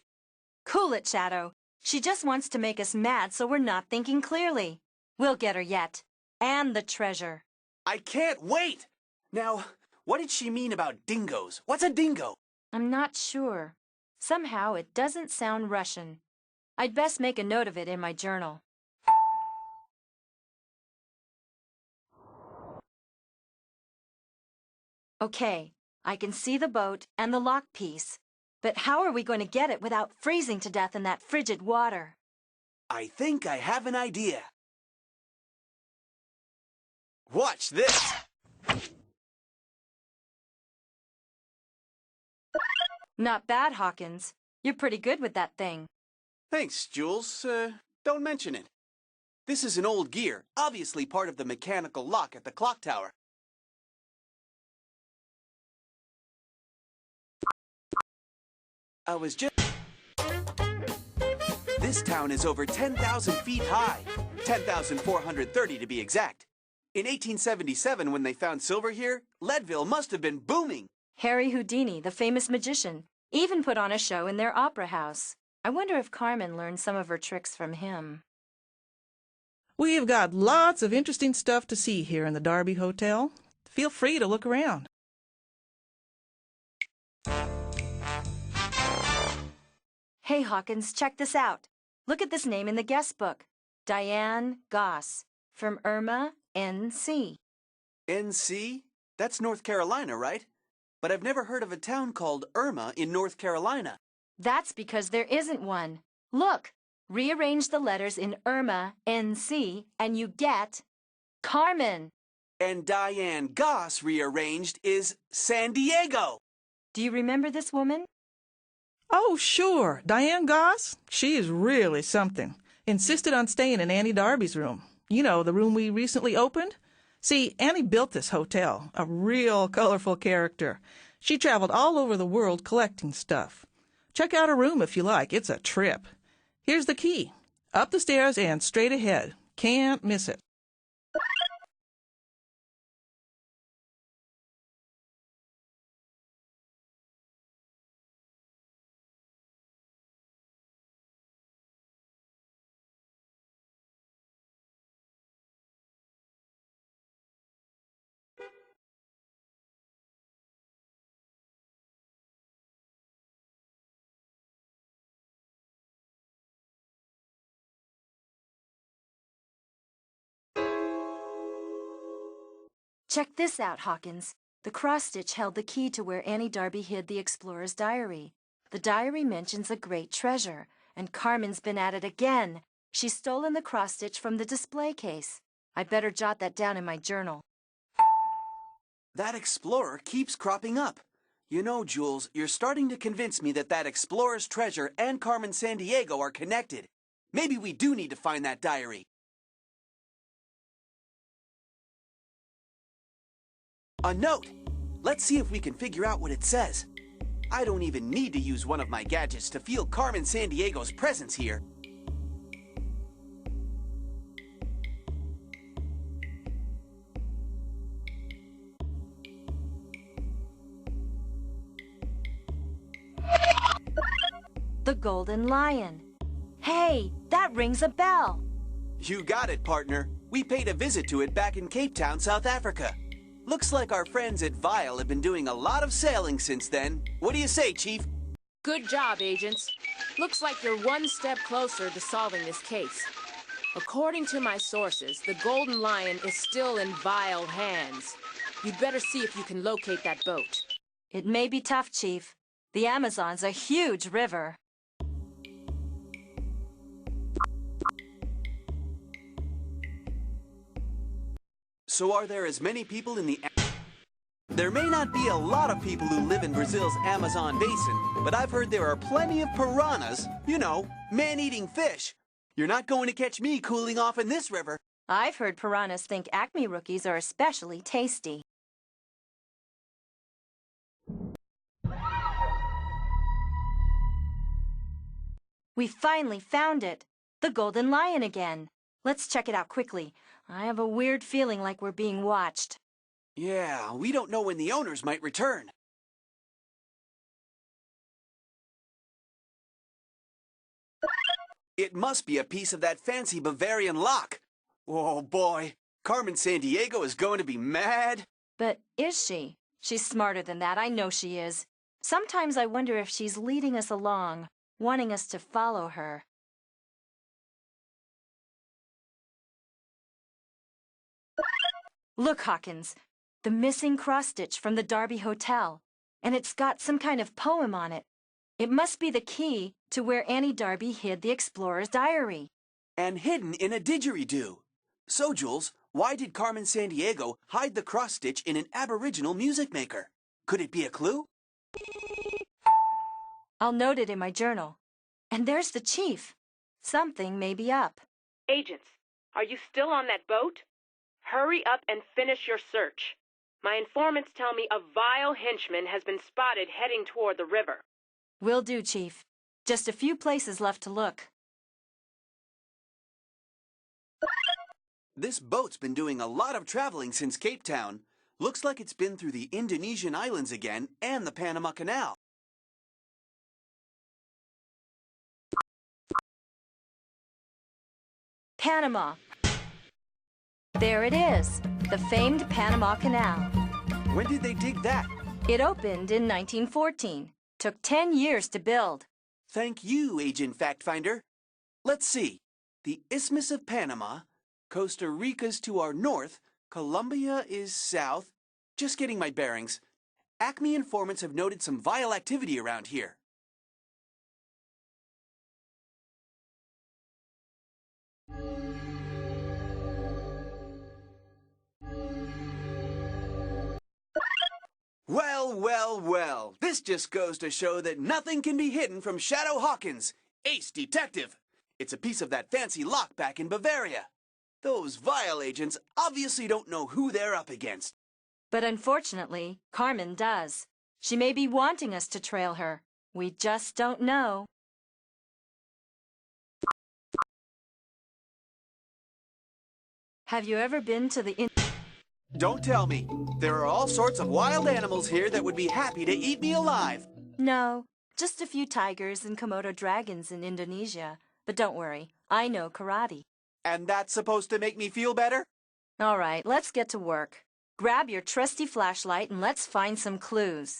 Cool it, Shadow. She just wants to make us mad so we're not thinking clearly. We'll get her yet. And the treasure. I can't wait! Now, what did she mean about dingoes? What's a dingo? I'm not sure. Somehow it doesn't sound Russian. I'd best make a note of it in my journal. Okay, I can see the boat and the lock piece. But how are we going to get it without freezing to death in that frigid water? I think I have an idea. Watch this! Not bad, Hawkins. You're pretty good with that thing. Thanks, Jules. Don't mention it. This is an old gear, obviously part of the mechanical lock at the clock tower. I was just... This town is over 10,000 feet high. 10,430 to be exact. In 1877, when they found silver here, Leadville must have been booming. Harry Houdini, the famous magician, even put on a show in their opera house. I wonder if Carmen learned some of her tricks from him. We've got lots of interesting stuff to see here in the Darby Hotel. Feel free to look around. Hey, Hawkins, check this out. Look at this name in the guest book. Diane Goss, from Irma, N.C. N.C.? That's North Carolina, right? But I've never heard of a town called Irma in North Carolina. That's because there isn't one. Look, rearrange the letters in Irma, N.C., and you get Carmen. And Diane Goss rearranged is Sandiego. Do you remember this woman? Oh, sure. Diane Goss? She is really something. Insisted on staying in Annie Darby's room. You know, the room we recently opened? See, Annie built this hotel, a real colorful character. She traveled all over the world collecting stuff. Check out her room if you like. It's a trip. Here's the key. Up the stairs and straight ahead. Can't miss it. Check this out, Hawkins. The cross-stitch held the key to where Annie Darby hid the explorer's diary. The diary mentions a great treasure, and Carmen's been at it again, She's stolen the cross-stitch from the display case. I better jot that down in my journal. That explorer keeps cropping up. You know, Jules, you're starting to convince me that that explorer's treasure and Carmen Sandiego are connected. Maybe we do need to find that diary. A note! Let's see if we can figure out what it says. I don't even need to use one of my gadgets to feel Carmen Sandiego's presence here. The Golden Lion. Hey, that rings a bell. You got it, partner. We paid a visit to it back in Cape Town, South Africa. Looks like our friends at Vile have been doing a lot of sailing since then. What do you say, Chief? Good job, agents. Looks like you're one step closer to solving this case. According to my sources, the Golden Lion is still in Vile hands. You'd better see if you can locate that boat. It may be tough, Chief. The Amazon's a huge river. So are there as many people in the... There may not be a lot of people who live in Brazil's Amazon basin, but I've heard there are plenty of piranhas. You know, man-eating fish. You're not going to catch me cooling off in this river. I've heard piranhas think Acme rookies are especially tasty. We finally found it. The Golden Lion again. Let's check it out quickly. I have a weird feeling like we're being watched. Yeah, we don't know when the owners might return. It must be a piece of that fancy Bavarian lock. Oh boy, Carmen Sandiego is going to be mad. But is she? She's smarter than that, I know she is. Sometimes I wonder if she's leading us along, wanting us to follow her. Look, Hawkins, the missing cross-stitch from the Darby Hotel. And it's got some kind of poem on it. It must be the key to where Annie Darby hid the explorer's diary. And hidden in a didgeridoo. So, Jules, why did Carmen Sandiego hide the cross-stitch in an Aboriginal music maker? Could it be a clue? I'll note it in my journal. And there's the chief. Something may be up. Agents, are you still on that boat? Hurry up and finish your search. My informants tell me a vile henchman has been spotted heading toward the river. Will do, Chief. Just a few places left to look. This boat's been doing a lot of traveling since Cape Town. Looks like it's been through the Indonesian islands again and the Panama Canal. Panama. There it is, the famed Panama Canal. When did they dig that? It opened in 1914. Took 10 years to build. Thank you, Agent Fact Finder. Let's see. The Isthmus of Panama, Costa Rica's to our north, Colombia is south. Just getting my bearings. Acme informants have noted some vile activity around here. Well, well, well. This just goes to show that nothing can be hidden from Shadow Hawkins, ace detective. It's a piece of that fancy lock back in Bavaria. Those vile agents obviously don't know who they're up against. But unfortunately, Carmen does. She may be wanting us to trail her. We just don't know. Have you ever been to the... Don't tell me. There are all sorts of wild animals here that would be happy to eat me alive. No, just a few tigers and Komodo dragons in Indonesia. But don't worry, I know karate. And that's supposed to make me feel better? All right, let's get to work. Grab your trusty flashlight and let's find some clues.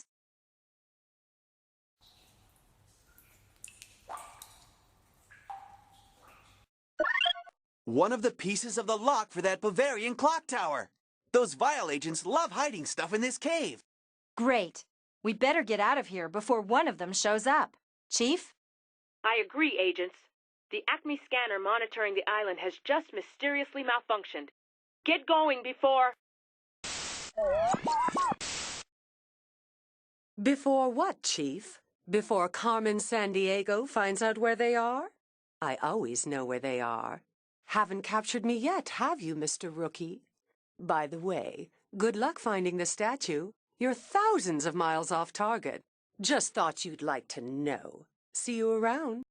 One of the pieces of the lock for that Bavarian clock tower. Those vile agents love hiding stuff in this cave. Great. We better get out of here before one of them shows up. Chief? I agree, agents. The Acme scanner monitoring the island has just mysteriously malfunctioned. Get going before... Before what, Chief? Before Carmen Sandiego finds out where they are? I always know where they are. Haven't captured me yet, have you, Mr. Rookie? By the way, good luck finding the statue. You're thousands of miles off target. Just thought you'd like to know. See you around.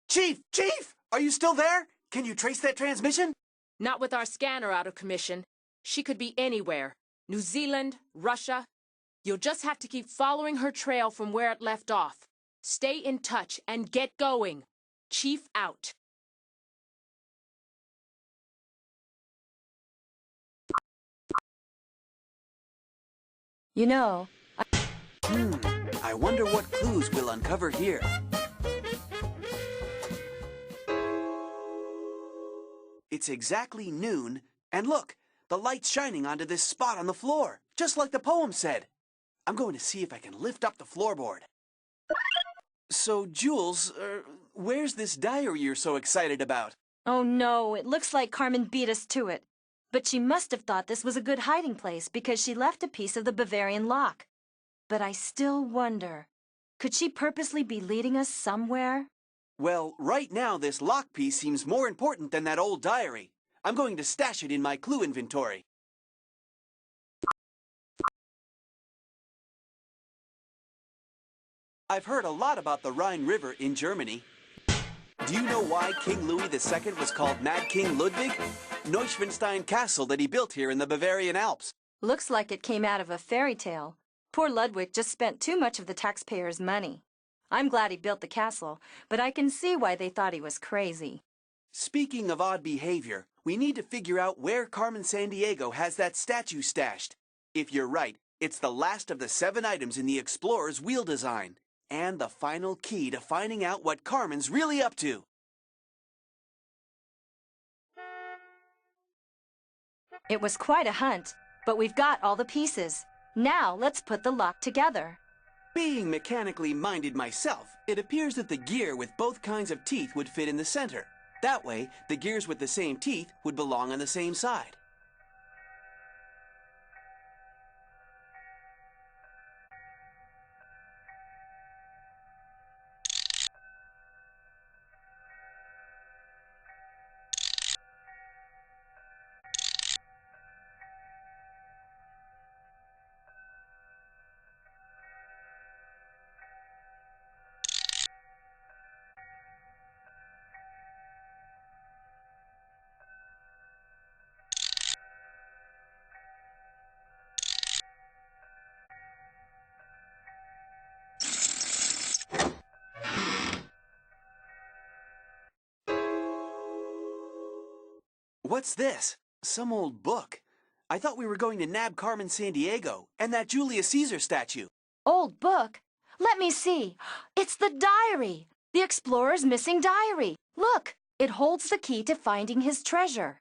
Chief! Chief! Are you still there? Can you trace that transmission? Not with our scanner out of commission. She could be anywhere. New Zealand, Russia. You'll just have to keep following her trail from where it left off. Stay in touch and get going. Chief out. You know, I wonder what clues we'll uncover here. It's exactly noon, and look, the light's shining onto this spot on the floor, just like the poem said. I'm going to see if I can lift up the floorboard. So, Jules, where's this diary you're so excited about? oh no, it looks like Carmen beat us to it. But she must have thought this was a good hiding place because she left a piece of the Bavarian lock. But I still wonder, could she purposely be leading us somewhere? Well, right now this lock piece seems more important than that old diary. I'm going to stash it in my clue inventory. I've heard a lot about the Rhine River in Germany. Do you know why King Louis II was called Mad King Ludwig? Neuschwanstein Castle that he built here in the Bavarian Alps. Looks like it came out of a fairy tale. Poor Ludwig just spent too much of the taxpayers' money. I'm glad he built the castle, but I can see why they thought he was crazy. Speaking of odd behavior, we need to figure out where Carmen Sandiego has that statue stashed. If you're right, it's the last of the 7 items in the Explorer's wheel design, and the final key to finding out what Carmen's really up to. It was quite a hunt, but we've got all the pieces. Now let's put the lock together. Being mechanically minded myself, it appears that the gear with both kinds of teeth would fit in the center. That way, the gears with the same teeth would belong on the same side. What's this? Some old book. I thought we were going to nab Carmen Sandiego and that Julius Caesar statue. Old book? Let me see. It's the diary. The explorer's missing diary. Look, it holds the key to finding his treasure.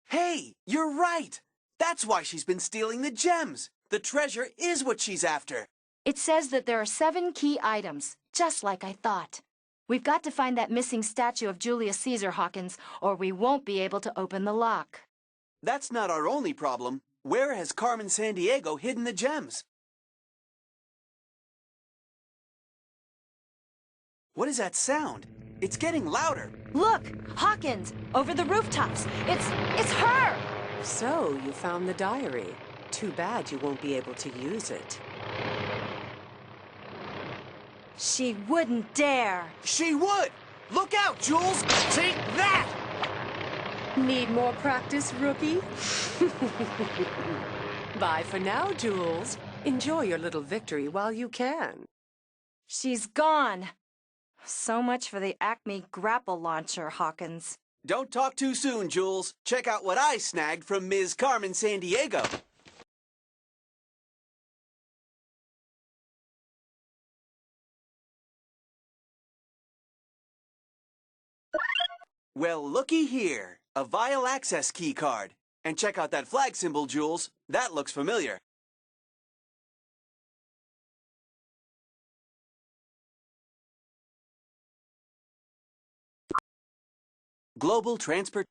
Hey, you're right. That's why she's been stealing the gems. The treasure is what she's after. It says that there are 7 key items, just like I thought. We've got to find that missing statue of Julius Caesar, Hawkins, or we won't be able to open the lock. That's not our only problem. Where has Carmen Sandiego hidden the gems? What is that sound? It's getting louder. Look, Hawkins, over the rooftops. It's her! So, you found the diary. Too bad you won't be able to use it. She wouldn't dare. She would! Look out, Jules! Take that! Need more practice, rookie? Bye for now, Jules. Enjoy your little victory while you can. She's gone. So much for the Acme grapple launcher, Hawkins. Don't talk too soon, Jules. Check out what I snagged from Ms. Carmen Sandiego. Well, looky here. A vial access key card. And check out that flag symbol, Jules. That looks familiar. Global transport...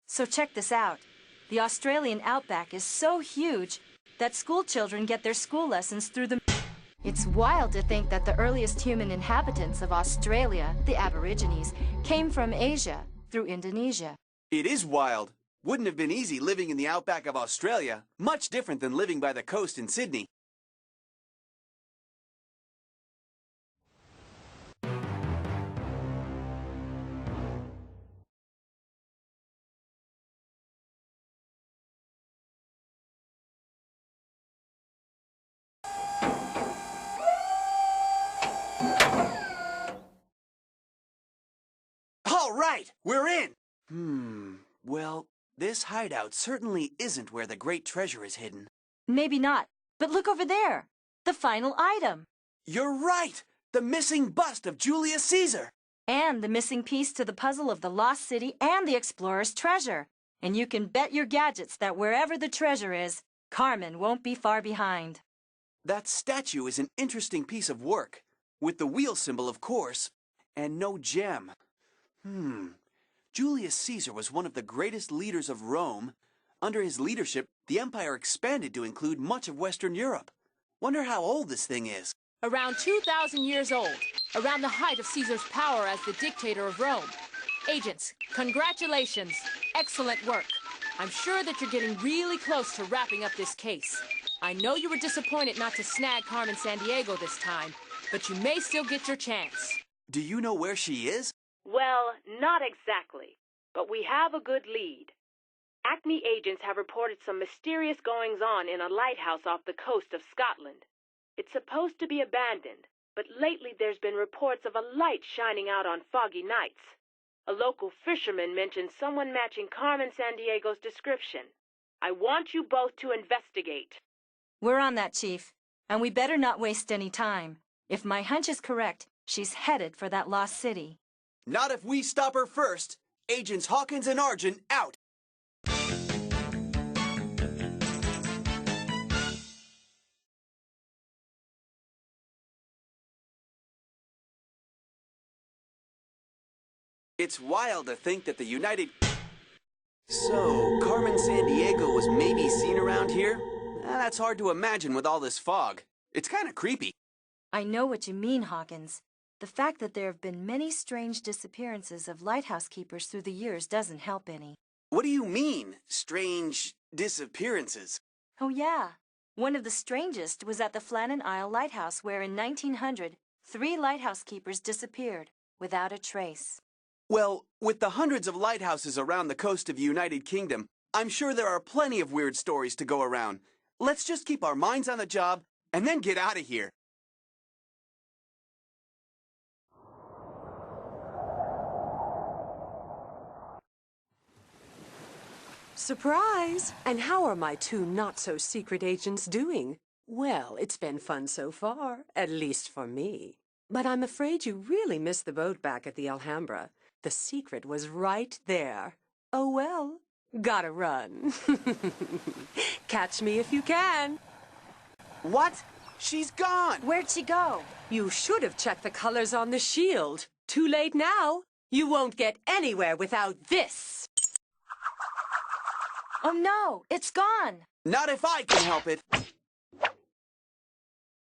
So check this out. The Australian outback is so huge that school children get their school lessons through the... It's wild to think that the earliest human inhabitants of Australia, the Aborigines, came from Asia through Indonesia. It is wild. Wouldn't have been easy living in the outback of Australia. Much different than living by the coast in Sydney. All right, we're in! Well, this hideout certainly isn't where the great treasure is hidden. Maybe not, but look over there. The final item. You're right! The missing bust of Julius Caesar! And the missing piece to the puzzle of the lost city and the explorer's treasure. And you can bet your gadgets that wherever the treasure is, Carmen won't be far behind. That statue is an interesting piece of work, with the wheel symbol, of course, and no gem. Julius Caesar was one of the greatest leaders of Rome. Under his leadership, the empire expanded to include much of Western Europe. Wonder how old this thing is. Around 2,000 years old, around the height of Caesar's power as the dictator of Rome. Agents, congratulations. Excellent work. I'm sure that you're getting really close to wrapping up this case. I know you were disappointed not to snag Carmen Sandiego this time, but you may still get your chance. Do you know where she is? Well, not exactly, but we have a good lead. Acme agents have reported some mysterious goings-on in a lighthouse off the coast of Scotland. It's supposed to be abandoned, but lately there's been reports of a light shining out on foggy nights. A local fisherman mentioned someone matching Carmen Sandiego's description. I want you both to investigate. We're on that, Chief, and we better not waste any time. If my hunch is correct, she's headed for that lost city. Not if we stop her first. Agents Hawkins and Argent out. It's wild to think that the United... So, Carmen Sandiego was maybe seen around here? That's hard to imagine with all this fog. It's kind of creepy. I know what you mean, Hawkins. The fact that there have been many strange disappearances of lighthouse keepers through the years doesn't help any. What do you mean, strange disappearances? Oh, yeah. One of the strangest was at the Flannan Isle Lighthouse, where in 1900, 3 lighthouse keepers disappeared without a trace. Well, with the hundreds of lighthouses around the coast of the United Kingdom, I'm sure there are plenty of weird stories to go around. Let's just keep our minds on the job and then get out of here. Surprise! And how are my 2 not-so-secret agents doing? Well, it's been fun so far, at least for me. But I'm afraid you really missed the boat back at the Alhambra. The secret was right there. Oh well, gotta run. Catch me if you can. What? She's gone! Where'd she go? You should have checked the colors on the shield. Too late now. You won't get anywhere without this. Oh no, it's gone. Not if I can help it.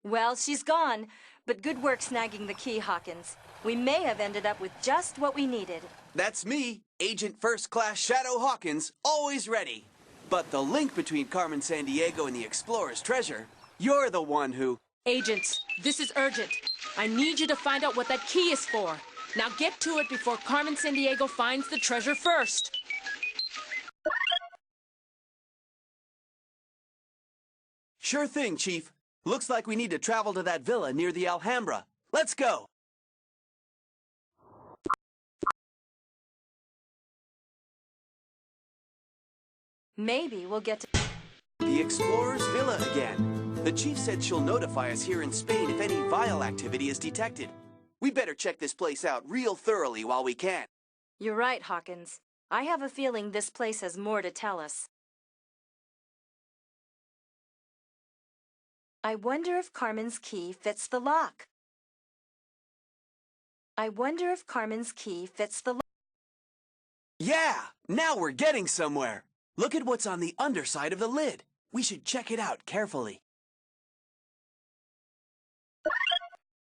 Well, she's gone, but good work snagging the key, Hawkins. We may have ended up with just what we needed. That's me, Agent First Class Shadow Hawkins, always ready. But the link between Carmen Sandiego and the Explorer's treasure, you're the one who... Agents, this is urgent. I need you to find out what that key is for. Now get to it before Carmen Sandiego finds the treasure first. Sure thing, Chief. Looks like we need to travel to that villa near the Alhambra. Let's go! Maybe we'll get to... The Explorer's Villa again. The Chief said she'll notify us here in Spain if any vile activity is detected. We better check this place out real thoroughly while we can. You're right, Hawkins. I have a feeling this place has more to tell us. I wonder if Carmen's key fits the lock. I wonder if Carmen's key fits the... Yeah! Now we're getting somewhere! Look at what's on the underside of the lid. We should check it out carefully.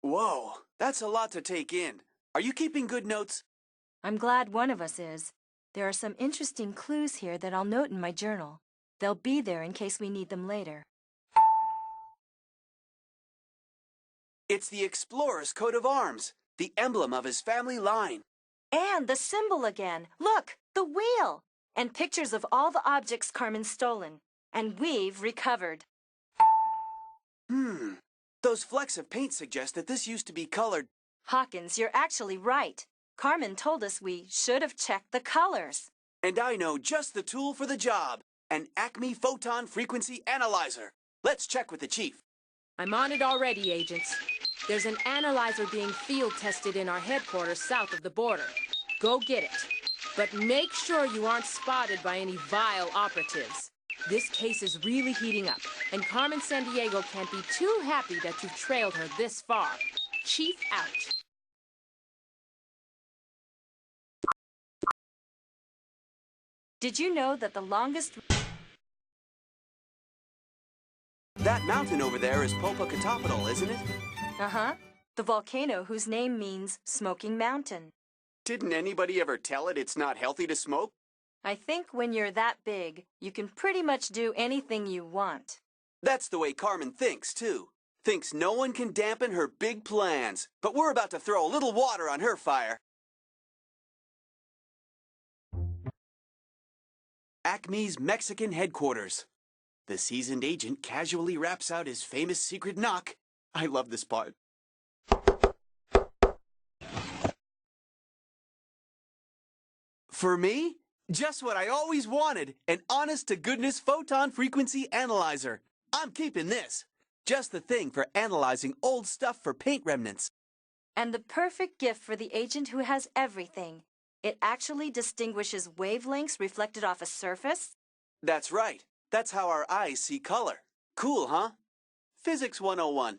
Whoa, that's a lot to take in. Are you keeping good notes? I'm glad one of us is. There are some interesting clues here that I'll note in my journal. They'll be there in case we need them later. It's the explorer's coat of arms, the emblem of his family line. And the symbol again. Look, the wheel! And pictures of all the objects Carmen's stolen. And we've recovered. Those flecks of paint suggest that this used to be colored. Hawkins, you're actually right. Carmen told us we should have checked the colors. And I know just the tool for the job. An Acme Photon Frequency Analyzer. Let's check with the chief. I'm on it already, agents. There's an analyzer being field tested in our headquarters south of the border. Go get it. But make sure you aren't spotted by any vile operatives. This case is really heating up, and Carmen Sandiego can't be too happy that you've trailed her this far. Chief out. Did you know that the longest... That mountain over there is Popocatépetl, isn't it? Uh-huh. The volcano whose name means Smoking Mountain. Didn't anybody ever tell it it's not healthy to smoke? I think when you're that big, you can pretty much do anything you want. That's the way Carmen thinks, too. Thinks no one can dampen her big plans. But we're about to throw a little water on her fire. Acme's Mexican headquarters. The seasoned agent casually raps out his famous secret knock. I love this part. For me? Just what I always wanted, an honest-to-goodness photon frequency analyzer. I'm keeping this. Just the thing for analyzing old stuff for paint remnants. And the perfect gift for the agent who has everything. It actually distinguishes wavelengths reflected off a surface? That's right. That's how our eyes see color. Cool, huh? Physics 101.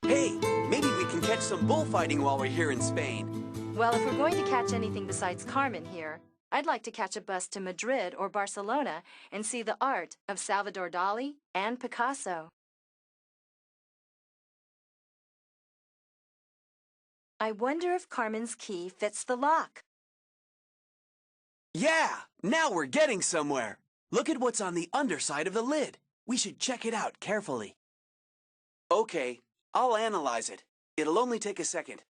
Hey, maybe we can catch some bullfighting while we're here in Spain. Well, if we're going to catch anything besides Carmen here, I'd like to catch a bus to Madrid or Barcelona and see the art of Salvador Dali and Picasso. I wonder if Carmen's key fits the lock. Yeah, now we're getting somewhere. Look at what's on the underside of the lid. We should check it out carefully. Okay, I'll analyze it. It'll only take a second.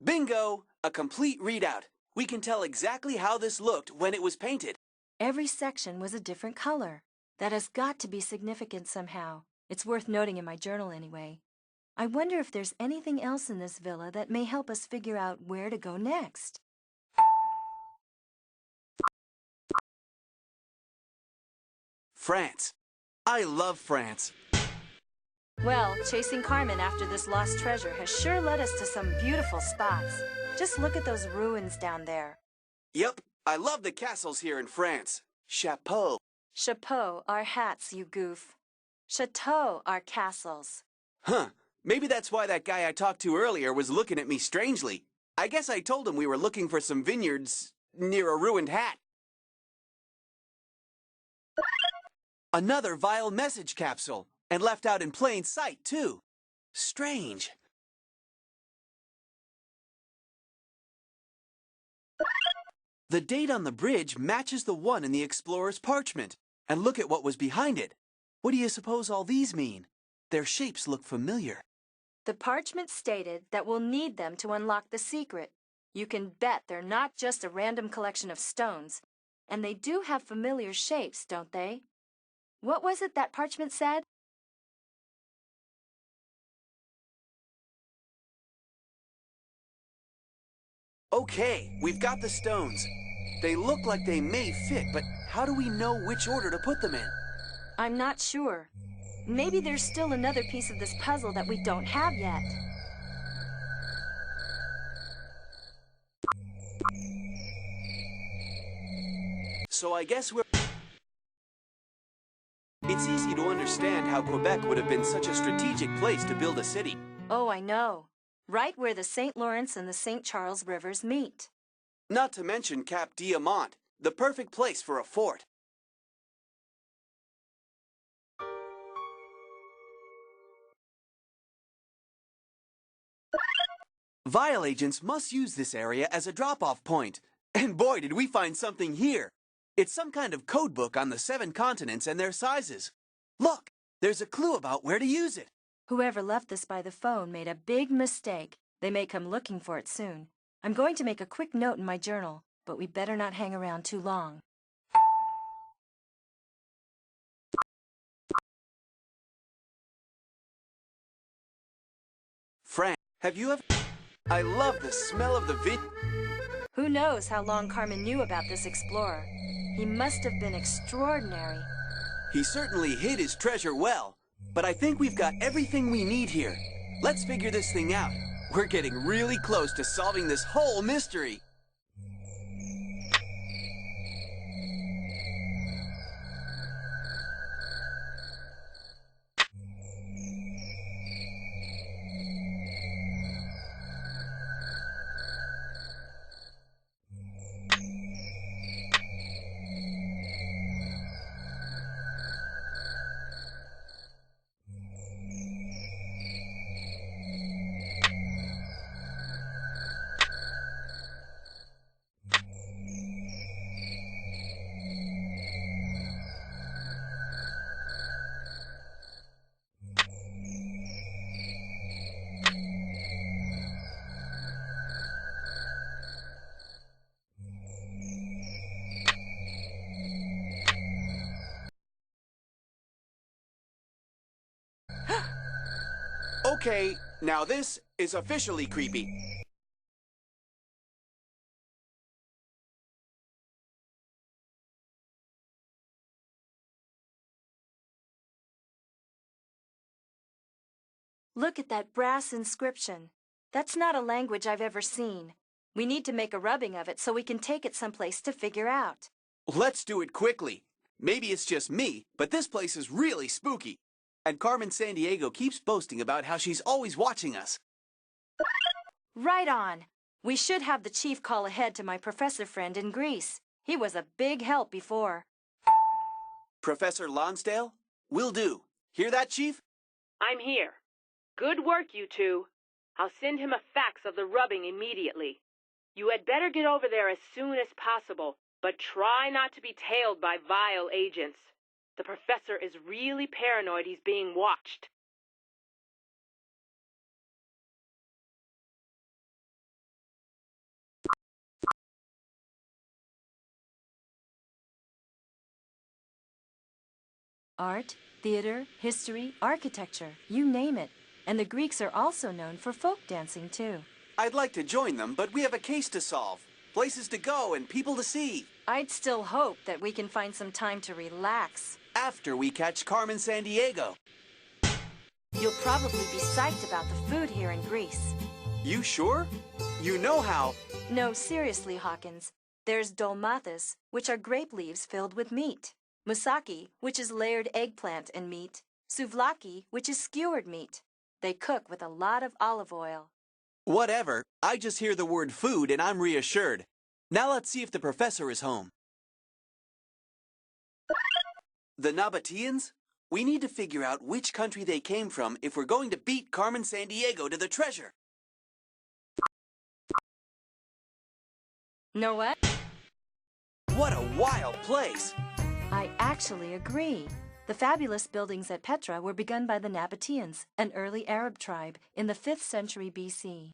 Bingo! A complete readout. We can tell exactly how this looked when it was painted. Every section was a different color. That has got to be significant somehow. It's worth noting in my journal anyway. I wonder if there's anything else in this villa that may help us figure out where to go next. France. I love France. Well, chasing Carmen after this lost treasure has sure led us to some beautiful spots. Just look at those ruins down there. Yep, I love the castles here in France. Chapeau. Chapeau are hats, you goof. Chateau are castles. Huh, maybe that's why that guy I talked to earlier was looking at me strangely. I guess I told him we were looking for some vineyards near a ruined hat. Another vile message capsule, and left out in plain sight, too. Strange. The date on the bridge matches the one in the explorer's parchment. And look at what was behind it. What do you suppose all these mean? Their shapes look familiar. The parchment stated that we'll need them to unlock the secret. You can bet they're not just a random collection of stones. And they do have familiar shapes, don't they? What was it that parchment said? Okay, we've got the stones. They look like they may fit, but how do we know which order to put them in? I'm not sure. Maybe there's still another piece of this puzzle that we don't have yet. So I guess we're... It's easy to understand how Quebec would have been such a strategic place to build a city. Oh, I know. Right where the St. Lawrence and the St. Charles rivers meet. Not to mention Cap Diamant, the perfect place for a fort. Vial agents must use this area as a drop-off point. And boy, did we find something here. It's some kind of code book on the 7 continents and their sizes. Look, there's a clue about where to use it. Whoever left this by the phone made a big mistake. They may come looking for it soon. I'm going to make a quick note in my journal, but we better not hang around too long. Frank, have you ever... I love the smell of the Who knows how long Carmen knew about this explorer? He must have been extraordinary. He certainly hid his treasure well, but I think we've got everything we need here. Let's figure this thing out. We're getting really close to solving this whole mystery. Okay, now this is officially creepy. Look at that brass inscription. That's not a language I've ever seen. We need to make a rubbing of it so we can take it someplace to figure out. Let's do it quickly. Maybe it's just me, but this place is really spooky. And Carmen Sandiego keeps boasting about how she's always watching us. Right on. We should have the chief call ahead to my professor friend in Greece. He was a big help before. Professor Lonsdale? Will do. Hear that, Chief? I'm here. Good work, you two. I'll send him a fax of the rubbing immediately. You had better get over there as soon as possible, but try not to be tailed by vile agents. The professor is really paranoid he's being watched. Art, theater, history, architecture, you name it. And the Greeks are also known for folk dancing, too. I'd like to join them, but we have a case to solve. Places to go and people to see. I'd still hope that we can find some time to relax. After we catch Carmen Sandiego. You'll probably be psyched about the food here in Greece. You sure? You know how... No, seriously, Hawkins. There's dolmathis, which are grape leaves filled with meat. Moussaki, which is layered eggplant and meat. Souvlaki, which is skewered meat. They cook with a lot of olive oil. Whatever. I just hear the word food and I'm reassured. Now let's see if the professor is home. The Nabateans? We need to figure out which country they came from if we're going to beat Carmen Sandiego to the treasure. Know what? What a wild place! I actually agree. The fabulous buildings at Petra were begun by the Nabateans, an early Arab tribe, in the 5th century BC.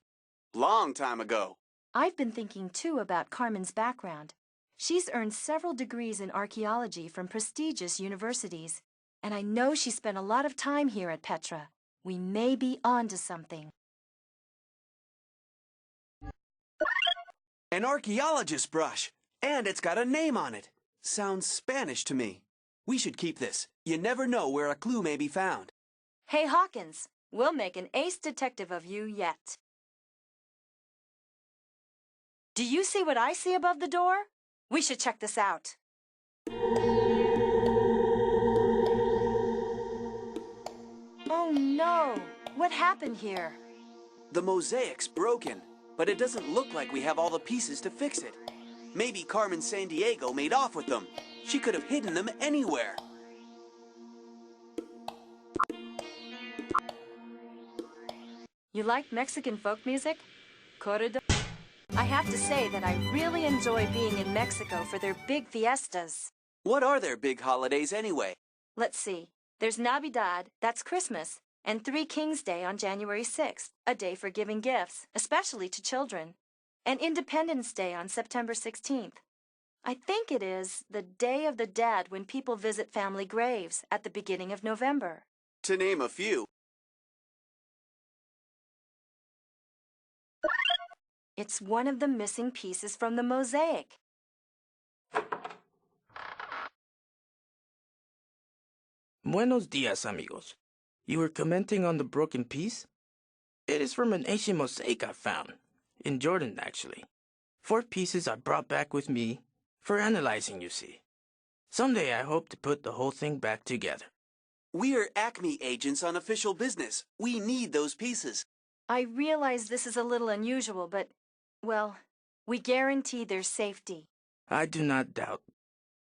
Long time ago. I've been thinking, too, about Carmen's background. She's earned several degrees in archaeology from prestigious universities, and I know she spent a lot of time here at Petra. We may be onto something. An archaeologist's brush, and it's got a name on it. Sounds Spanish to me. We should keep this. You never know where a clue may be found. Hey, Hawkins, we'll make an ace detective of you yet. Do you see what I see above the door? We should check this out. Oh no! What happened here? The mosaic's broken, but it doesn't look like we have all the pieces to fix it. Maybe Carmen Sandiego made off with them. She could have hidden them anywhere. You like Mexican folk music? Corrido? I have to say that I really enjoy being in Mexico for their big fiestas. What are their big holidays anyway? Let's see. There's Navidad, that's Christmas, and Three Kings Day on January 6th, a day for giving gifts, especially to children, and Independence Day on September 16th. I think it is the Day of the Dead when people visit family graves at the beginning of November. To name a few. It's one of the missing pieces from the mosaic. Buenos dias, amigos. You were commenting on the broken piece? It is from an ancient mosaic I found. In Jordan, actually. 4 pieces I brought back with me for analyzing, you see. Someday I hope to put the whole thing back together. We're Acme agents on official business. We need those pieces. I realize this is a little unusual, but, well, we guarantee their safety. I do not doubt.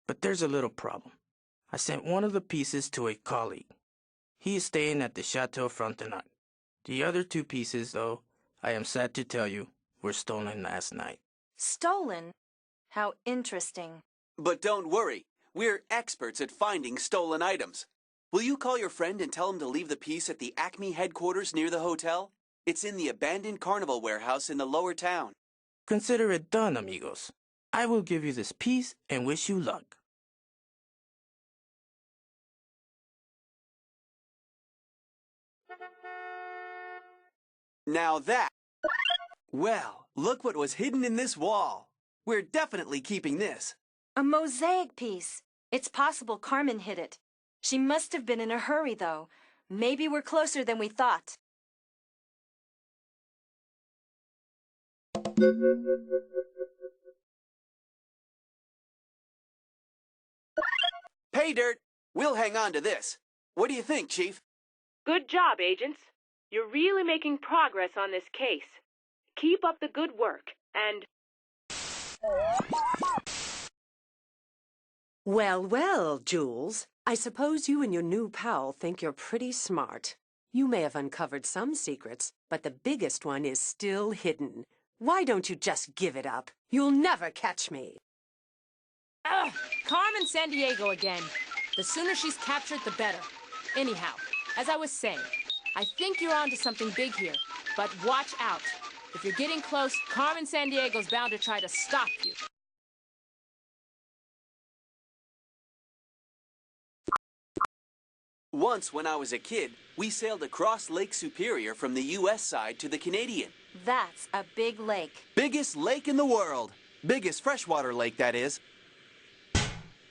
But there's a little problem. I sent one of the pieces to a colleague. He is staying at the Chateau Frontenac. The other 2 pieces, though, I am sad to tell you, were stolen last night. Stolen? How interesting. But don't worry. We're experts at finding stolen items. Will you call your friend and tell him to leave the piece at the Acme headquarters near the hotel? It's in the abandoned carnival warehouse in the lower town. Consider it done, amigos. I will give you this piece and wish you luck. Now that... Well, look what was hidden in this wall. We're definitely keeping this. A mosaic piece. It's possible Carmen hid it. She must have been in a hurry, though. Maybe we're closer than we thought. Pay dirt. We'll hang on to this. What do you think, Chief? Good job, agents. You're really making progress on this case. Keep up the good work, and... Well, well, Jules. I suppose you and your new pal think you're pretty smart. You may have uncovered some secrets, but the biggest one is still hidden. Why don't you just give it up? You'll never catch me. Ugh! Carmen Sandiego again. The sooner she's captured, the better. Anyhow, as I was saying, I think you're onto something big here, but watch out. If you're getting close, Carmen Sandiego's bound to try to stop you. Once, when I was a kid, we sailed across Lake Superior from the U.S. side to the Canadian. That's a big lake. Biggest lake in the world. Biggest freshwater lake, that is.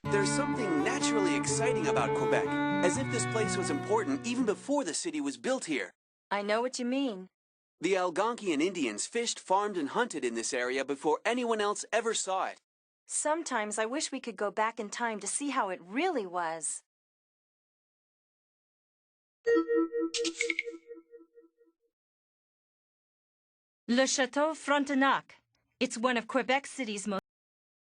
There's something naturally exciting about Quebec, as if this place was important even before the city was built here. I know what you mean. The Algonquian Indians fished, farmed, and hunted in this area before anyone else ever saw it. Sometimes I wish we could go back in time to see how it really was. Le Chateau Frontenac. It's one of Quebec City's most...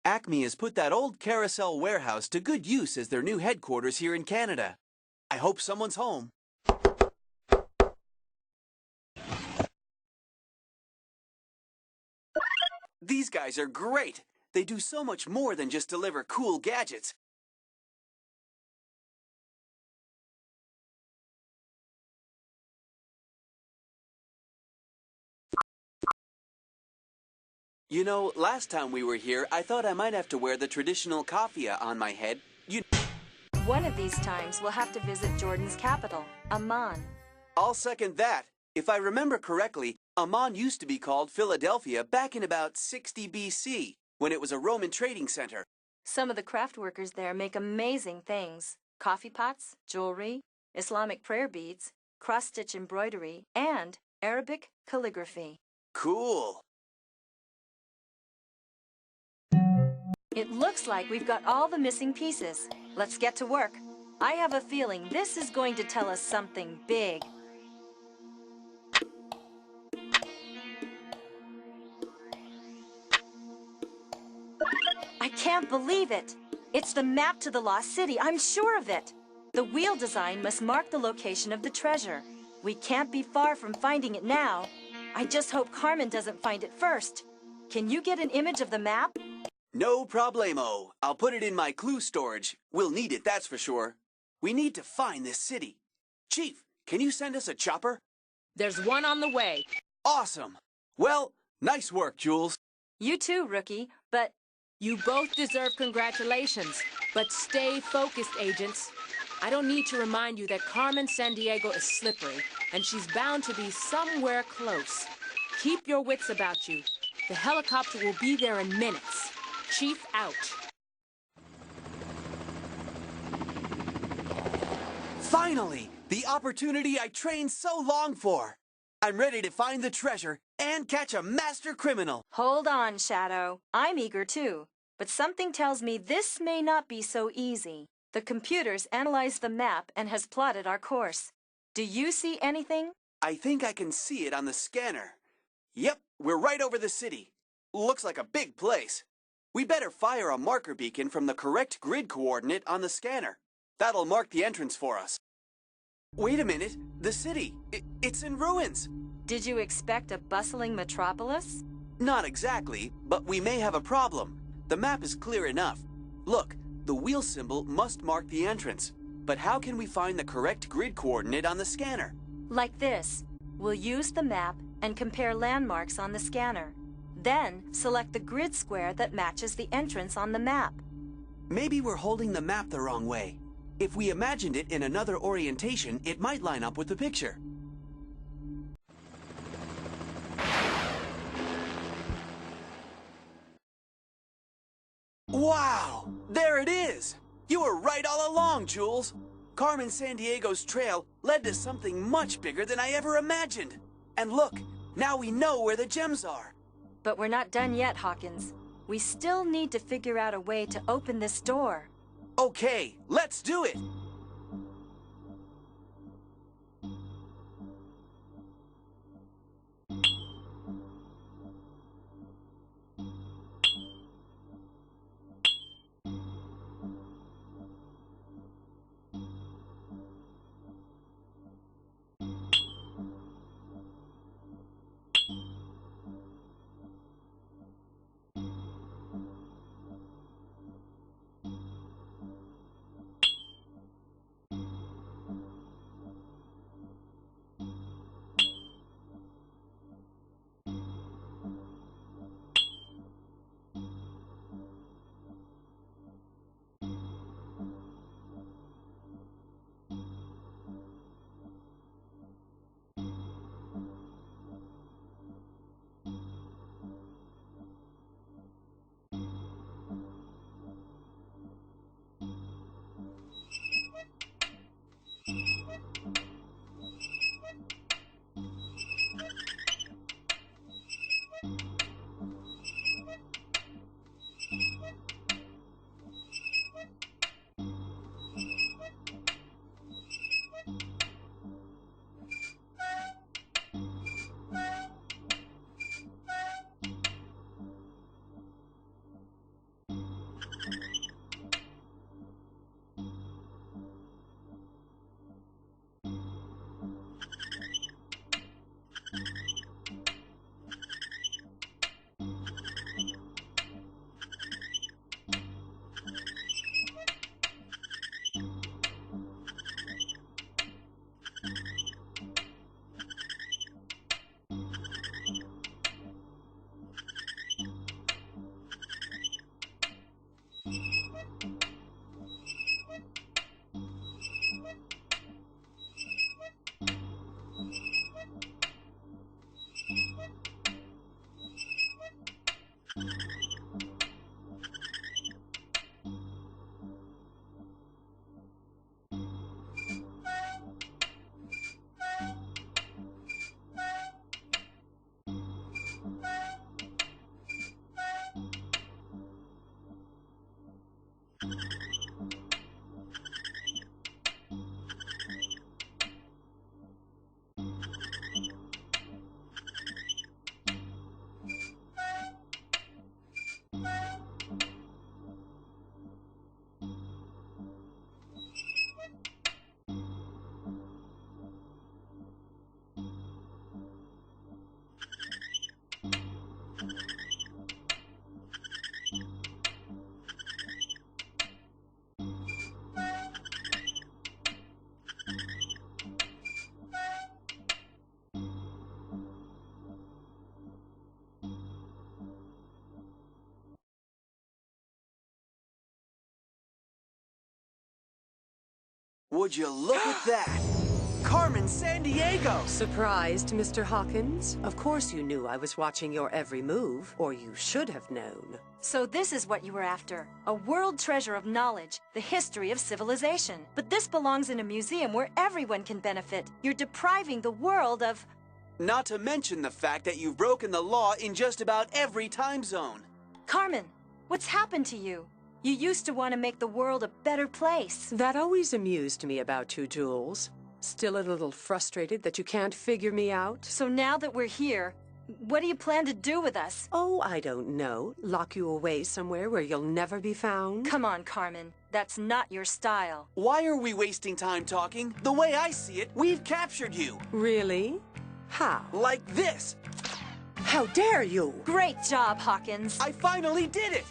Acme has put that old carousel warehouse to good use as their new headquarters here in Canada. I hope someone's home. These guys are great. They do so much more than just deliver cool gadgets. You know, last time we were here, I thought I might have to wear the traditional kafia on my head. One of these times, we'll have to visit Jordan's capital, Amman. I'll second that. If I remember correctly, Amman used to be called Philadelphia back in about 60 BC, when it was a Roman trading center. Some of the craft workers there make amazing things. Coffee pots, jewelry, Islamic prayer beads, cross-stitch embroidery, and Arabic calligraphy. Cool. It looks like we've got all the missing pieces. Let's get to work. I have a feeling this is going to tell us something big. I can't believe it. It's the map to the lost city, I'm sure of it. The wheel design must mark the location of the treasure. We can't be far from finding it now. I just hope Carmen doesn't find it first. Can you get an image of the map? No problemo. I'll put it in my clue storage. We'll need it, that's for sure. We need to find this city. Chief, can you send us a chopper? There's one on the way. Awesome. Well, nice work, Jules. You too, Rookie, but... You both deserve congratulations, but stay focused, agents. I don't need to remind you that Carmen Sandiego is slippery, and she's bound to be somewhere close. Keep your wits about you. The helicopter will be there in minutes. Chief out. Finally! The opportunity I trained so long for! I'm ready to find the treasure and catch a master criminal. Hold on, Shadow. I'm eager too. But something tells me this may not be so easy. The computer's analyzed the map and has plotted our course. Do you see anything? I think I can see it on the scanner. Yep, we're right over the city. Looks like a big place. We better fire a marker beacon from the correct grid coordinate on the scanner. That'll mark the entrance for us. Wait a minute. The city. It's in ruins. Did you expect a bustling metropolis? Not exactly, but we may have a problem. The map is clear enough. Look, the wheel symbol must mark the entrance. But how can we find the correct grid coordinate on the scanner? Like this. We'll use the map and compare landmarks on the scanner. Then, select the grid square that matches the entrance on the map. Maybe we're holding the map the wrong way. If we imagined it in another orientation, it might line up with the picture. Wow! There it is! You were right all along, Jules. Carmen Sandiego's trail led to something much bigger than I ever imagined. And look, now we know where the gems are. But we're not done yet, Hawkins. We still need to figure out a way to open this door. Okay, let's do it! Would you look at that? Carmen Sandiego! Surprised, Mr. Hawkins? Of course you knew I was watching your every move, or you should have known. So this is what you were after. A world treasure of knowledge, the history of civilization. But this belongs in a museum where everyone can benefit. You're depriving the world of... Not to mention the fact that you've broken the law in just about every time zone. Carmen, what's happened to you? You used to want to make the world a better place. That always amused me about you, Jules. Still a little frustrated that you can't figure me out? So now that we're here, what do you plan to do with us? Oh, I don't know. Lock you away somewhere where you'll never be found? Come on, Carmen. That's not your style. Why are we wasting time talking? The way I see it, we've captured you. Really? How? Like this. How dare you? Great job, Hawkins. I finally did it.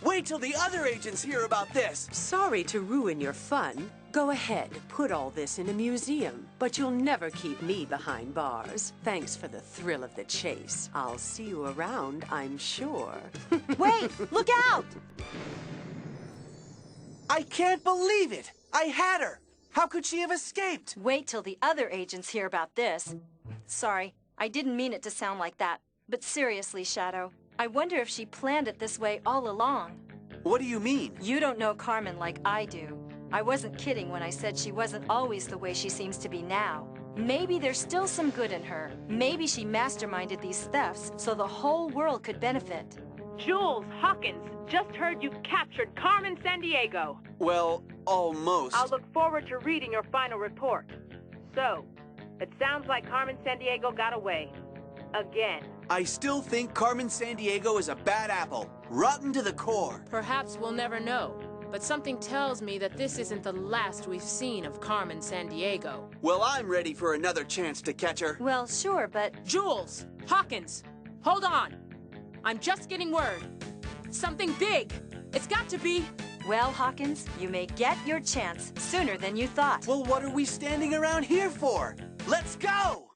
Wait till the other agents hear about this. Sorry to ruin your fun. Go ahead, put all this in a museum, but you'll never keep me behind bars. Thanks for the thrill of the chase. I'll see you around, I'm sure. Wait, look out! I can't believe it! I had her! How could she have escaped? Wait till the other agents hear about this. Sorry, I didn't mean it to sound like that. But seriously, Shadow, I wonder if she planned it this way all along. What do you mean? You don't know Carmen like I do. I wasn't kidding when I said she wasn't always the way she seems to be now. Maybe there's still some good in her. Maybe she masterminded these thefts so the whole world could benefit. Jules, Hawkins, just heard you've captured Carmen Sandiego. Well, almost. I'll look forward to reading your final report. So, it sounds like Carmen Sandiego got away. Again. I still think Carmen Sandiego is a bad apple. Rotten to the core. Perhaps we'll never know. But something tells me that this isn't the last we've seen of Carmen Sandiego. Well, I'm ready for another chance to catch her. Well, sure, but... Jules! Hawkins! Hold on! I'm just getting word. Something big! It's got to be... Well, Hawkins, you may get your chance sooner than you thought. Well, what are we standing around here for? Let's go!